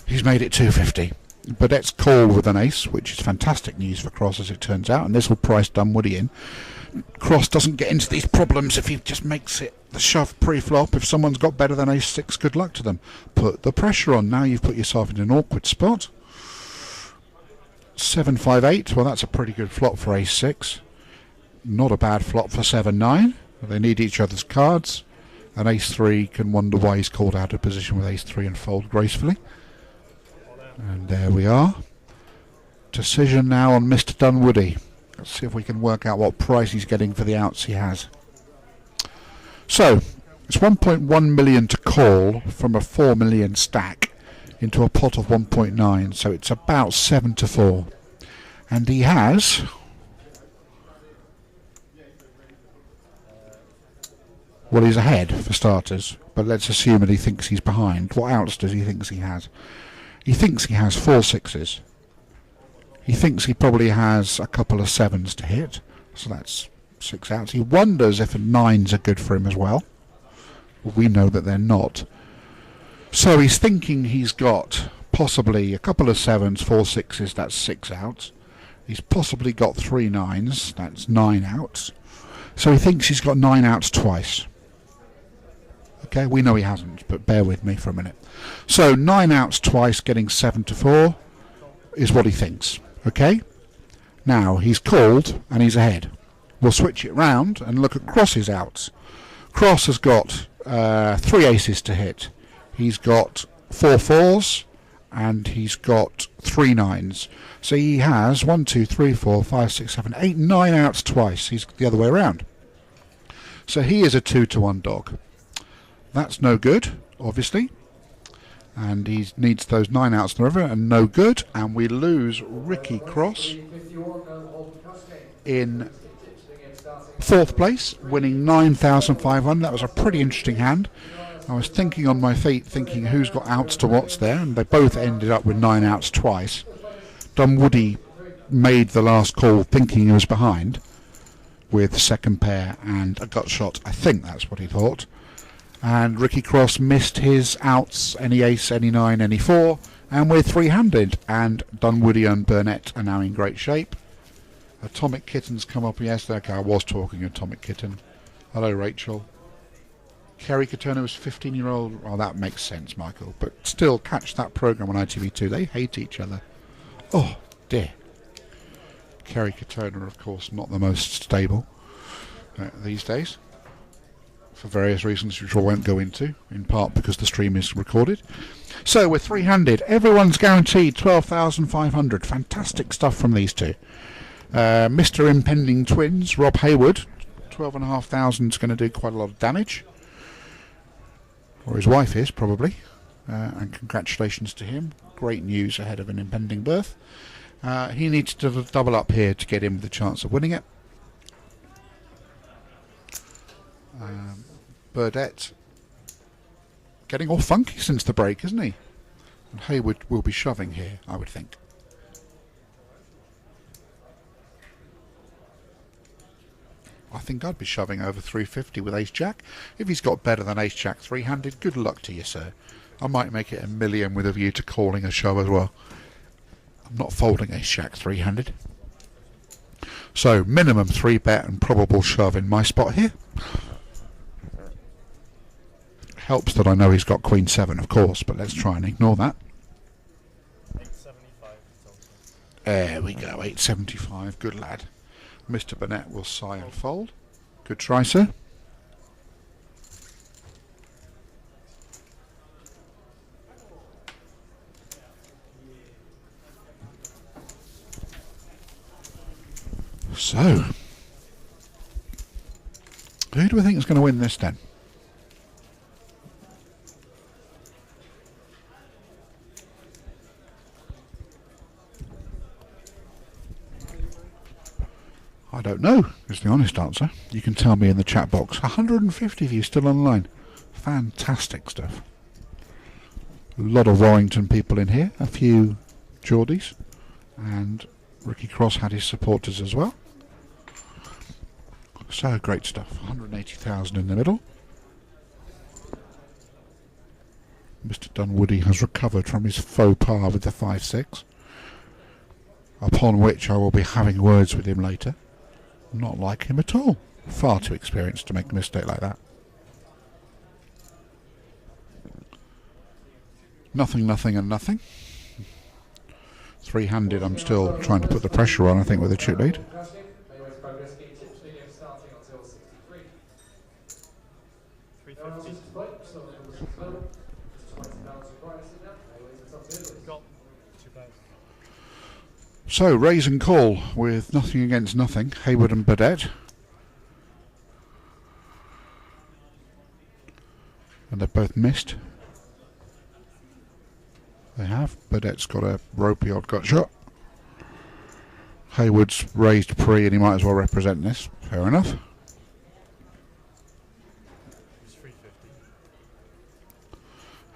He's made it 250. Badette's called with an ace, which is fantastic news for Cross as it turns out, and this will price Dunwoody in. Cross doesn't get into these problems if he just makes it the shove pre-flop. If someone's got better than ace-6, good luck to them. Put the pressure on. Now you've put yourself in an awkward spot. 7-5-8, well that's a pretty good flop for ace-6. Not a bad flop for 7-9. They need each other's cards. And ace-3 can wonder why he's called out of position with ace-3 and fold gracefully. And there we are. Decision now on Mr. Dunwoody. Let's see if we can work out what price he's getting for the outs he has. So, it's 1.1 million to call from a 4 million stack into a pot of 1.9, so it's about 7-4. And he has... well, he's ahead, for starters, but let's assume that he thinks he's behind. What outs does he think he has? He thinks he has 4 6s. He thinks he probably has a couple of 7s to hit, so that's 6 outs. He wonders if 9s are good for him as well. Well, we know that they're not. So he's thinking he's got possibly a couple of 7s, 4 6s, that's 6 outs. He's possibly got 3 9s, that's 9 outs. So he thinks he's got 9 outs twice. Okay, we know he hasn't, but bear with me for a minute. So 9 outs twice, getting 7-4 is what he thinks. Okay? Now, he's called and he's ahead. We'll switch it round and look at Cross's outs. Cross has got 3 aces to hit. He's got 4 4s and he's got 3 9s. So he has 1, 2, 3, 4, 5, 6, 7, 8, 9 outs twice. He's the other way around. So he is a 2-to-1 dog. That's no good, obviously. And he needs those 9 outs in the river, and no good. And we lose Ricky Cross in 4th place, winning 9,500. That was a pretty interesting hand. I was thinking on my feet, thinking who's got outs to what's there, and they both ended up with 9 outs twice. Dunwoody made the last call thinking he was behind with the second pair and a gut shot. I think that's what he thought. And Ricky Cross missed his outs, any ace, any 9, any 4, and we're 3-handed. And Dunwoody and Burnett are now in great shape. Atomic Kitten's come up yesterday. Okay, I was talking Atomic Kitten. Hello, Rachel. Kerry Katona was 15-year-old. Oh, that makes sense, Michael. But still, catch that program on ITV2. They hate each other. Oh, dear. Kerry Katona, of course, not the most stable these days, for various reasons which I won't go into, in part because the stream is recorded. So we're 3-handed. Everyone's guaranteed 12,500. Fantastic stuff from these two. Mr. Impending Twins, Rob Hayward, 12,500 is going to do quite a lot of damage. Or his wife is, probably. And congratulations to him. Great news ahead of an impending birth. He needs to double up here to get him the chance of winning it. Burdett getting all funky since the break, isn't he? And Hayward will be shoving here, I would think. I think I'd be shoving over 350 with Ace-Jack. If he's got better than Ace-Jack 3-handed, good luck to you, sir. I might make it 1 million with a view to calling a shove as well. I'm not folding Ace-Jack 3-handed. So, minimum 3-bet and probable shove in my spot here. Helps that I know he's got Queen 7, of course, but let's try and ignore that. 875. There we go, 875. Good lad. Mr. Burnett will sigh and fold. Good try, sir. So, who do we think is going to win this then? I don't know, is the honest answer. You can tell me in the chat box. 150 of you still online. Fantastic stuff. A lot of Warrington people in here. A few Geordies. And Ricky Cross had his supporters as well. So great stuff. 180,000 in the middle. Mr. Dunwoody has recovered from his faux pas with the 5-6. Upon which I will be having words with him later. Not like him at all. Far too experienced to make a mistake like that. Nothing, nothing and nothing. 3-handed, I'm still trying to put the pressure on, I think, with a chip lead. So, raise and call with nothing against nothing. Hayward and Burdett. And they've both missed. They have. Burdett's got a ropey odd gut shot. Hayward's raised pre and he might as well represent this. Fair enough.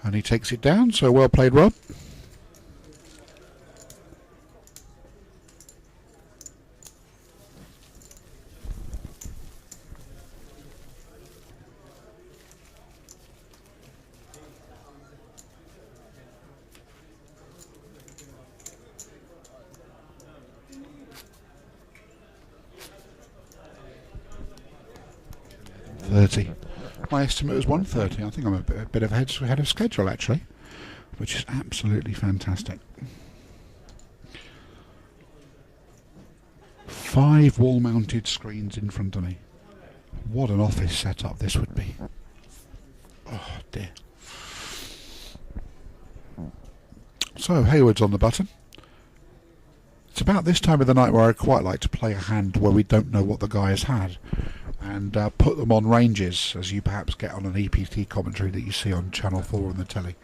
And he takes it down, so well played, Rob. My estimate was 130. I think I'm a bit ahead of schedule, actually, which is absolutely fantastic. 5 wall-mounted screens in front of me. What an office setup this would be. Oh dear. So Hayward's on the button. It's about this time of the night where I quite like to play a hand where we don't know what the guy has had, and put them on ranges, as you perhaps get on an EPT commentary that you see on Channel 4 on the telly.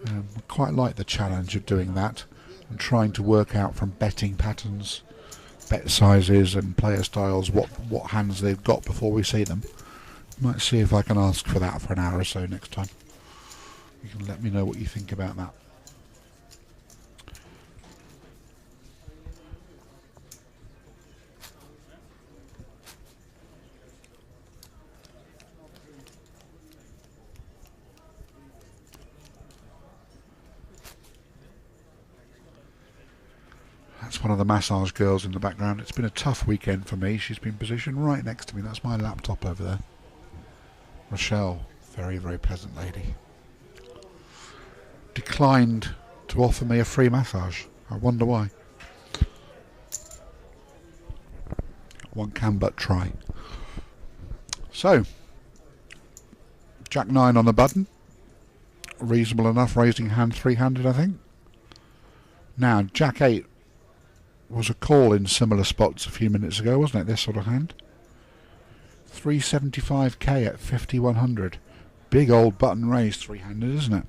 I quite like the challenge of doing that and trying to work out from betting patterns, bet sizes and player styles what hands they've got before we see them. Might see if I can ask for that for an hour or so next time. You can let me know what you think about that. That's one of the massage girls in the background. It's been a tough weekend for me. She's been positioned right next to me. That's my laptop over there. Rochelle, very, very pleasant lady. Declined to offer me a free massage. I wonder why. One can but try. So, Jack 9 on the button. Reasonable enough, raising hand three-handed, I think. Now, Jack 8 was a call in similar spots a few minutes ago, wasn't it? This sort of hand. 375k at 5100. Big old button raised three-handed, isn't it?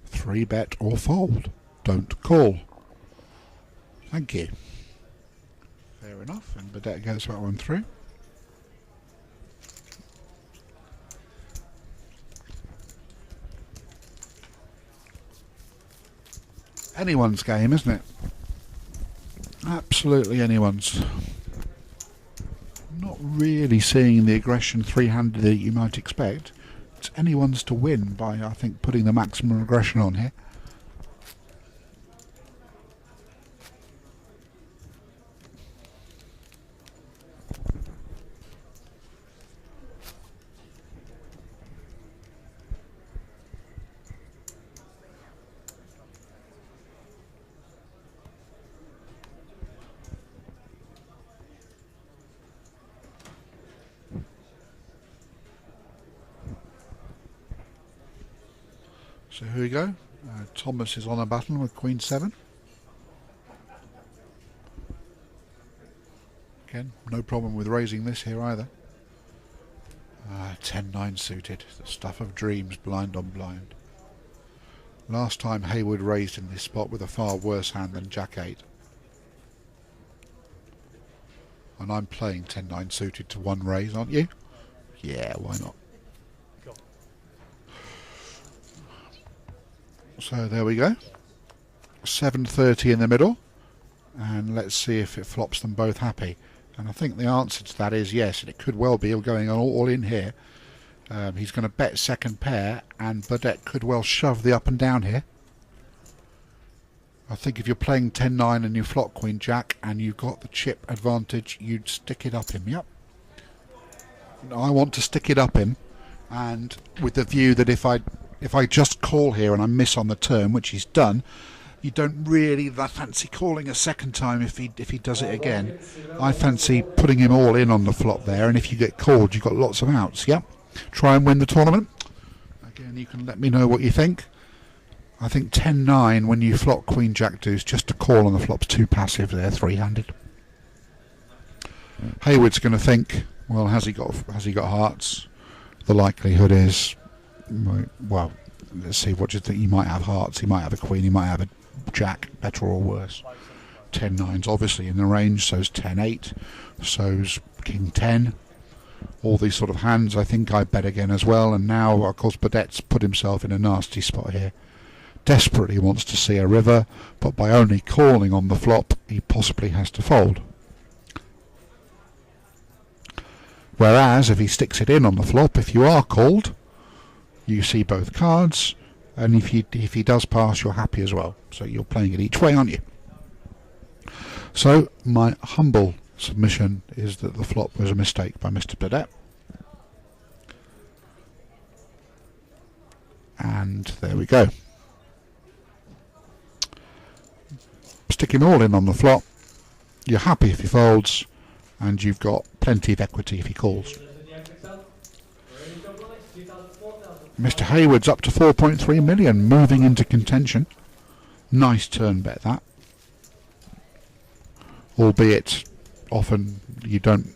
Three bet or fold. Don't call. Thank you. Fair enough. And Burdett gets that one through. Anyone's game, isn't it? Absolutely anyone's. Not really seeing the aggression three-handed that you might expect. It's anyone's to win by, I think, putting the maximum aggression on here. So here we go. Thomas is on a button with Queen 7. Again, no problem with raising this here either. 10-9 suited. The stuff of dreams, blind on blind. Last time Hayward raised in this spot with a far worse hand than Jack 8. And I'm playing 10-9 suited to one raise, aren't you? Yeah, why not? So there we go. 7:30 in the middle, and let's see if it flops them both happy. And I think the answer to that is yes, and it could well be going on all in here. He's going to bet second pair, and Burdett could well shove the up and down here. I think if you're playing 10-9 and you flop Queen Jack and you've got the chip advantage, you'd stick it up him. Yep. I want to stick it up him, and with the view that if I just call here and I miss on the turn, which he's done, you don't really fancy calling a second time if he does it again. I fancy putting him all in on the flop there, and if you get called, you've got lots of outs. Yep. Try and win the tournament. Again, you can let me know what you think. I think 10-9 when you flop Queen Jack deuce, just to call on the flop's too passive there, three-handed. Hayward's going to think, well, has he got hearts? The likelihood is, well, let's see, what do you think? He might have hearts, he might have a queen, he might have a jack, better or worse. 10-9's obviously in the range, so's 10-8, so's king 10. All these sort of hands, I think I bet again as well. And now, of course, Burdett's put himself in a nasty spot here. Desperately wants to see a river, but by only calling on the flop, he possibly has to fold. Whereas, if he sticks it in on the flop, if you are called, you see both cards, and if he does pass, you're happy as well. So you're playing it each way, aren't you? So, my humble submission is that the flop was a mistake by Mr. Burdett. And there we go. Stick him all in on the flop. You're happy if he folds, and you've got plenty of equity if he calls. Mr. Hayward's up to 4.3 million, moving into contention. Nice turn bet that. Albeit often you don't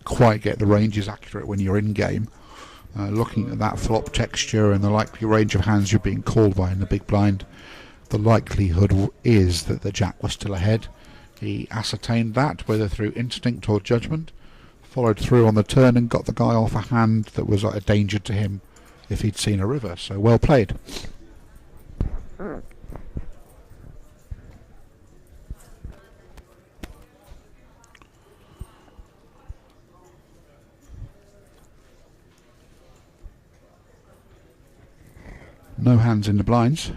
quite get the ranges accurate when you're in game. Looking at that flop texture and the likely range of hands you're being called by in the big blind, the likelihood is that the jack was still ahead. He ascertained that, whether through instinct or judgment, followed through on the turn and got the guy off a hand that was a danger to him if he'd seen a river. So well played. No hands in the blinds.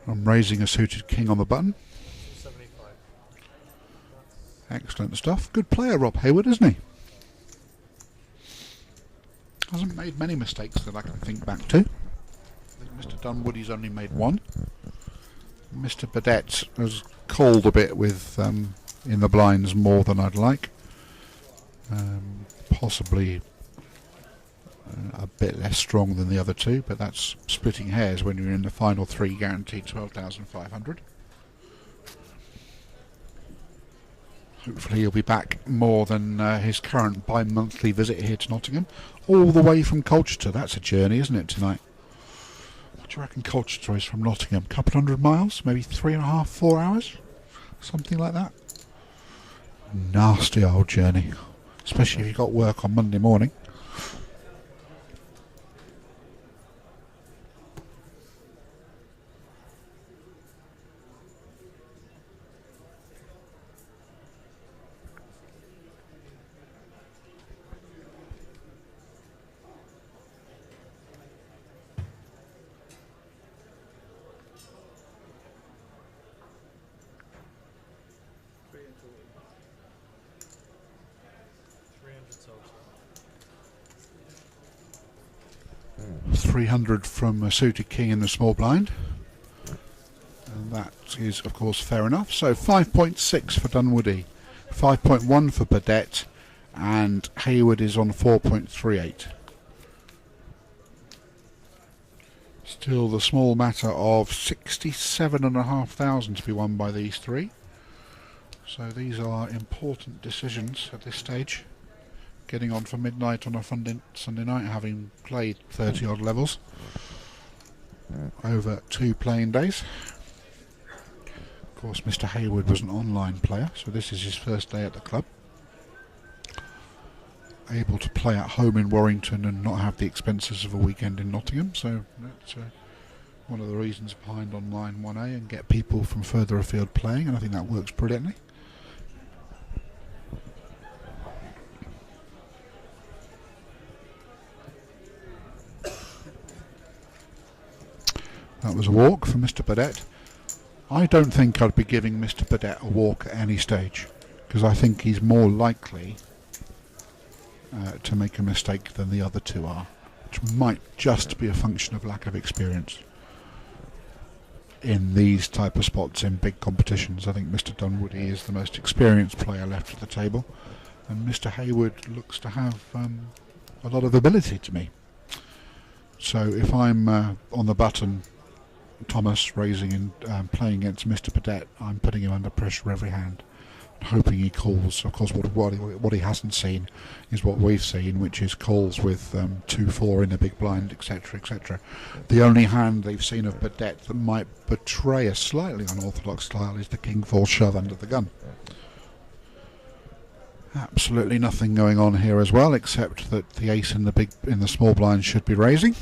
I'm raising a suited king on the button. 75. Excellent stuff. Good player, Rob Hayward, isn't he? Hasn't made many mistakes that I can think back to. I think Mr. Dunwoody's only made one. Mr. Burdett has called a bit with in the blinds more than I'd like. Possibly a bit less strong than the other two, but that's splitting hairs when you're in the final three, guaranteed 12,500. Hopefully he'll be back more than his current bi-monthly visit here to Nottingham, all the way from Colchester. That's a journey, isn't it, tonight? What do you reckon Colchester is from Nottingham? Couple 100 miles, maybe 3.5, 4 hours, something like that. Nasty old journey, especially if you've got work on Monday morning. total. 300 from a suited king in the small blind, and that is of course fair enough. So 5.6 for Dunwoody, 5.1 for Burdett, and Hayward is on 4.38. Still the small matter of 67,500 to be won by these three. So these are important decisions at this stage. Getting on for midnight on a Sunday night, having played 30 odd levels over 2 playing days. Of course, Mr. Hayward was an online player, so this is his first day at the club. Able to play at home in Warrington and not have the expenses of a weekend in Nottingham, so that's one of the reasons behind online 1A, and get people from further afield playing, and I think that works brilliantly. That was a walk for Mr. Burdett. I don't think I'd be giving Mr. Burdett a walk at any stage, because I think he's more likely to make a mistake than the other two are, which might just be a function of lack of experience in these type of spots in big competitions. I think Mr. Dunwoody is the most experienced player left at the table, and Mr. Hayward looks to have a lot of ability to me. So if I'm on the button, Thomas raising and playing against Mr. Burdett, I'm putting him under pressure every hand, hoping he calls. Of course, what he hasn't seen is what we've seen, which is calls with 2-4 in the big blind, etc., etc. The only hand they've seen of Burdett that might betray a slightly unorthodox style is the king-4 shove under the gun. Absolutely nothing going on here as well, except that the ace in the small blind should be raising.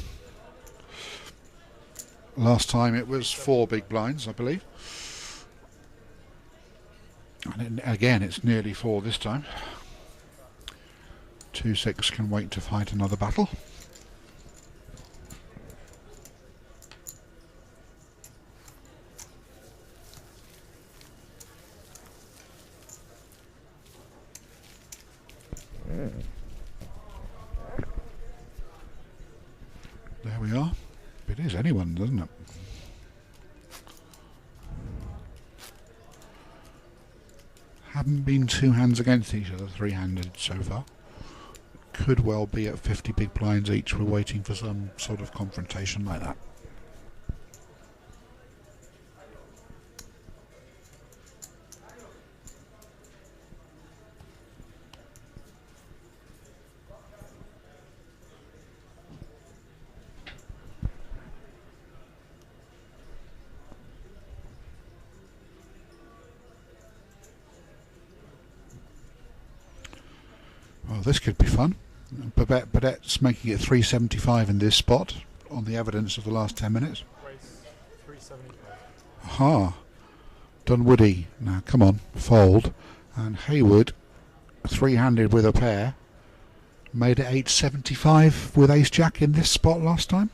Last time it was 4 big blinds, I believe. And again, it's nearly 4 this time. 2-6 can wait to fight another battle. There we are. It is anyone, doesn't it? haven't been two hands against each other, three-handed so far. Could well be at 50 big blinds each. We're waiting for some sort of confrontation like that. Well, this could be fun. Babette's making it 375 in this spot on the evidence of the last 10 minutes. Race 375. Aha. Dunwoody. Now, come on, fold. And Haywood, three-handed with a pair, made it 875 with ace-jack in this spot last time.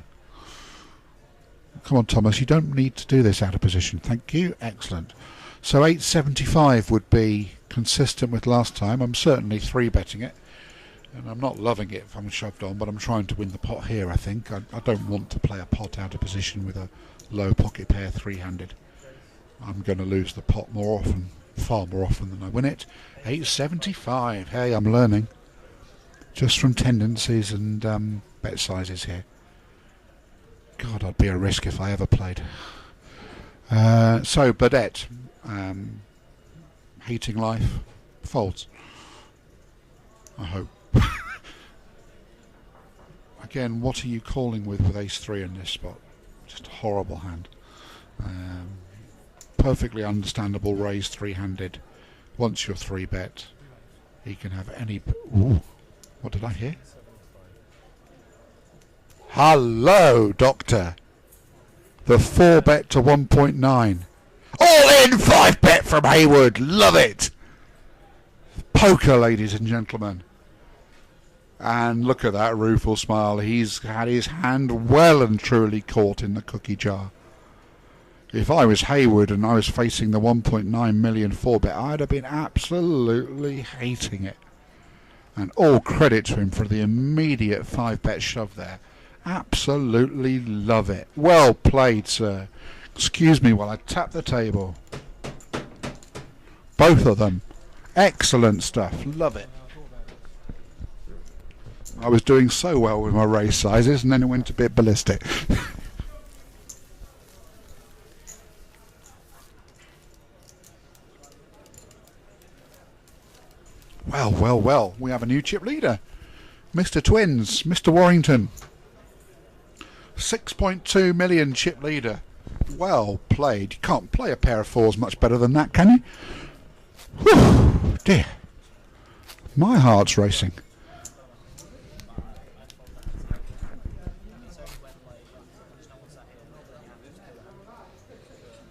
Come on, Thomas, you don't need to do this out of position. Thank you. Excellent. So 875 would be consistent with last time. I'm certainly three-betting it. And I'm not loving it if I'm shoved on, but I'm trying to win the pot here, I think. I don't want to play a pot out of position with a low pocket pair three-handed. I'm going to lose the pot more often, far more often than I win it. 875. Hey, I'm learning. Just from tendencies and bet sizes here. God, I'd be a risk if I ever played. So, Burdett, hating life, folds. I hope. Again, what are you calling with ace-3 in this spot? Just a horrible hand. Perfectly understandable raise three-handed. Once you're three-bet, he can have any... Ooh, what did I hear? Hello, Doctor. The 4-bet to 1.9. All in 5-bet from Haywood. Love it. Poker, ladies and gentlemen. And look at that rueful smile. He's had his hand well and truly caught in the cookie jar. If I was Haywood and I was facing the 1.9 million 4-bet, I'd have been absolutely hating it. And all credit to him for the immediate 5-bet shove there. Absolutely love it. Well played, sir. Excuse me while I tap the table. Both of them. Excellent stuff. Love it. I was doing so well with my race sizes and then it went a bit ballistic. Well, we have a new chip leader. Mr. Twins, Mr. Warrington. 6.2 million chip leader. Well played. You can't play a pair of fours much better than that, can you? Whew, dear. My heart's racing.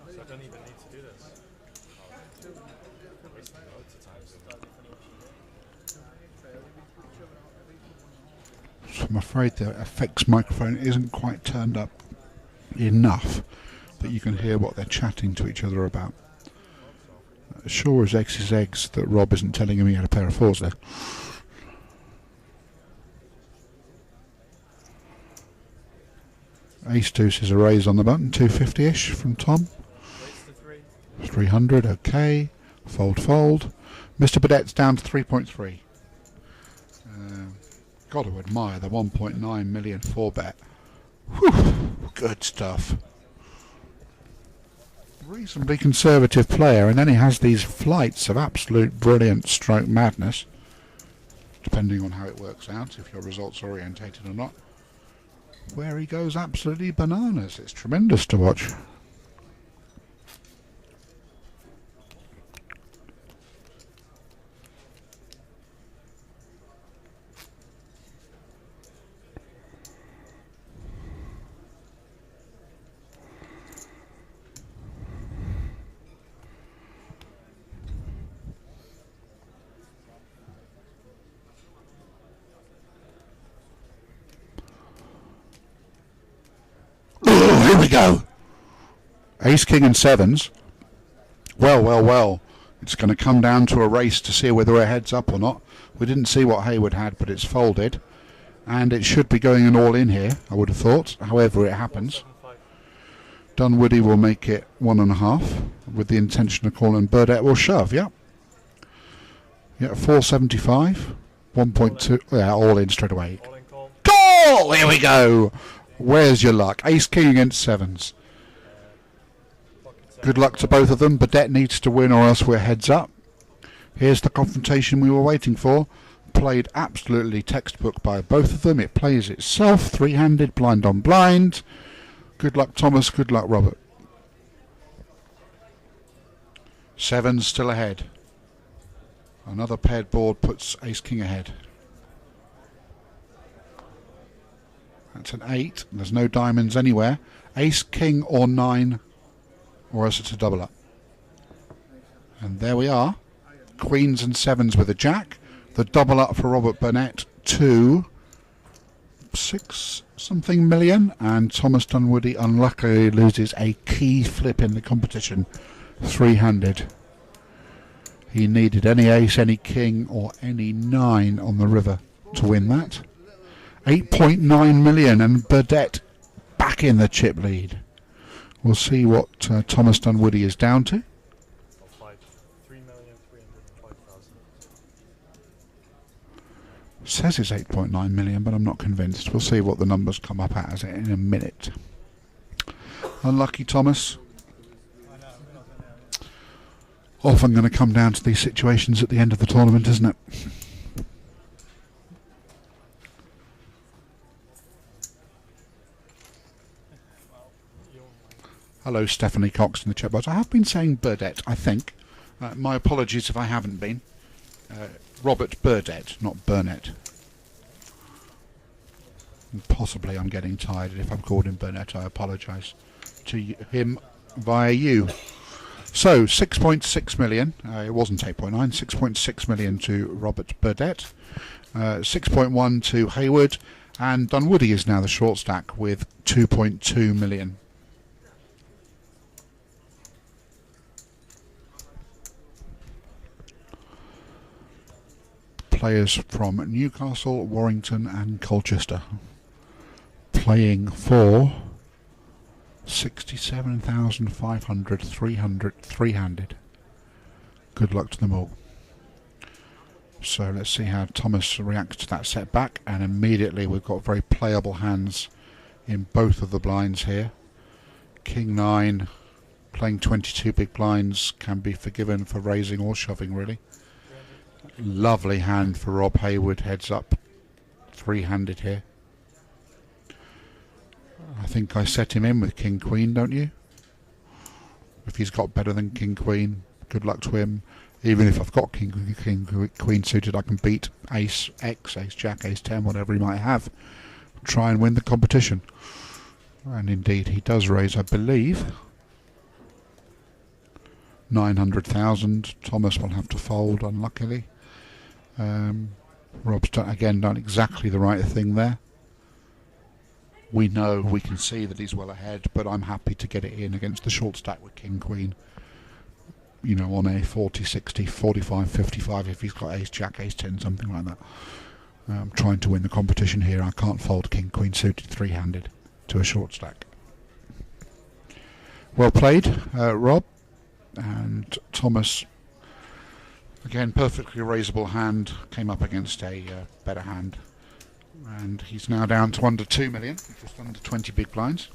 So I don't even need to do this. Wasting loads of time. So I'm afraid the effects microphone isn't quite turned up enough that you can hear what they're chatting to each other about. Sure as X is eggs that Rob isn't telling him he had a pair of fours there. Ace deuce is a raise on the button, 250-ish from Tom. 300, okay. Fold. Mr. Burdette's down to 3.3. Got to admire the 1.9 million 4-bet. Good stuff. Reasonably conservative player, and then he has these flights of absolute brilliant stroke madness, depending on how it works out, if you're results orientated or not, where he goes absolutely bananas. It's tremendous to watch. Here we go. Ace, king and sevens. Well. It's going to come down to a race to see whether we're heads up or not. We didn't see what Haywood had, but it's folded. And it should be going an all in here, I would have thought. However it happens. Dunwoody will make it 1.5 with the intention of calling. Burdett will shove, yeah. Yeah, 475. 1.2. Yeah, all in straight away. All in call. Goal! Here we go. Where's your luck? Ace King against sevens. Pocket Good seven. luck to both of them. Burdett needs to win or else we're heads up. Here's the confrontation we were waiting for. Played absolutely textbook by both of them. It plays itself. Three-handed, blind on blind. Good luck, Thomas. Good luck, Robert. Sevens still ahead. Another paired board puts Ace King ahead. That's an 8. There's no diamonds anywhere. Ace King or 9, or else it's a double up. And there we are. Queens and sevens with a jack. The double up for Robert Burnett to 6 something million. And Thomas Dunwoody unluckily loses a key flip in the competition. Three-handed. He needed any ace, any king, or any 9 on the river to win that. 8.9 million, and Burdett back in the chip lead. We'll see what Thomas Dunwoody is down to. 3,305,000. Says it's 8.9 million, but I'm not convinced. We'll see what the numbers come up as in a minute. Unlucky Thomas. Often going to come down to these situations at the end of the tournament, isn't it? Hello, Stephanie Cox in the chat box. I have been saying Burdett, I think. My apologies if I haven't been. Robert Burdett, not Burnett. And possibly I'm getting tired. If I've called him Burnett, I apologise to him via you. So, 6.6 million. It wasn't 8.9. 6.6 million to Robert Burdett. 6.1 to Hayward. And Dunwoody is now the short stack with 2.2 million. Players from Newcastle, Warrington and Colchester playing for 67,500, 300, three-handed. Good luck to them all. So let's see how Thomas reacts to that setback, and immediately we've got very playable hands in both of the blinds here. King 9 playing 22 big blinds can be forgiven for raising or shoving, really. Lovely hand for Rob Hayward, heads up, three-handed here. I think I set him in with King Queen, don't you? If he's got better than King Queen, good luck to him. Even if I've got King Queen suited, I can beat Ace X, Ace Jack, Ace 10, whatever he might have. Try and win the competition. And indeed he does raise, I believe, 900,000. Thomas will have to fold, unluckily. Rob's done exactly the right thing there. We know, we can see that he's well ahead, but I'm happy to get it in against the short stack with King Queen. You know, on a 40, 60, 45, 55, if he's got Ace Jack, Ace 10, something like that. I'm trying to win the competition here. I can't fold King Queen suited three-handed to a short stack. Well played, Rob. And Thomas, again, perfectly raisable hand, came up against a better hand. And he's now down to under 2 million, just under 20 big blinds.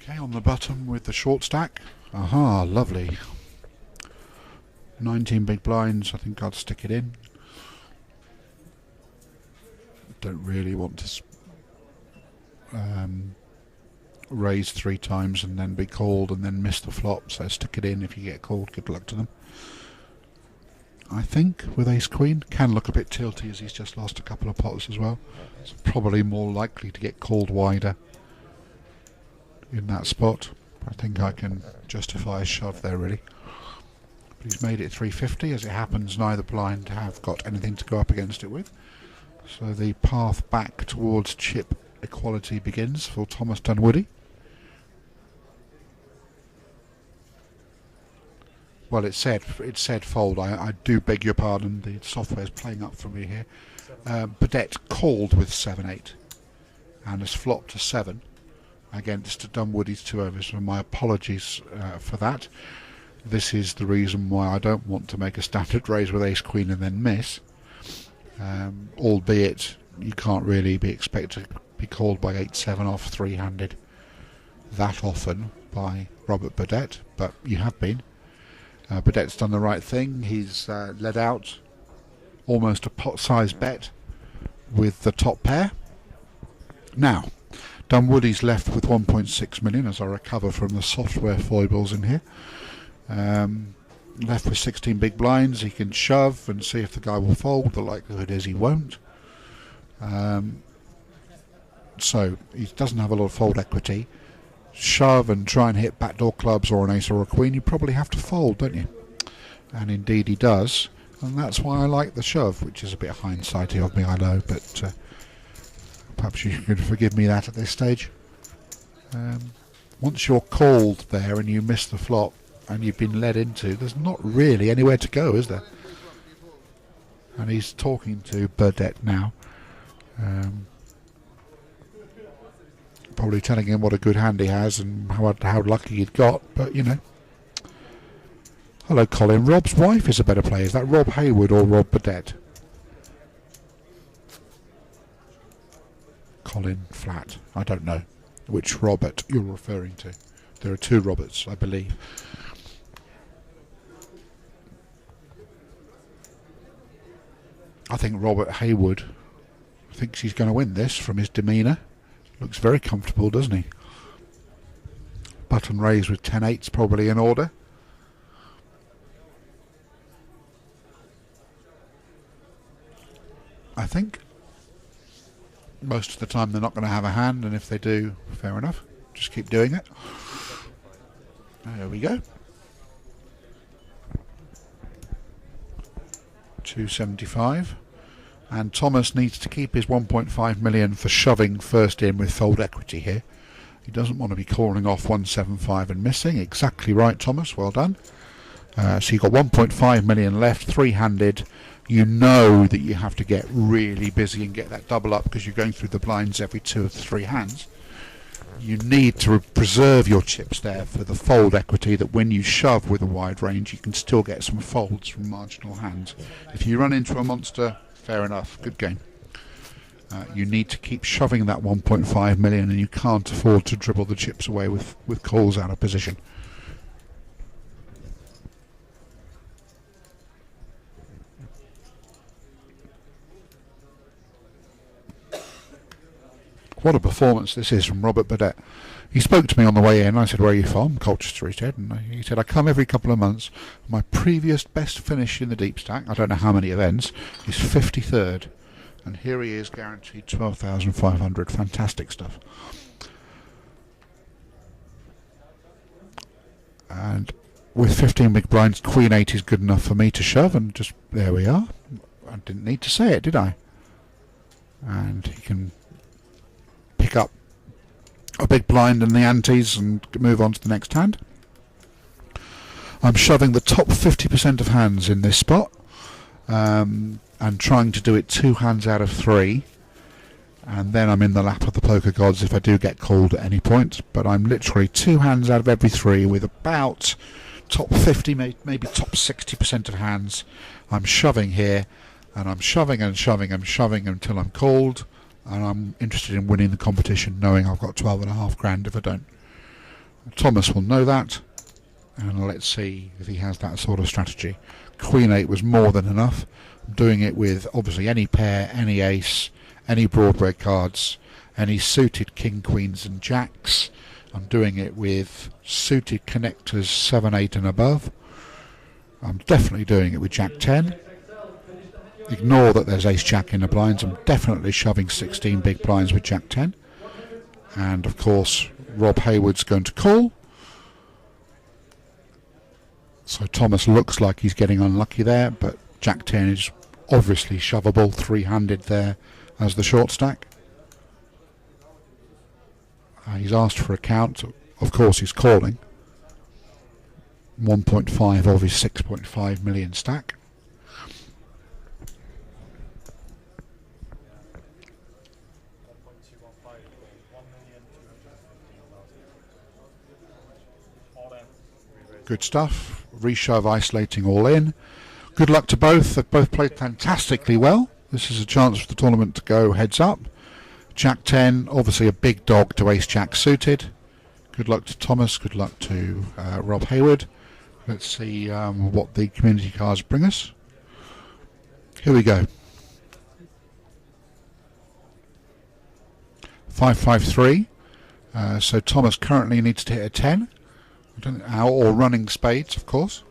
Okay, on the bottom with the short stack. Aha, lovely. 19 big blinds, I think I'll stick it in. Don't really want to raise 3 times and then be called and then miss the flop, so stick it in. If you get called, good luck to them. I think, with ace queen. Can look a bit tilty as he's just lost a couple of pots as well. It's probably more likely to get called wider in that spot. I think I can justify a shove there, really. But he's made it 350. As it happens, neither blind have got anything to go up against it with. So the path back towards chip equality begins for Thomas Dunwoody. Well, it said fold. I do beg your pardon. The software's playing up for me here. Burdett called with 7-8 and has flopped to 7 against Dunwoody's 2 overs. So my apologies for that. This is the reason why I don't want to make a standard raise with ace queen and then miss. Albeit you can't really be expected to be called by 8-7 off 3-handed that often by Robert Burdett, but you have been. Burdett's done the right thing. He's led out almost a pot-sized bet with the top pair. Now, Dunwoody's left with 1.6 million as I recover from the software foibles in here. Left with 16 big blinds. He can shove and see if the guy will fold. The likelihood is he won't. So he doesn't have a lot of fold equity. Shove and try and hit backdoor clubs or an ace or a queen, you probably have to fold, don't you? And indeed he does, and that's why I like the shove, which is a bit hindsighty of me, I know, but perhaps you can forgive me that at this stage. Once you're called there and you miss the flop and you've been led into, there's not really anywhere to go, is there? And he's talking to Burdett now. Probably telling him what a good hand he has and how lucky he'd got, but you know. Hello, Colin. Rob's wife is a better player. Is that Rob Hayward or Rob Burdett? Colin Flat. I don't know which Robert you're referring to. There are 2 Roberts, I believe. I think Robert Hayward thinks he's going to win this from his demeanour. Looks very comfortable, doesn't he? Button raise with 10-8's probably in order. I think. Most of the time they're not going to have a hand, and if they do, fair enough. Just keep doing it. There we go. 275. And Thomas needs to keep his 1.5 million for shoving first in with fold equity here. He doesn't want to be calling off 175 and missing. Exactly right, Thomas. Well done. So you've got 1.5 million left, 3-handed. You know that you have to get really busy and get that double up because you're going through the blinds every 2 of the 3 hands. You need to preserve your chips there for the fold equity, that when you shove with a wide range you can still get some folds from marginal hands. If you run into a monster, fair enough, good game. You need to keep shoving that 1.5 million and you can't afford to dribble the chips away with calls out of position. What a performance this is from Robert Burdett. He spoke to me on the way in. I said, "Where are you from?" "Colchester," he said. And he said, "I come every couple of months. My previous best finish in the Deepstack, I don't know how many events, is 53rd. And here he is, guaranteed 12,500. Fantastic stuff." And with 15 big blinds, Queen 8 is good enough for me to shove, and just there we are. I didn't need to say it, did I? And he can pick up a big blind and the antes and move on to the next hand. I'm shoving the top 50% of hands in this spot, and trying to do it 2 hands out of 3, and then I'm in the lap of the poker gods if I do get called at any point. But I'm literally 2 hands out of every 3 with about top 50, maybe top 60% of hands. I'm shoving here, and I'm shoving and shoving and shoving until I'm called, and I'm interested in winning the competition, knowing I've got 12.5 grand if I don't. Thomas will know that, and let's see if he has that sort of strategy. Queen 8 was more than enough. I'm doing it with obviously any pair, any ace, any Broadway cards, any suited king, queens and jacks. I'm doing it with suited connectors 7, 8 and above. I'm definitely doing it with Jack 10. Ignore that there's Ace Jack in the blinds. I'm definitely shoving 16 big blinds with Jack 10. And of course, Rob Hayward's going to call. So Thomas looks like he's getting unlucky there, but Jack 10 is obviously shovable, three-handed there as the short stack. He's asked for a count. Of course he's calling. 1.5 of his 6.5 million stack. Good stuff. Reshove isolating all in. Good luck to both. They've both played fantastically well. This is a chance for the tournament to go heads up. Jack 10, obviously a big dog to Ace Jack suited. Good luck to Thomas. Good luck to Rob Hayward. Let's see what the community cards bring us. Here we go. 5-5-3. So Thomas currently needs to hit a 10. Or running spades, of course.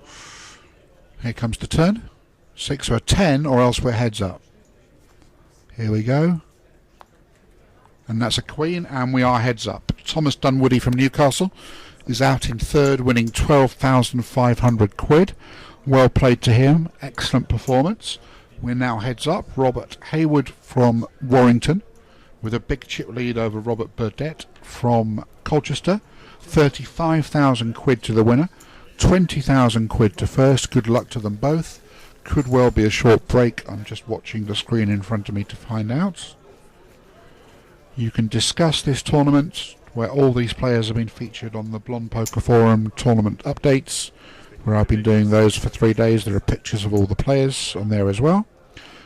Here comes the turn. 6 or a 10, or else we're heads up. Here we go. And that's a queen, and we are heads up. Thomas Dunwoody from Newcastle is out in third, winning 12,500 quid. Well played to him. Excellent performance. We're now heads up. Robert Hayward from Warrington with a big chip lead over Robert Burdett from Colchester. 35,000 quid to the winner, 20,000 quid to first. Good luck to them both. Could well be a short break. I'm just watching the screen in front of me to find out. You can discuss this tournament where all these players have been featured on the Blonde Poker Forum tournament updates, where I've been doing those for 3 days. There are pictures of all the players on there as well.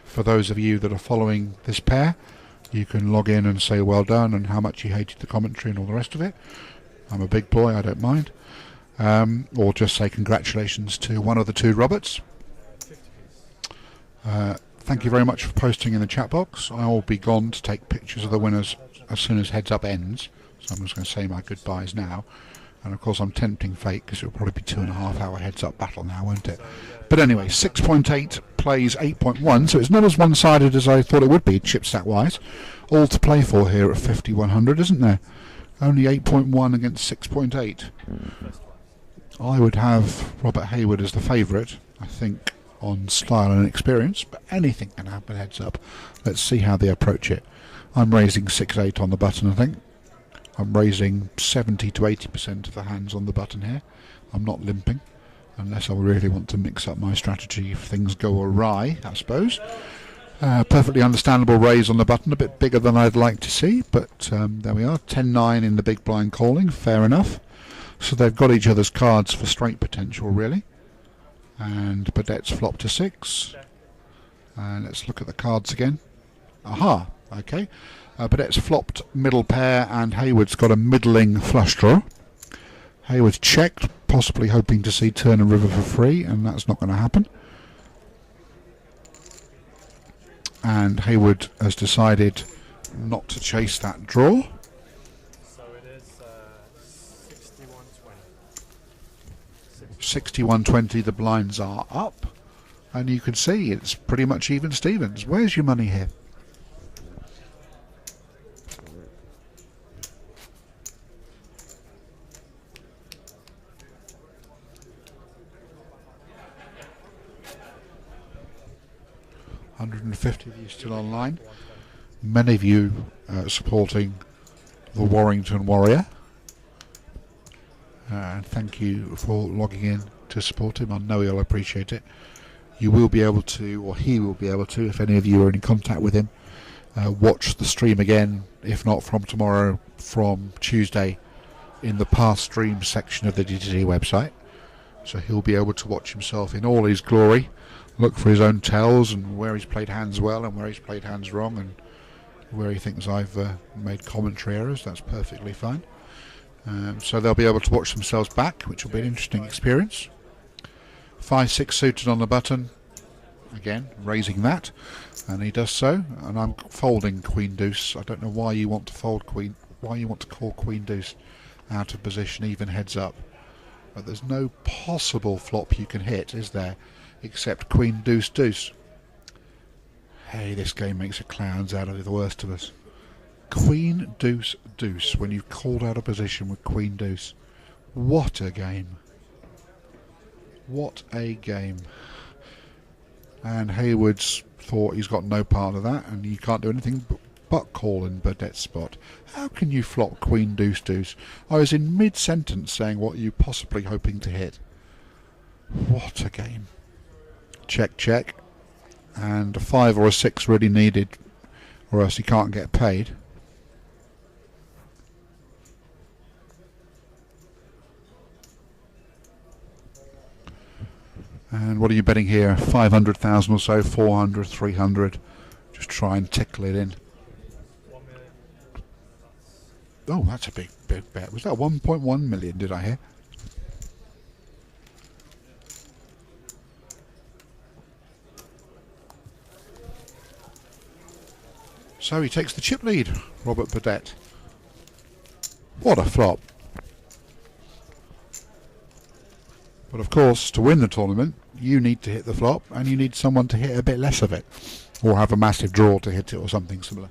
For those of you that are following this pair, you can log in and say well done and how much you hated the commentary and all the rest of it. I'm a big boy, I don't mind. Or just say congratulations to one of the two Roberts. Thank you very much for posting in the chat box. I will be gone to take pictures of the winners as soon as Heads Up ends. So I'm just going to say my goodbyes now. And of course I'm tempting fate because it'll probably be 2.5 hour Heads Up battle now, won't it? But anyway, 6.8 plays 8.1, so it's not as one-sided as I thought it would be, chip stack wise. All to play for here at 5,100, isn't there? Only 8.1 against 6.8. I would have Robert Hayward as the favourite, I think, on style and experience, but anything can happen heads up. Let's see how they approach it. I'm raising 6-8 on the button, I think. I'm raising 70 to 80% of the hands on the button here. I'm not limping, unless I really want to mix up my strategy if things go awry, I suppose. Perfectly understandable raise on the button, a bit bigger than I'd like to see, but there we are, 10-9 in the big blind calling, fair enough. So they've got each other's cards for straight potential, really. And Burdett's flopped to 6. And let's look at the cards again. Aha, okay. Burdett's flopped middle pair, and Hayward's got a middling flush draw. Hayward's checked, possibly hoping to see turn and river for free, and that's not going to happen. And Hayward has decided not to chase that draw. So it is 61-20. 61-20, the blinds are up, and you can see it's pretty much even Stevens. Where's your money here? $150 of you still online. Many of you supporting the Warrington Warrior. Thank you for logging in to support him. I know he'll appreciate it. You will be able to, or he will be able to, if any of you are in contact with him, watch the stream again, if not from tomorrow, from Tuesday, in the past stream section of the DTD website. So he'll be able to watch himself in all his glory, look for his own tells and where he's played hands well and where he's played hands wrong and where he thinks I've made commentary errors. That's perfectly fine. So they'll be able to watch themselves back, which will be an interesting experience. 5-6 suited on the button. Again, raising that, and he does so. And I'm folding Queen Deuce. I don't know why you want to fold Queen. Why you want to call Queen Deuce out of position, even heads up. but there's no possible flop you can hit, is there? Except Queen Deuce Deuce. Hey, this game makes a clowns out of the worst of us. Queen Deuce Deuce when you've called out a position with Queen Deuce. What a game. What a game. And Hayward's thought he's got no part of that, and you can't do anything but call in Burdett's spot. How can you flop Queen Deuce Deuce? I was in mid-sentence saying what you possibly hoping to hit. What a game. Check, check. And a 5 or a 6 really needed, or else he can't get paid. And what are you betting here? 500,000 or so, 400, 300. Just try and tickle it in. 1 million. Oh, that's a big bet. Was that 1.1 million, did I hear? So he takes the chip lead, Robert Burdett. What a flop. But of course, to win the tournament, you need to hit the flop, and you need someone to hit a bit less of it, or have a massive draw to hit it, or something similar.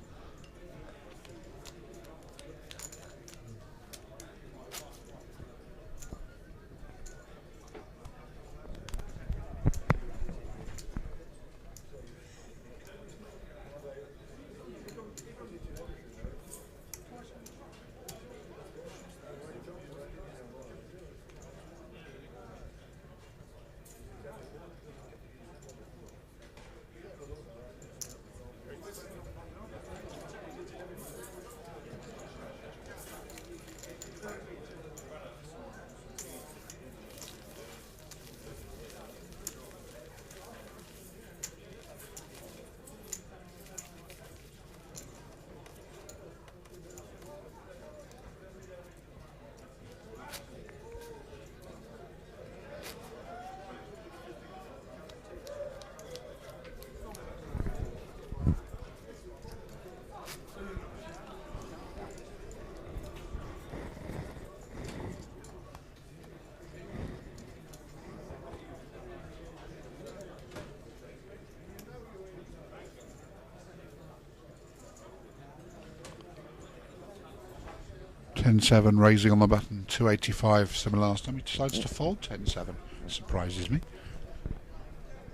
$10-7 raising on the button, 285 similar last time. He decides to fold 10-7. Surprises me.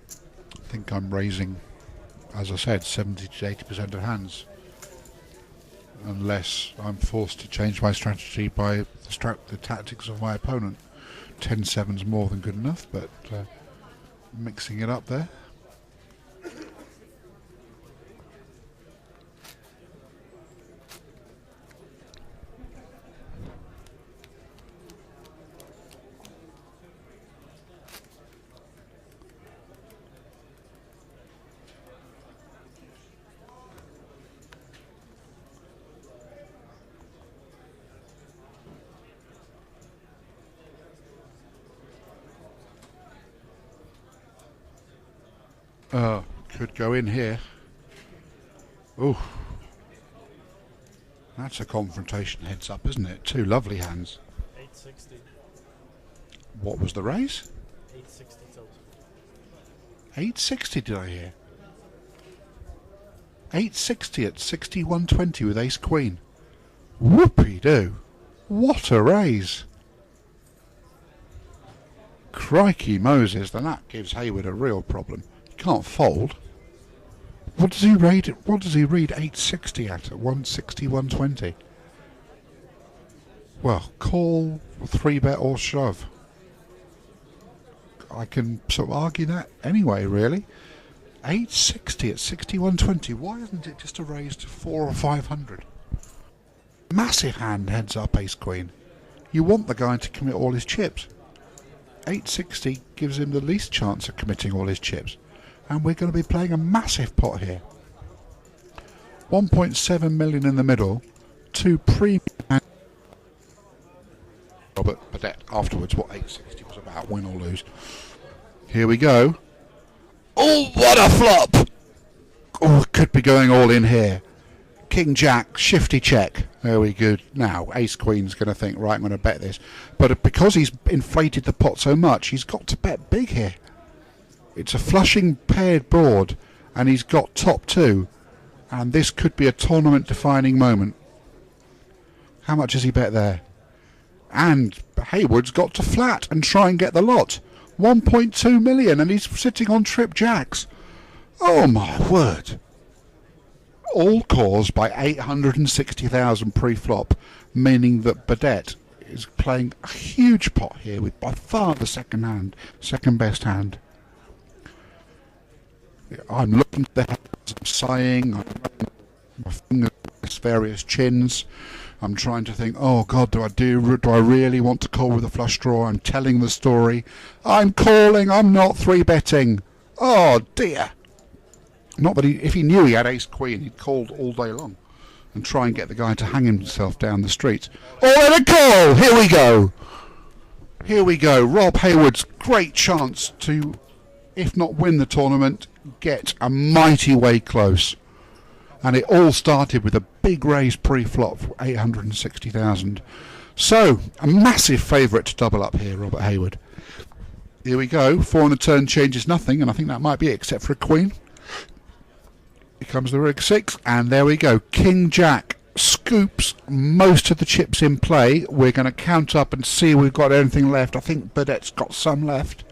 I think I'm raising, as I said, 70 to 80% of hands. Unless I'm forced to change my strategy by the tactics of my opponent. 10-7's more than good enough, but mixing it up there. Could go in here. Ooh. That's a confrontation heads up, isn't it? Two lovely hands. 860. What was the raise? 860 total. 860 did I hear? 860 at 61.20 with ace queen. Whoopee-doo. What a raise. Crikey Moses, then that gives Hayward a real problem. He can't fold. What does he read? What does he read 860 at 160, 120? Well, call, 3-bet or shove. I can sort of argue that anyway, really. 860 at 61.20. Why isn't it just a raise to 400 or 500? Massive hand heads up ace queen. You want the guy to commit all his chips. 860 gives him the least chance of committing all his chips. And we're going to be playing a massive pot here. 1.7 million in the middle. Two premium. Robert Burdett afterwards what 860 was about, win or lose. Here we go. Oh, what a flop! Oh, could be going all in here. King Jack, shifty check. There we go. Now Ace Queen's going to think, right, I'm going to bet this. But because he's inflated the pot so much, he's got to bet big here. It's a flushing paired board, and he's got top two, and this could be a tournament-defining moment. How much has he bet there? And Hayward's got to flat and try and get the lot. 1.2 million, and he's sitting on trip jacks. Oh my word. All caused by 860,000 pre-flop, meaning that Burdett is playing a huge pot here with by far the second best hand. I'm looking at the hands, I'm sighing, I'm running my fingers across various chins. I'm trying to think, oh God, do I really want to call with a flush draw? I'm telling the story. I'm calling, I'm not 3-betting. Oh dear. Not that if he knew he had ace queen, he'd called all day long and try and get the guy to hang himself down the street. Oh, and a call! Here we go. Here we go. Rob Hayward's great chance to, if not win the tournament, get a mighty way close. And it all started with a big raise pre-flop for 860,000. So, a massive favourite to double up here, Robert Hayward. Here we go. 4 on a turn changes nothing, and I think that might be it, except for a queen. Here comes the rig 6, and there we go. King Jack scoops most of the chips in play. We're going to count up and see if we've got anything left. I think Burdett's got some left.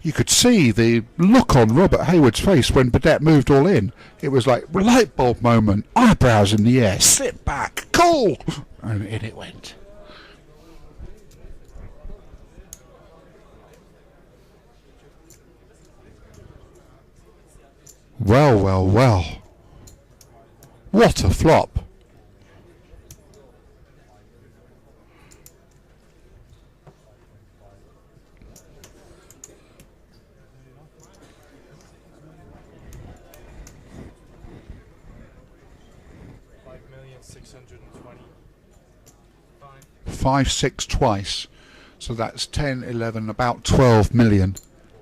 You could see the look on Robert Hayward's face when Burdett moved all in. It was like a light bulb moment, eyebrows in the air, sit back, call, and in it went. Well, well, well. What a flop. Five, six twice. So that's 10, 11, about 12 million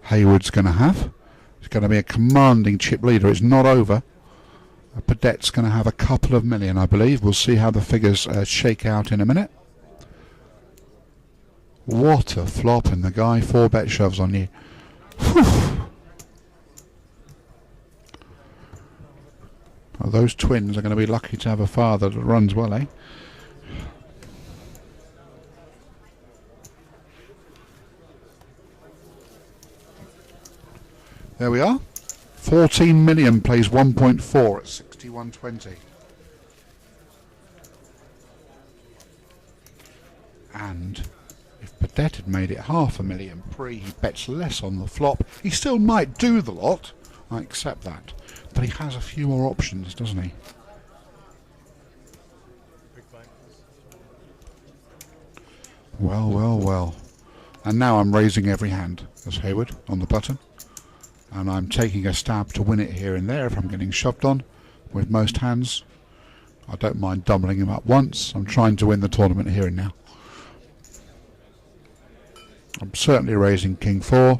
Hayward's going to have. It's going to be a commanding chip leader. It's not over. Burdett's going to have a couple of million, I believe. We'll see how the figures shake out in a minute. What a flop, and the guy 4-bet shoves on you. Whew. Well, those twins are going to be lucky to have a father that runs well, eh? There we are. 14 million plays 1.4 at 61.20. And if Burdett had made it half a million pre, he bets less on the flop. He still might do the lot. I accept that. But he has a few more options, doesn't he? Well, well, well. And now I'm raising every hand as Hayward on the button. And I'm taking a stab to win it here and there if I'm getting shoved on with most hands. I don't mind doubling him up once. I'm trying to win the tournament here and now. I'm certainly raising King 4.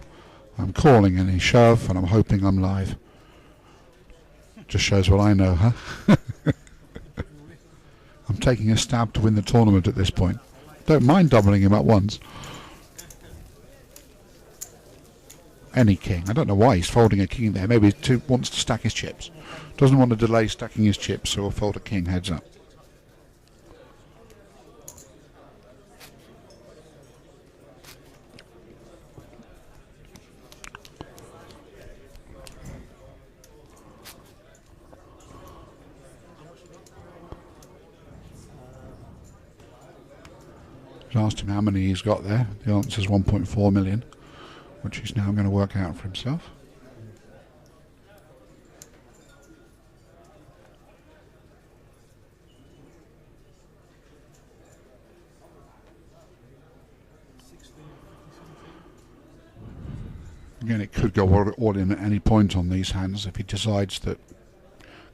I'm calling any shove and I'm hoping I'm live. Just shows what I know, huh? I'm taking a stab to win the tournament at this point. Don't mind doubling him up once. Any king. I don't know why he's folding a king there. Maybe he wants to stack his chips. Doesn't want to delay stacking his chips, so he'll fold a king heads up. I asked him how many he's got there. The answer is 1.4 million. Which he's now going to work out for himself. Again, it could go all in at any point on these hands if he decides that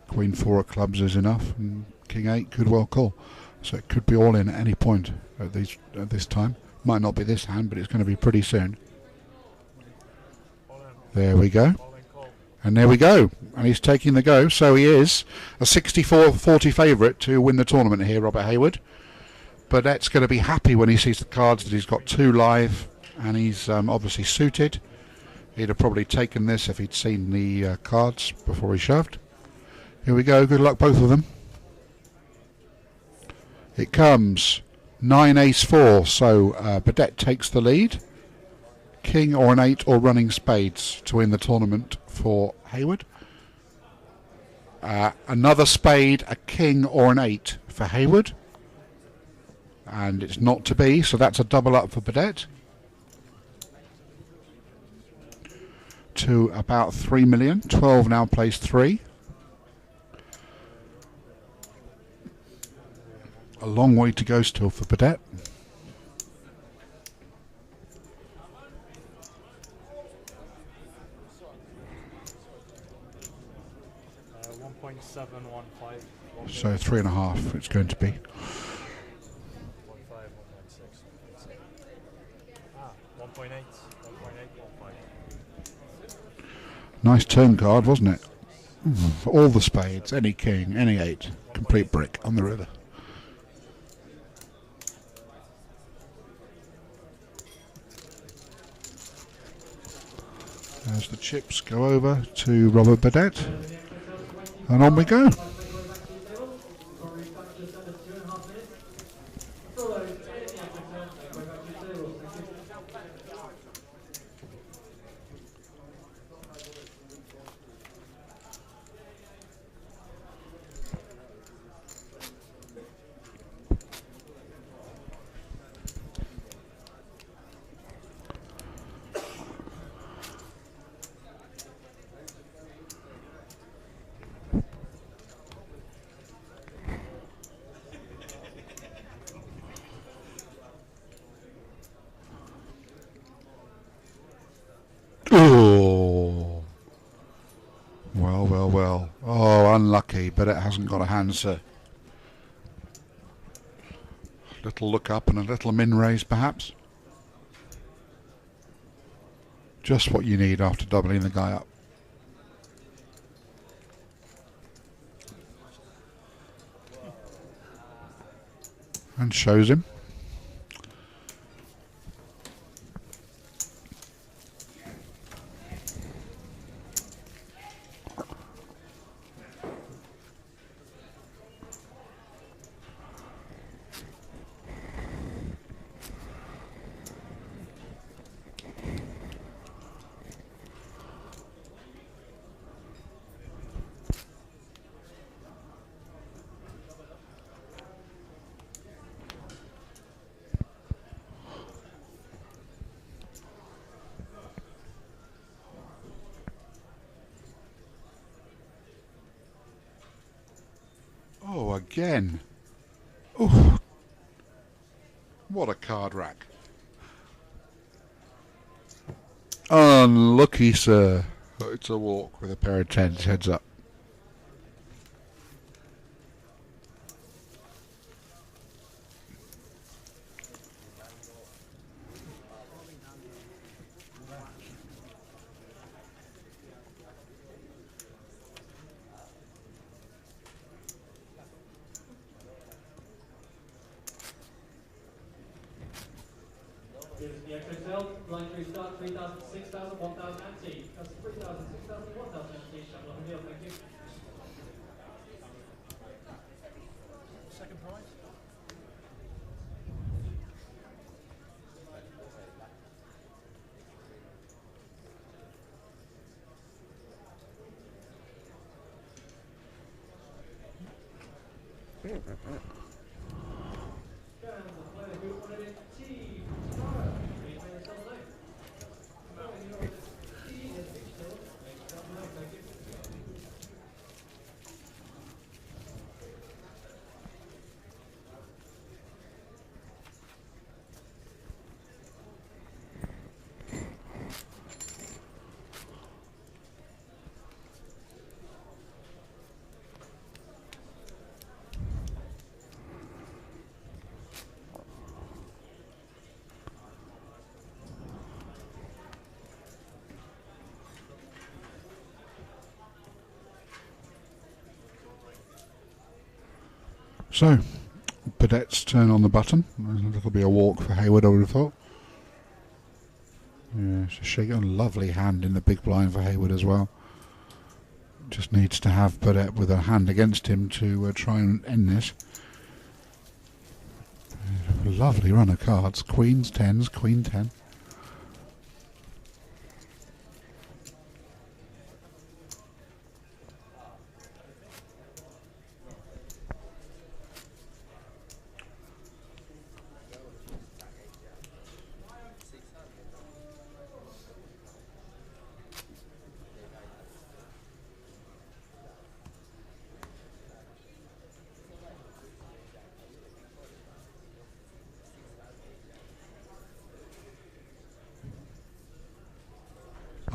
Queen 4 of clubs is enough, and King 8 could well call. So it could be all in at any point at this time. Might not be this hand, but it's going to be pretty soon. There we go. And there we go. And he's taking the go. So he is a 64-40 favourite to win the tournament here, Robert Hayward. Burdett's going to be happy when he sees the cards that he's got 2 live, and he's obviously suited. He'd have probably taken this if he'd seen the cards before he shoved. Here we go. Good luck, both of them. It comes 9 ace 4, so Burdett takes the lead. King or an 8 or running spades to win the tournament for Hayward. Another spade, a king or an 8 for Hayward. And it's not to be, so that's a double up for Burdett. To about 3 million. 12 now plays 3. A long way to go still for Burdett. 1.715. So 3.5 it's going to be. 1.5, 1.6. Ah, 1.8, 1.8, 1.5. Nice turn card, wasn't it? All the spades, any king, any 8. Complete brick on the river. As the chips go over to Robert Burdett. And on we go. Oh, well, well, well. Oh, unlucky, but it hasn't got a handset. Little look up and a little min raise, perhaps. Just what you need after doubling the guy up. And shows him. Oh, again. Oh, what a card rack. Unlucky, sir. It's a walk with a pair of 10s, heads up. The XXL, line 3 start, 3,000, 6,000, 1,000 anti. That's 3,000, 6,000, 1,000 anti. Shuffle on the deal, thank you. Second prize. So, Badette's turn on the button. That'll be a walk for Hayward, I would have thought. Yeah, it's a shake. A lovely hand in the big blind for Hayward as well. Just needs to have Badette with a hand against him to try and end this. A lovely run of cards. Queens, tens, queen 10.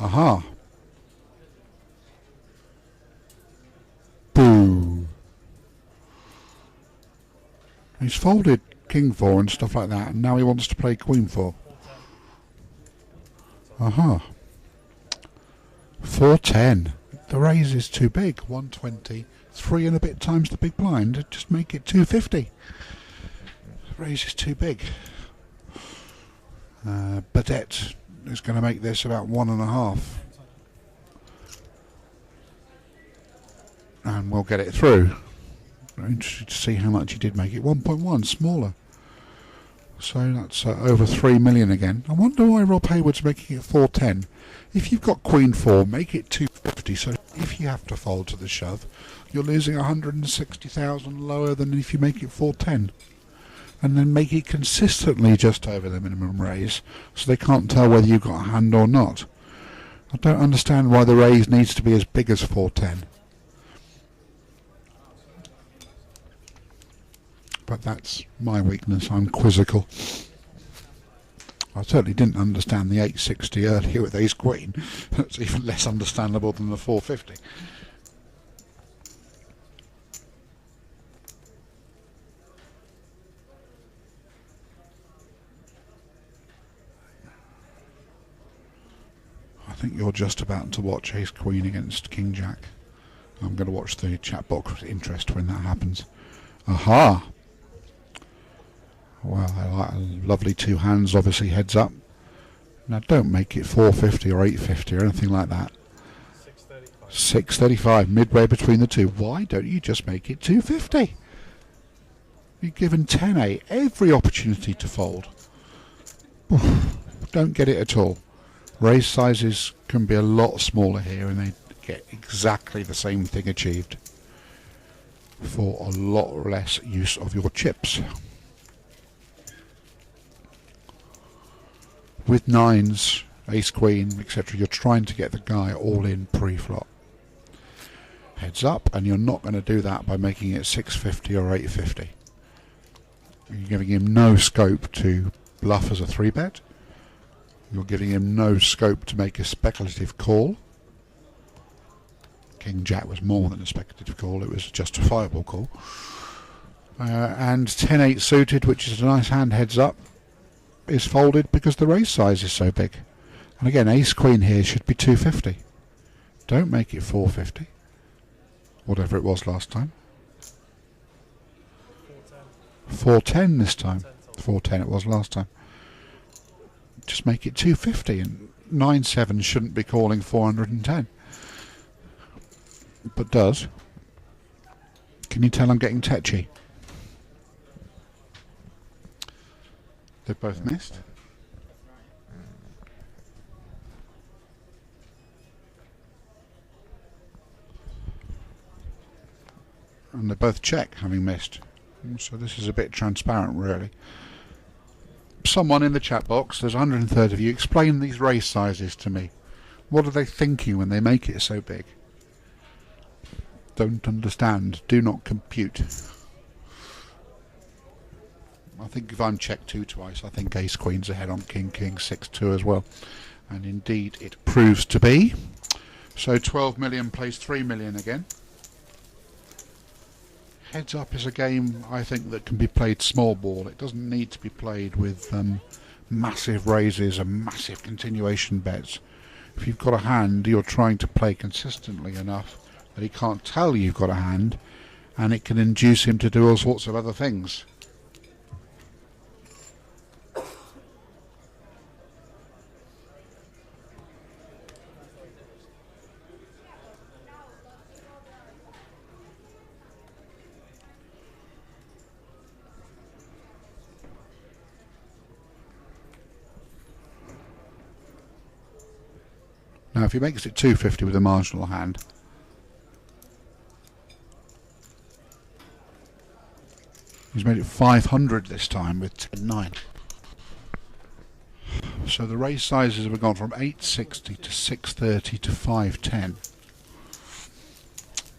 Aha. Boo. He's folded king 4 and stuff like that, and now he wants to play queen 4. Aha. 410. The raise is too big. 120. 3 and a bit times the big blind. Just make it 250. The raise is too big. Badette is going to make this about 1.5. And we'll get it through. Interested to see how much he did make it. 1.1, smaller. So that's over 3 million again. I wonder why Rob Hayward's making it 410. If you've got queen 4, make it 250. So if you have to fold to the shove, you're losing 160,000 lower than if you make it 410. And then make it consistently just over the minimum raise, so they can't tell whether you've got a hand or not. I don't understand why the raise needs to be as big as 410. But that's my weakness. I'm quizzical. I certainly didn't understand the 860 earlier with ace queen. That's even less understandable than the 450. I think you're just about to watch ace queen against king jack. I'm going to watch the chat box with interest when that happens. Aha! Well, I like lovely two hands, obviously heads up. Now don't make it 450 or 850 or anything like that. 635. 635, midway between the two. Why don't you just make it 250? You've given 10-8 every opportunity to fold. Oof, don't get it at all. Raise sizes can be a lot smaller here and they get exactly the same thing achieved for a lot less use of your chips. With nines, ace queen, etc., you're trying to get the guy all in pre-flop. Heads up, and you're not going to do that by making it 650 or 850. You're giving him no scope to bluff as a 3-bet. You're giving him no scope to make a speculative call. King Jack was more than a speculative call, it was a justifiable call. And 10-8 suited, which is a nice hand heads up, is folded because the raise size is so big. And again, ace queen here should be 250. Don't make it 450. Whatever it was last time. 410 this time. 410 it was last time. Just make it 250, and 9-7 shouldn't be calling 410. But does. Can you tell I'm getting tetchy? They've both missed. And they both check, having missed. So this is a bit transparent, really. Someone in the chat box, there's 130 of you, explain these raise sizes to me. What are they thinking when they make it so big? Don't understand. Do not compute. I think if I'm checked 2 twice, I think ace queen's ahead on king 6-2 as well. And indeed it proves to be. So 12 million plays 3 million again. Heads up is a game, I think, that can be played small ball. It doesn't need to be played with massive raises and massive continuation bets. If you've got a hand, you're trying to play consistently enough that he can't tell you've got a hand, and it can induce him to do all sorts of other things. Now if he makes it 250 with a marginal hand, he's made it 500 this time with 10-9. So the raise sizes have gone from 860 to 630 to 510.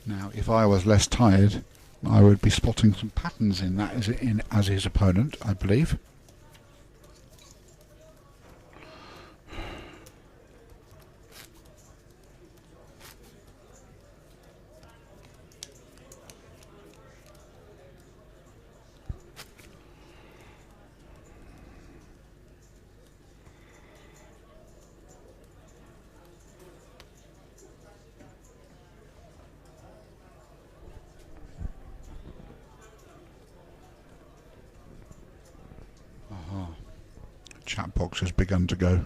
Now if I was less tired, I would be spotting some patterns in that as his opponent, I believe. Chat box has begun to go.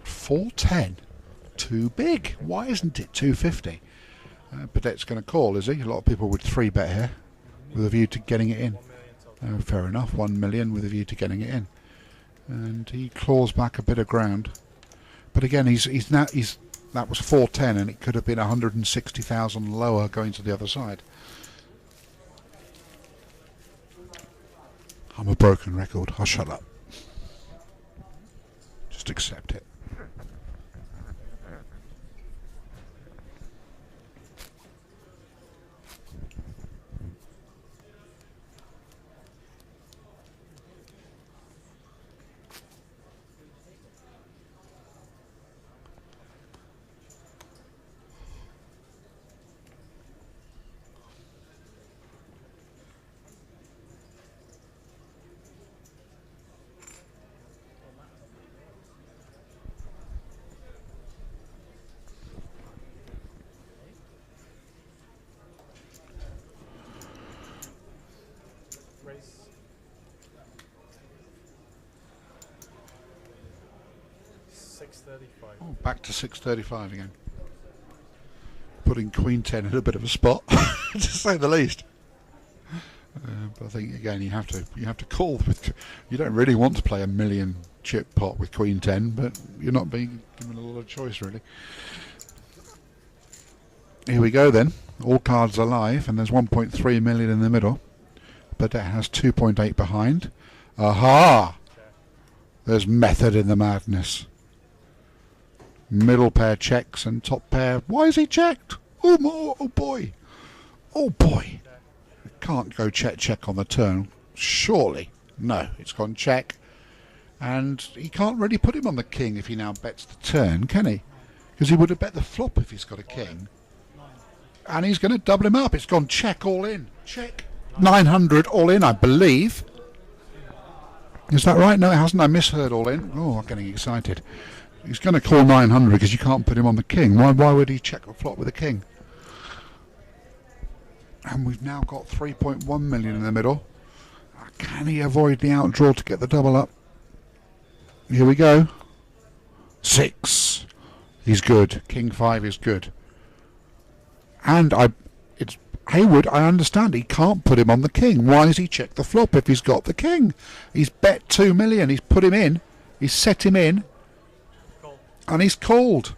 $410. Too big. Why isn't it 250? Padette's going to call, is he? A lot of people would 3-bet here with a view to getting it in. Fair enough. 1 million with a view to getting it in, and he claws back a bit of ground. But again, that was 410, and it could have been 160,000 lower going to the other side. I'm a broken record. I'll shut up. Just accept it. Raise. 635. Oh, back to 635 again. Putting Queen 10 in a bit of a spot, to say the least. But I think again you have to call with. You don't really want to play a million chip pot with Queen 10, but you're not being given a lot of choice really. Here we go then. All cards are live, and there's 1.3 million in the middle. But that has 2.8 behind. Aha! There's method in the madness. Middle pair checks and top pair. Why is he checked? Oh boy! Oh boy! It can't go check on the turn. Surely. No, it's gone check. And he can't really put him on the king if he now bets the turn, can he? Because he would have bet the flop if he's got a king. And he's going to double him up. It's gone check all in. Check. 900 all in, I believe. Is that right? No, it hasn't. I misheard all in. Oh, I'm getting excited. He's going to call 900 because you can't put him on the king. Why would he check a flop with a king? And we've now got 3.1 million in the middle. Can he avoid the outdraw to get the double up? Here we go. 6. He's good. King 5 is good. And it's Haywood, I understand he can't put him on the king. Why has he checked the flop if he's got the king? He's bet 2 million. He's put him in. He's set him in. And he's called.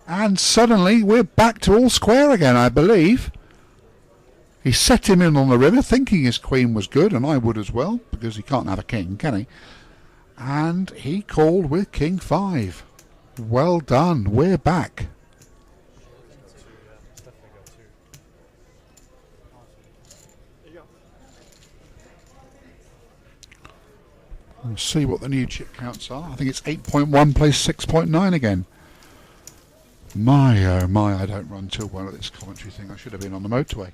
And suddenly we're back to all square again, I believe. He set him in on the river thinking his queen was good, and I would as well, because he can't have a king, can he? And he called with king 5. Well done. We're back. We'll see what the new chip counts are. I think it's 8.1 plays 6.9 again. My, oh my, I don't run too well at this commentary thing. I should have been on the motorway.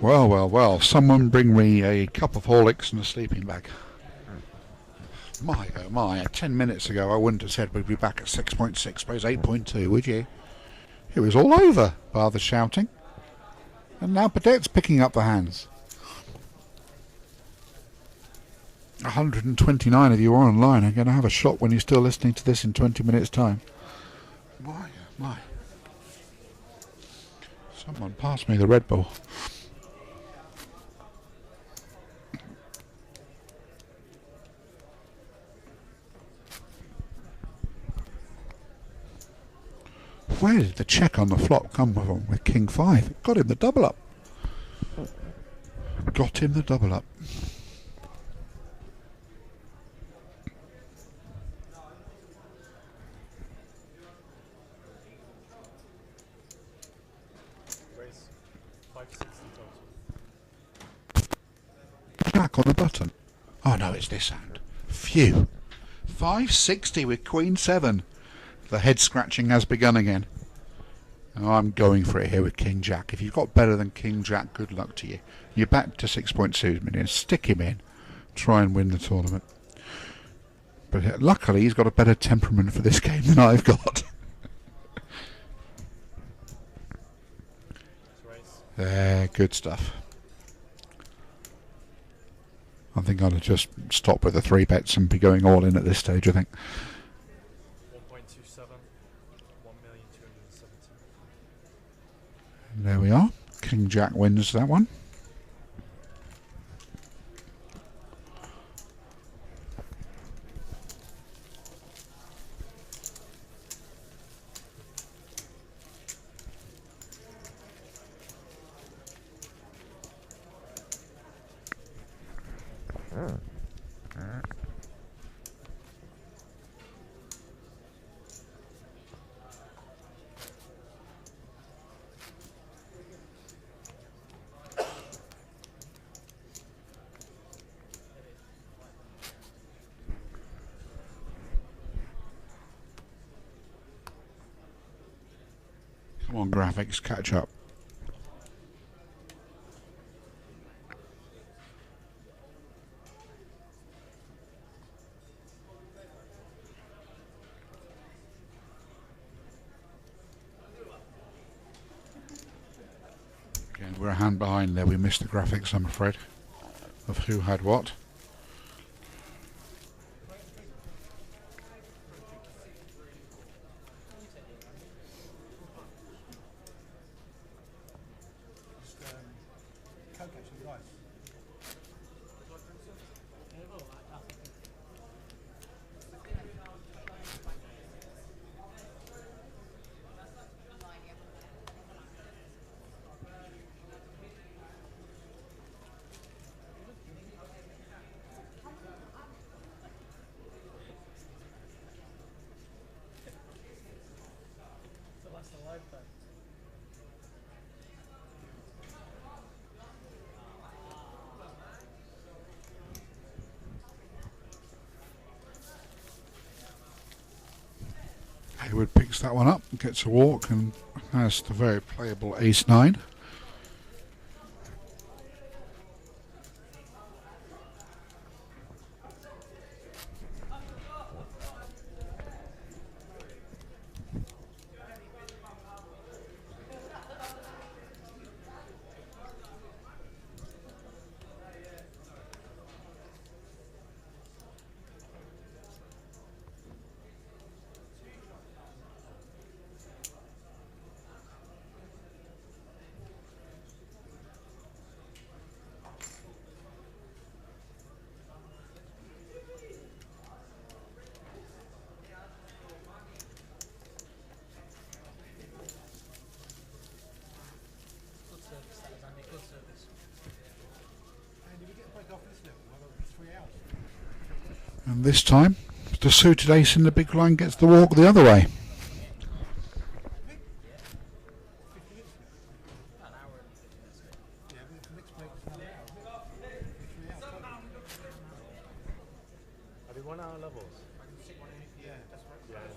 Well, well, well. Someone bring me a cup of Horlicks and a sleeping bag. My, oh my. 10 minutes ago I wouldn't have said we'd be back at 6.6, but it's 8.2, would you? It was all over, bar the shouting. And now Padette's picking up the hands. 129 of you are online. I'm going to have a shot when you're still listening to this in 20 minutes' time. My, oh my. Someone pass me the Red Bull. Where did the check on the flop come from with King 5? Got him the double up. Got him the double up. Raise 560 total. Jack on the button. Oh no, it's this hand. Phew. 560 with Queen 7. The head scratching has begun again. Oh, I'm going for it here with King Jack. If you've got better than King Jack, good luck to you. You're back to 6.2 million. Stick him in. Try and win the tournament. But luckily he's got a better temperament for this game than I've got. There, good stuff. I think I'll just stop with the 3 bets and be going all in at this stage, I think. 1.27, 1,270,000. There we are. King Jack wins that one. Come on, graphics, catch up. Again, we're a hand behind there. We missed the graphics, I'm afraid, of who had what. Hayward picks that one up, gets a walk, and has the very playable ace-9. And this time, the suited ace in the big line gets the walk the other way. Are they 1 hour levels? Yeah, that's right.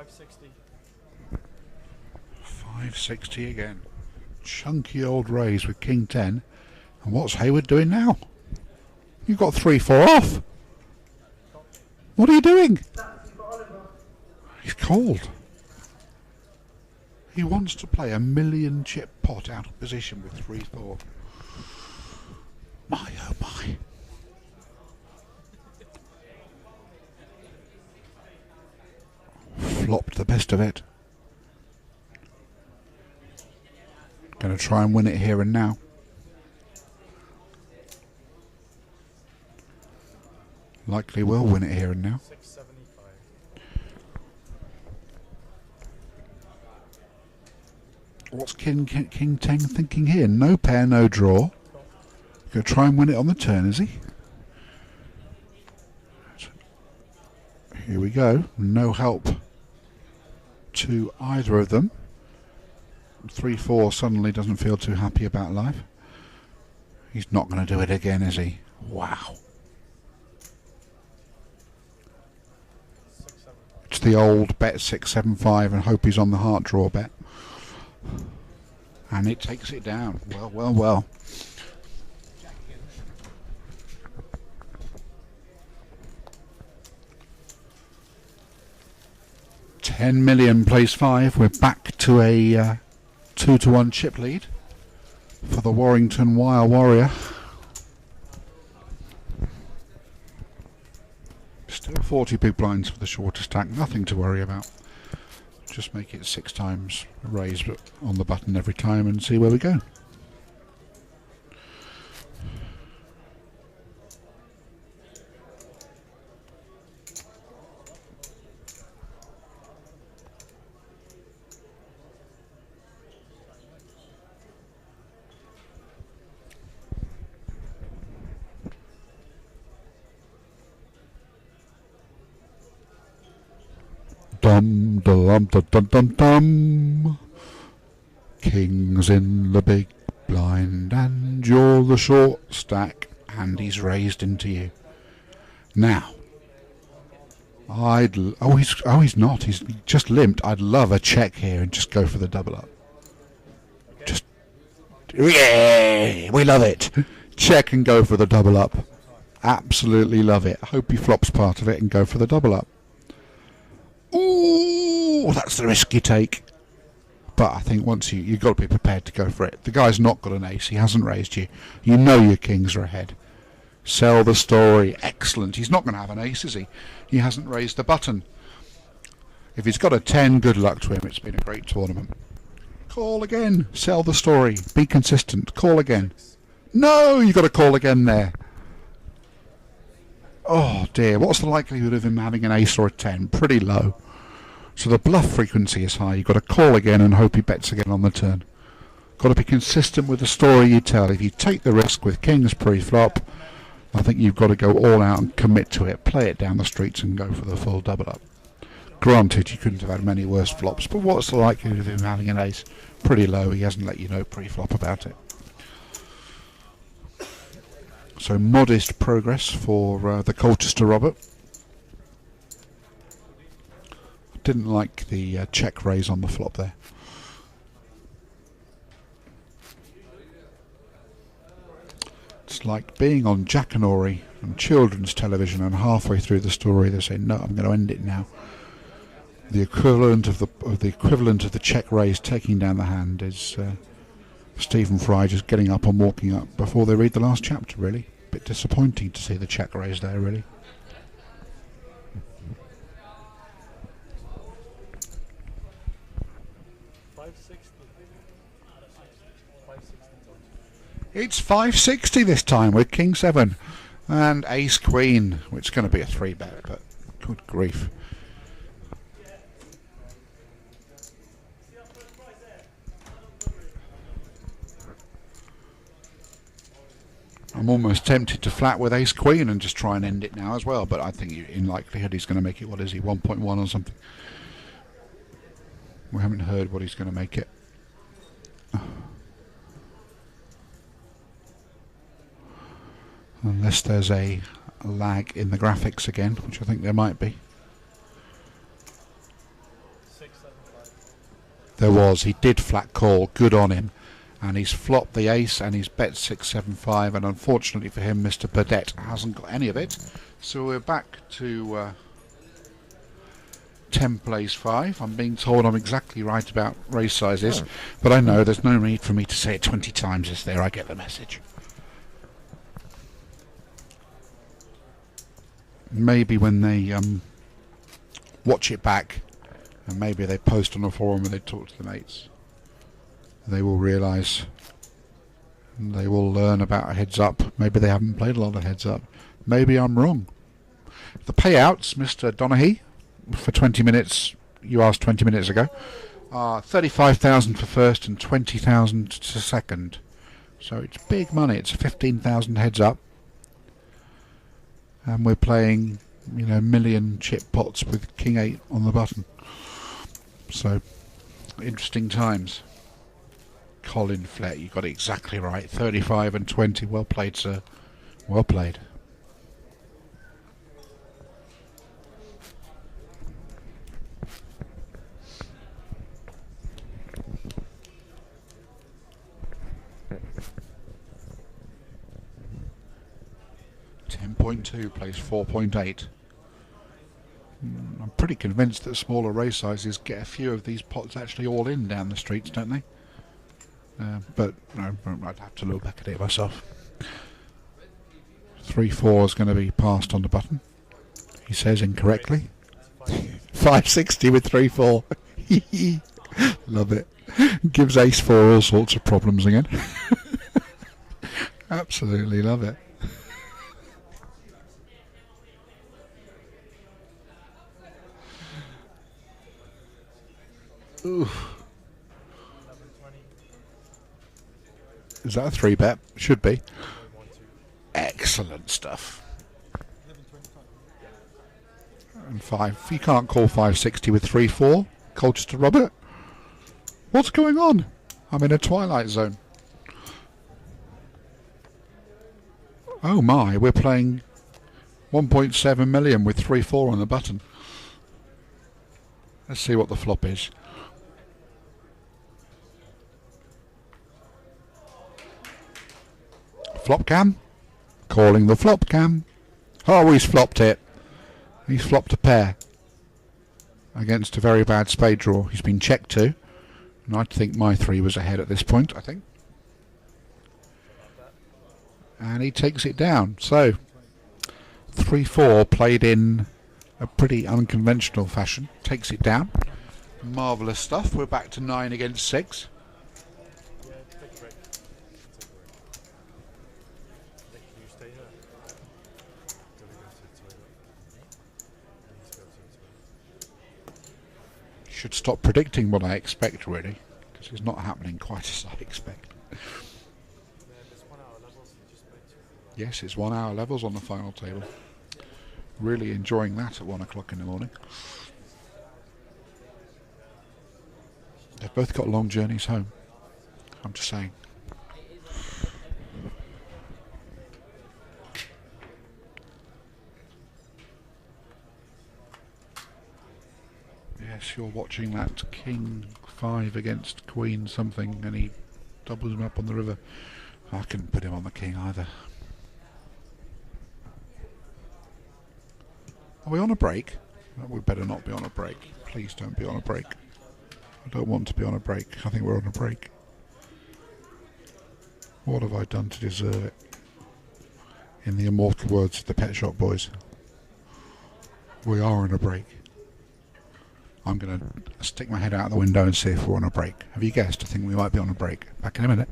560. 560 again. Chunky old raise with King 10. And what's Hayward doing now? You've got 3-4 off. What are you doing? He's cold. He wants to play a 1,000,000 chip pot out of position with 3-4. My oh my. Flopped the best of it. Going to try and win it here and now. Likely will win it here and now. 675. What's King 10 thinking here? No pair, no draw. Going to try and win it on the turn, is he? Here we go. No help to either of them. 3-4 suddenly doesn't feel too happy about life. He's not going to do it again, is he? Wow. It's the old bet 6-7-5 and hope he's on the heart draw bet. And it takes it down. Well, well, well. $10 million plays 5. We're back to a 2-1 chip lead for the Warrington Wire Warrior. Still 40 big blinds for the shorter stack. Nothing to worry about. Just make it 6 times raise on the button every time and see where we go. Dum dum dum dum dum dum. King's in the big blind and you're the short stack and he's raised into you. Now, he's not. He's just limped. I'd love a check here and just go for the double up. Just yeah, we love it. Check and go for the double up. Absolutely love it. I hope he flops part of it and go for the double up. Ooh, that's the risk you take. But I think once you've got to be prepared to go for it. The guy's not got an ace. He hasn't raised you. You know your kings are ahead. Sell the story. Excellent. He's not going to have an ace, is he? He hasn't raised the button. If he's got a 10, good luck to him. It's been a great tournament. Call again. Sell the story. Be consistent. Call again. No, you've got to call again there. Oh dear. What's the likelihood of him having an ace or a 10? Pretty low. So the bluff frequency is high. You've got to call again and hope he bets again on the turn. Got to be consistent with the story you tell. If you take the risk with kings pre-flop, I think you've got to go all out and commit to it. Play it down the streets and go for the full double up. Granted, you couldn't have had many worse flops, but what's the likelihood of him having an ace? Pretty low. He hasn't let you know pre-flop about it. So modest progress for the Colchester Robert. Didn't like the check raise on the flop there. It's like being on Jackanory and children's television, and halfway through the story they say, "No, I'm going to end it now." The equivalent of the check raise taking down the hand is Stephen Fry just getting up and walking up before they read the last chapter. Really, a bit disappointing to see the check raise there. Really. It's 560 this time with King 7 and Ace Queen, which is going to be a 3-bet, but good grief. I'm almost tempted to flat with Ace Queen and just try and end it now as well, but I think in likelihood he's going to make it, what is he, 1.1 or something. We haven't heard what he's going to make it. Unless there's a lag in the graphics again, which I think there might be. There was. He did flat call. Good on him. And he's flopped the ace and he's bet 675, and unfortunately for him, Mr. Burdett hasn't got any of it. So we're back to 10 plays 5. I'm being told I'm exactly right about race sizes, but I know there's no need for me to say it 20 times. It's there, I get the message. Maybe when they watch it back, and maybe they post on a forum and they talk to the mates, they will realise, and they will learn about a heads up. Maybe they haven't played a lot of heads up. Maybe I'm wrong. The payouts, Mr. Donaghy, for 20 minutes, you asked 20 minutes ago, are 35,000 for first and 20,000 to second. So it's big money. It's 15,000 heads up. And we're playing, you know, million chip pots with King 8 on the button. So, interesting times. Colin Flett, you got it exactly right. 35 and 20. Well played, sir. Well played. .2 plays 4.8. I'm pretty convinced that smaller race sizes get a few of these pots actually all in down the streets, don't they? But no, I'd have to look back at it myself. 3-4 is going to be passed on the button. He says incorrectly. 560 with 3-4. Love it. Gives ace 4 all sorts of problems again. Absolutely love it. Ooh. Is that a 3-bet? Should be. Excellent stuff. And 5. You can't call 560 with 3-4. Colchester Robert. What's going on? I'm in a twilight zone. Oh my, we're playing 1.7 million with 3-4 on the button. Let's see what the flop is. Flop cam? Calling the flop cam. Oh, he's flopped it. He's flopped a pair. Against a very bad spade draw. He's been checked to. And I think my 3 was ahead at this point, I think. And he takes it down. So, 3-4 played in a pretty unconventional fashion. Takes it down. Marvellous stuff. We're back to 9 against 6. Should stop predicting what I expect, really, because it's not happening quite as I expect. Yes, it's 1 hour levels on the final table. Really enjoying that at 1 o'clock in the morning. They've both got long journeys home. I'm just saying. Yes, you're watching that King 5 against Queen something, and he doubles him up on the river. I couldn't put him on the King either. Are we on a break? No, we better not be on a break. Please don't be on a break. I don't want to be on a break. I think we're on a break. What have I done to deserve it? In the immortal words of the Pet Shop Boys. We are on a break. I'm going to stick my head out the window and see if we're on a break. Have you guessed? I think we might be on a break. Back in a minute.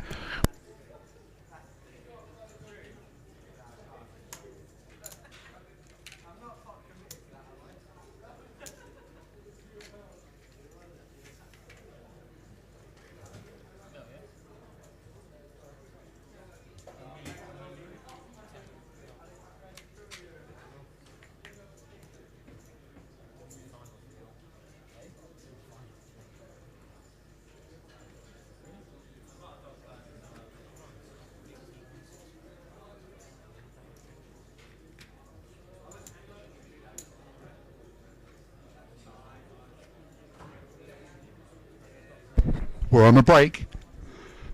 We're on a break.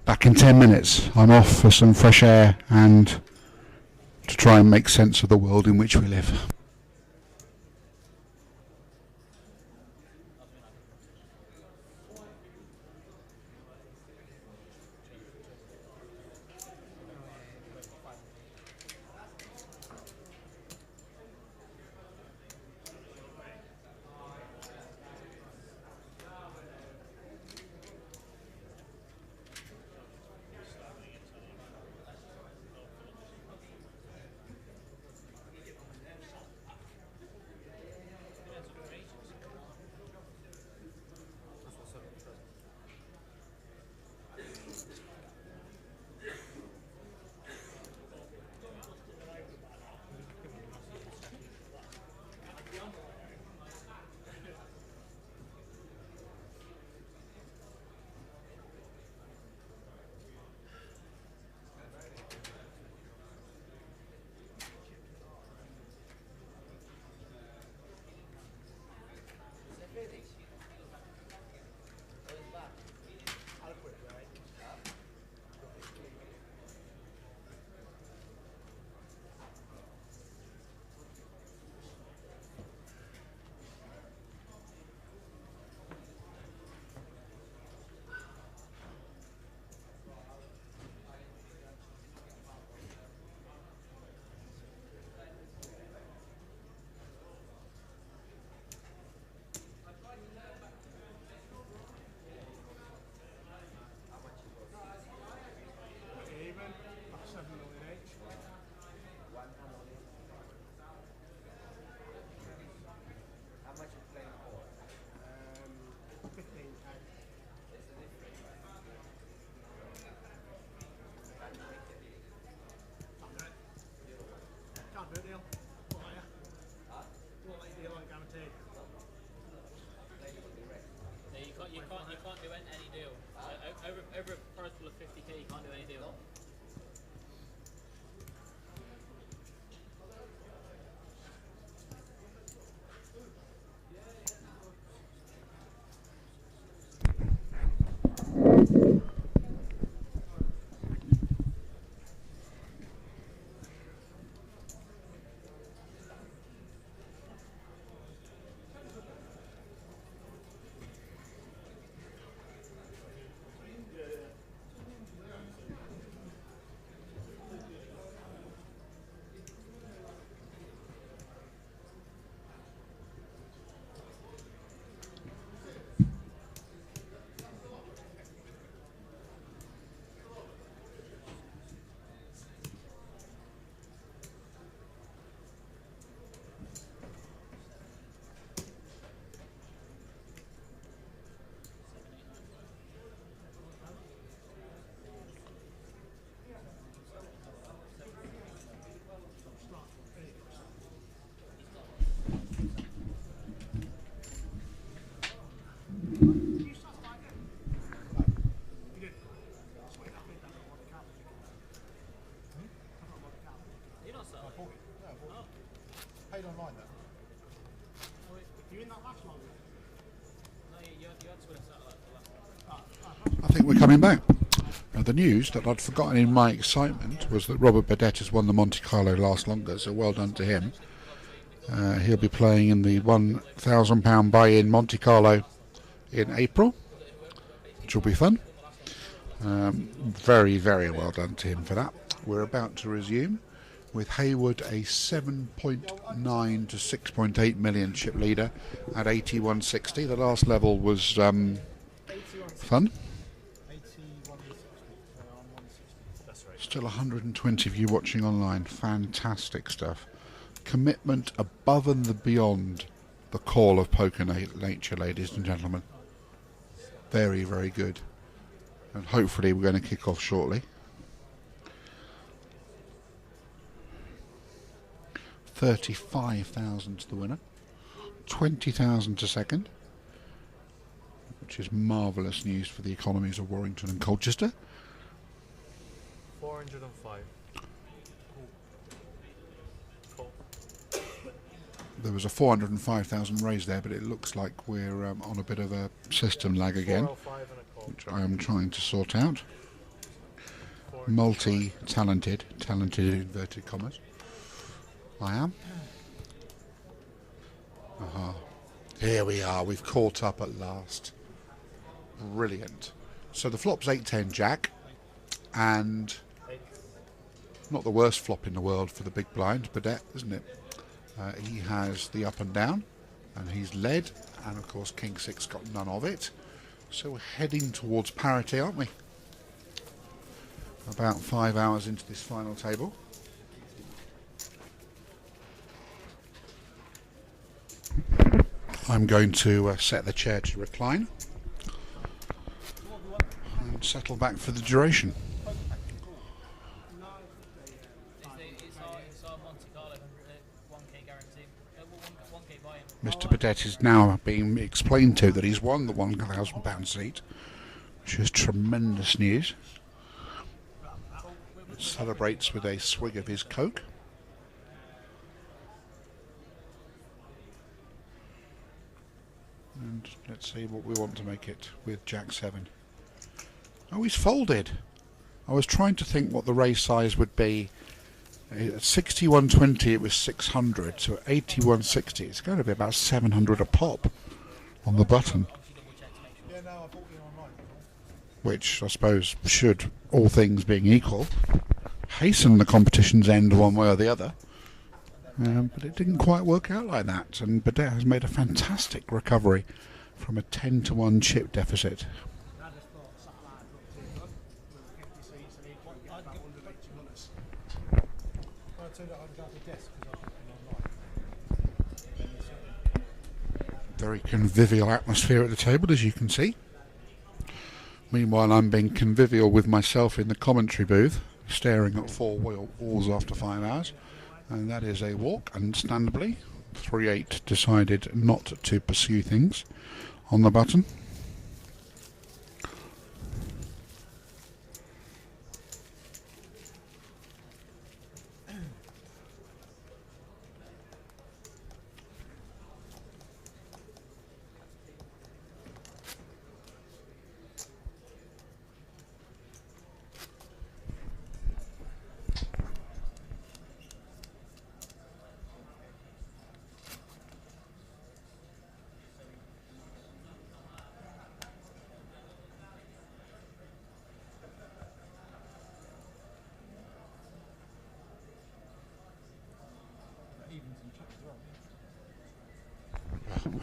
Back in 10 minutes. I'm off for some fresh air and to try and make sense of the world in which we live. You can't do any deal. Over a price pool of 50k, you can't do any deal. Paid online though. You in that last one? No, you had to win a satellite for that. I think we're coming back. The news that I'd forgotten in my excitement was that Robert Badet has won the Monte Carlo last longer, so well done to him. He'll be playing in the £1,000 buy-in Monte Carlo in April, which will be fun. Very, very well done to him for that. We're about to resume with Hayward a 7.9 to 6.8 million chip leader at 81.60. The last level was fun. Still 120 of you watching online. Fantastic stuff. Commitment above and beyond the call of poker nature, ladies and gentlemen. Very, very good. And hopefully we're going to kick off shortly. 35,000 to the winner. 20,000 to second. Which is marvellous news for the economies of Warrington and Colchester. 405. Cool. There was a 405,000 raise there, but it looks like we're on a bit of a system lag again. 405 and a call. which I am trying to sort out. Multi-talented, talented inverted commas. I am. Here we are, we've caught up at last. Brilliant. So the flop's 8-10 Jack, and not the worst flop in the world for the big blind, Burdett, isn't it? He has the up and down, and he's led, and of course King 6 got none of it. So we're heading towards parity, aren't we? About 5 hours into this final table. I'm going to set the chair to recline and settle back for the duration. Mr. Burdett is now being explained to that he's won the £1,000 seat, which is tremendous news. Celebrates with a swig of his Coke. And let's see what we want to make it with Jack 7. Oh, he's folded. I was trying to think what the raise size would be. At 61.20 it was 600, so at 81.60 it's going to be about 700 a pop on the button. Which I suppose should, all things being equal, hasten the competition's end one way or the other. But it didn't quite work out like that, and Burdett has made a fantastic recovery from a 10-1 chip deficit. Very convivial atmosphere at the table, as you can see. Meanwhile, I'm being convivial with myself in the commentary booth, staring at four walls after 5 hours. And that is a walk, understandably. 3-8 decided not to pursue things on the button.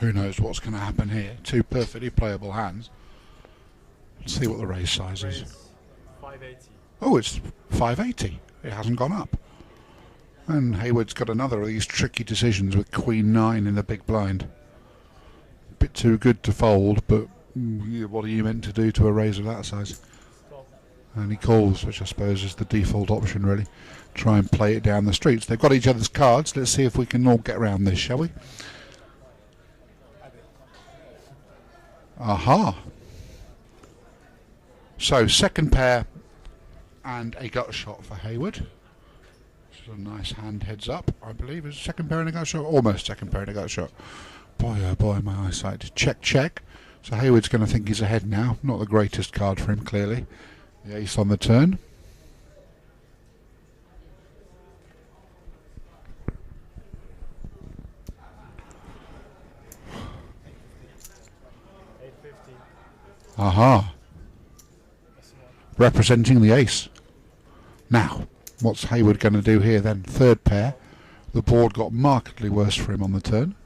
Who knows what's going to happen here? Two perfectly playable hands. Let's see what the raise size is. 580. Oh, it's 580. It hasn't gone up. And Hayward's got another of these tricky decisions with Queen 9 in the big blind. A bit too good to fold, but what are you meant to do to a raise of that size? And he calls, which I suppose is the default option, really. Try and play it down the streets. They've got each other's cards. Let's see if we can all get around this, shall we? Aha. So, second pair and a gut shot for Hayward. This is a nice hand heads up, I believe. Is second pair and a gut shot? Almost second pair and a gut shot. Boy, oh boy, my eyesight. Check, check. So Hayward's going to think he's ahead now. Not the greatest card for him, clearly. The ace on the turn. Aha. Representing the ace. Now, what's Hayward going to do here then? Third pair. The board got markedly worse for him on the turn.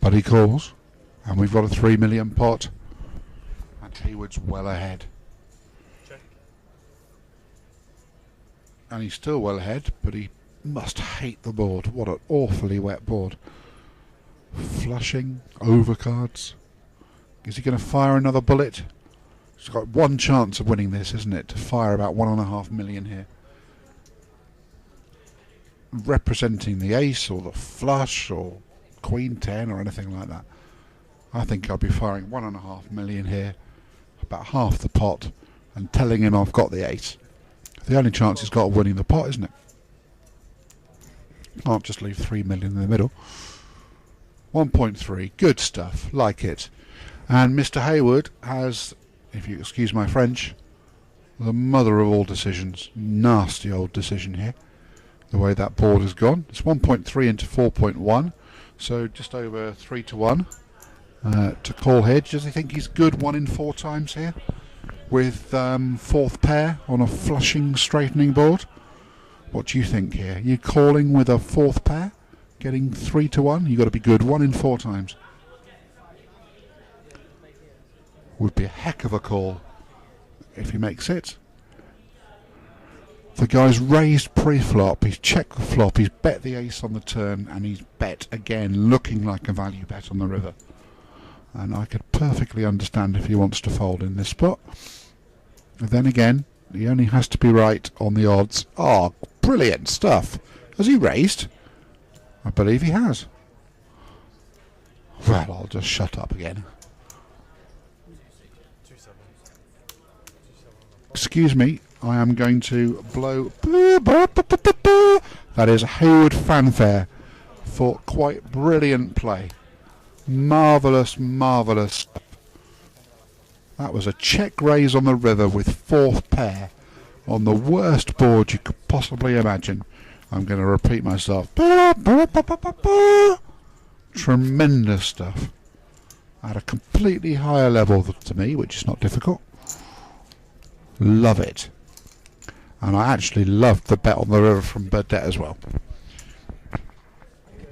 But he calls. And we've got a 3 million pot. And Hayward's well ahead. Check. And he's still well ahead, but he must hate the board. What an awfully wet board. Flushing, overcards. Is he going to fire another bullet? He's got one chance of winning this, isn't it? To fire about 1.5 million here. Representing the ace or the flush or Queen 10 or anything like that. I think I'll be firing 1.5 million here. About half the pot. And telling him I've got the ace. The only chance he's got of winning the pot, isn't it? Can't just leave 3 million in the middle. 1.3. Good stuff. Like it. And Mr. Hayward has, if you excuse my French, the mother of all decisions. Nasty old decision here, the way that board has gone. It's 1.3 into 4.1, so just over 3 to 1 to call here. Does he think he's good 1 in 4 times here with fourth pair on a flushing straightening board? What do you think here? You calling with a fourth pair, getting 3 to 1? You've got to be good 1 in 4 times. Would be a heck of a call if he makes it. The guy's raised pre-flop, he's checked the flop, he's bet the ace on the turn, and he's bet again, looking like a value bet on the river. And I could perfectly understand if he wants to fold in this spot. And then again, he only has to be right on the odds. Oh, brilliant stuff. Has he raised? I believe he has. Well, I'll just shut up again. Excuse me, I am going to blow. That is Hayward fanfare for quite brilliant play. Marvellous, marvellous. That was a check raise on the river with fourth pair on the worst board you could possibly imagine. I'm going to repeat myself. Tremendous stuff. At a completely higher level to me, which is not difficult. Love it. And I actually loved the bet on the river from Burdett as well.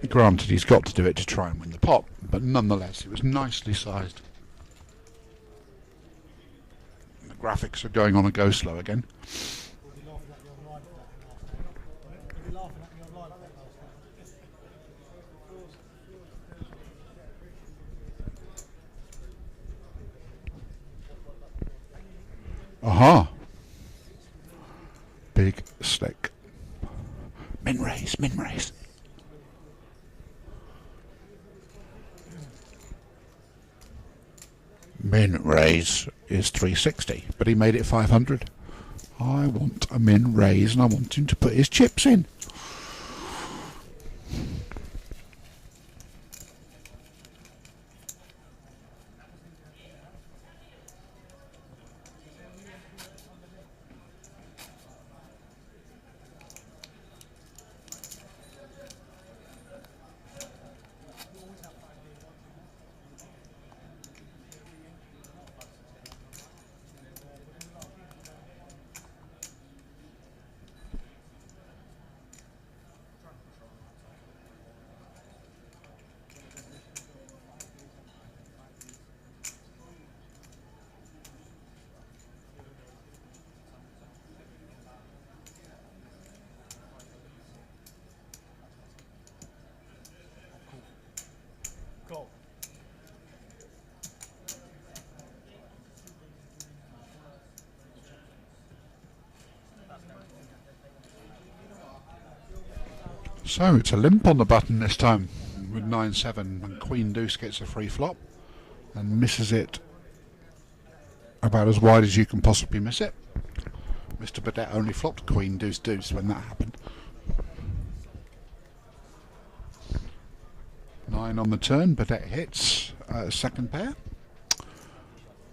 Granted, he's got to do it to try and win the pot, but nonetheless, it was nicely sized. The graphics are going on a go slow again. Aha! Big stick. Min raise, min raise. Min raise is 360, but he made it 500. I want a min raise and I want him to put his chips in. Go. So it's a limp on the button this time with 9-7, and Queen Deuce gets a free flop and misses it about as wide as you can possibly miss it. Mr. Burdett only flopped Queen Deuce Deuce when that happened. 9 on the turn, Burdett hits second pair,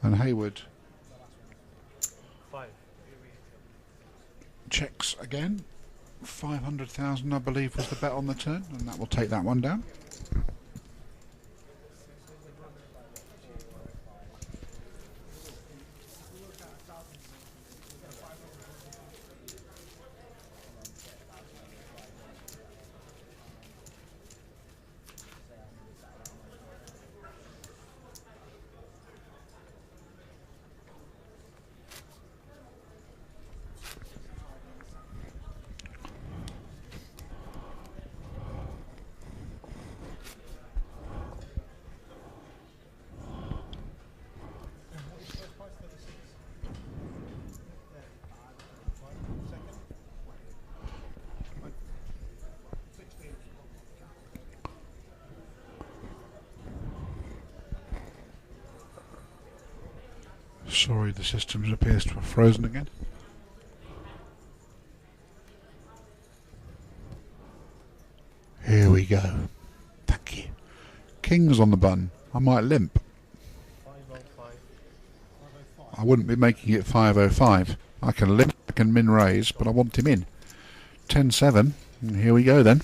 and Hayward 5. checks again. 500,000 I believe was the bet on the turn, and that will take that one down. Sorry, the system appears to have frozen again. Here we go. Thank you. King's on the bun. I might limp. 5. I wouldn't be making it 505. I can limit, I can min raise, but I want him in. 10-7, and here we go then.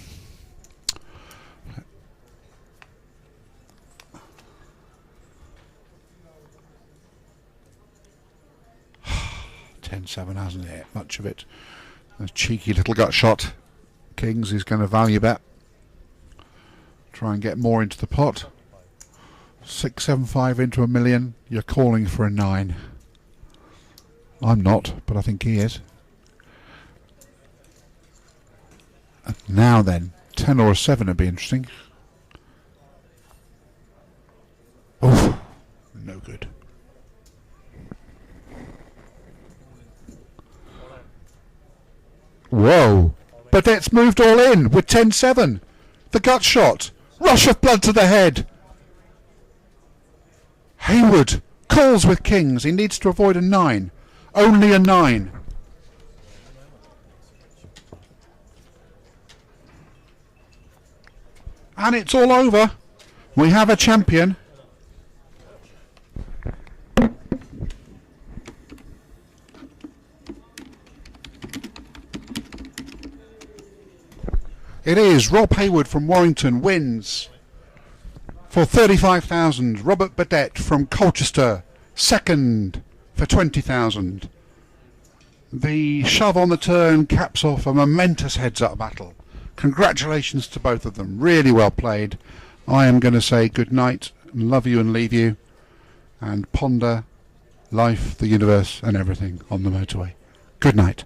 $10-7, hasn't it? Much of it. A cheeky little gut shot. Kings is going to value bet. Try and get more into the pot. 675 into $1 million. You're calling for a 9. I'm not, but I think he is. And now then, 10 or a 7 would be interesting. Oh, no good. Whoa! But it's moved all in with 10-7. The gut shot. Rush of blood to the head. Hayward calls with kings. He needs to avoid a 9. Only a 9. And it's all over. We have a champion. It is Rob Hayward from Warrington wins for 35,000. Robert Burdett from Colchester second for 20,000. The shove on the turn caps off a momentous heads-up battle. Congratulations to both of them. Really well played. I am going to say good night and love you and leave you and ponder life, the universe and everything on the motorway. Good night.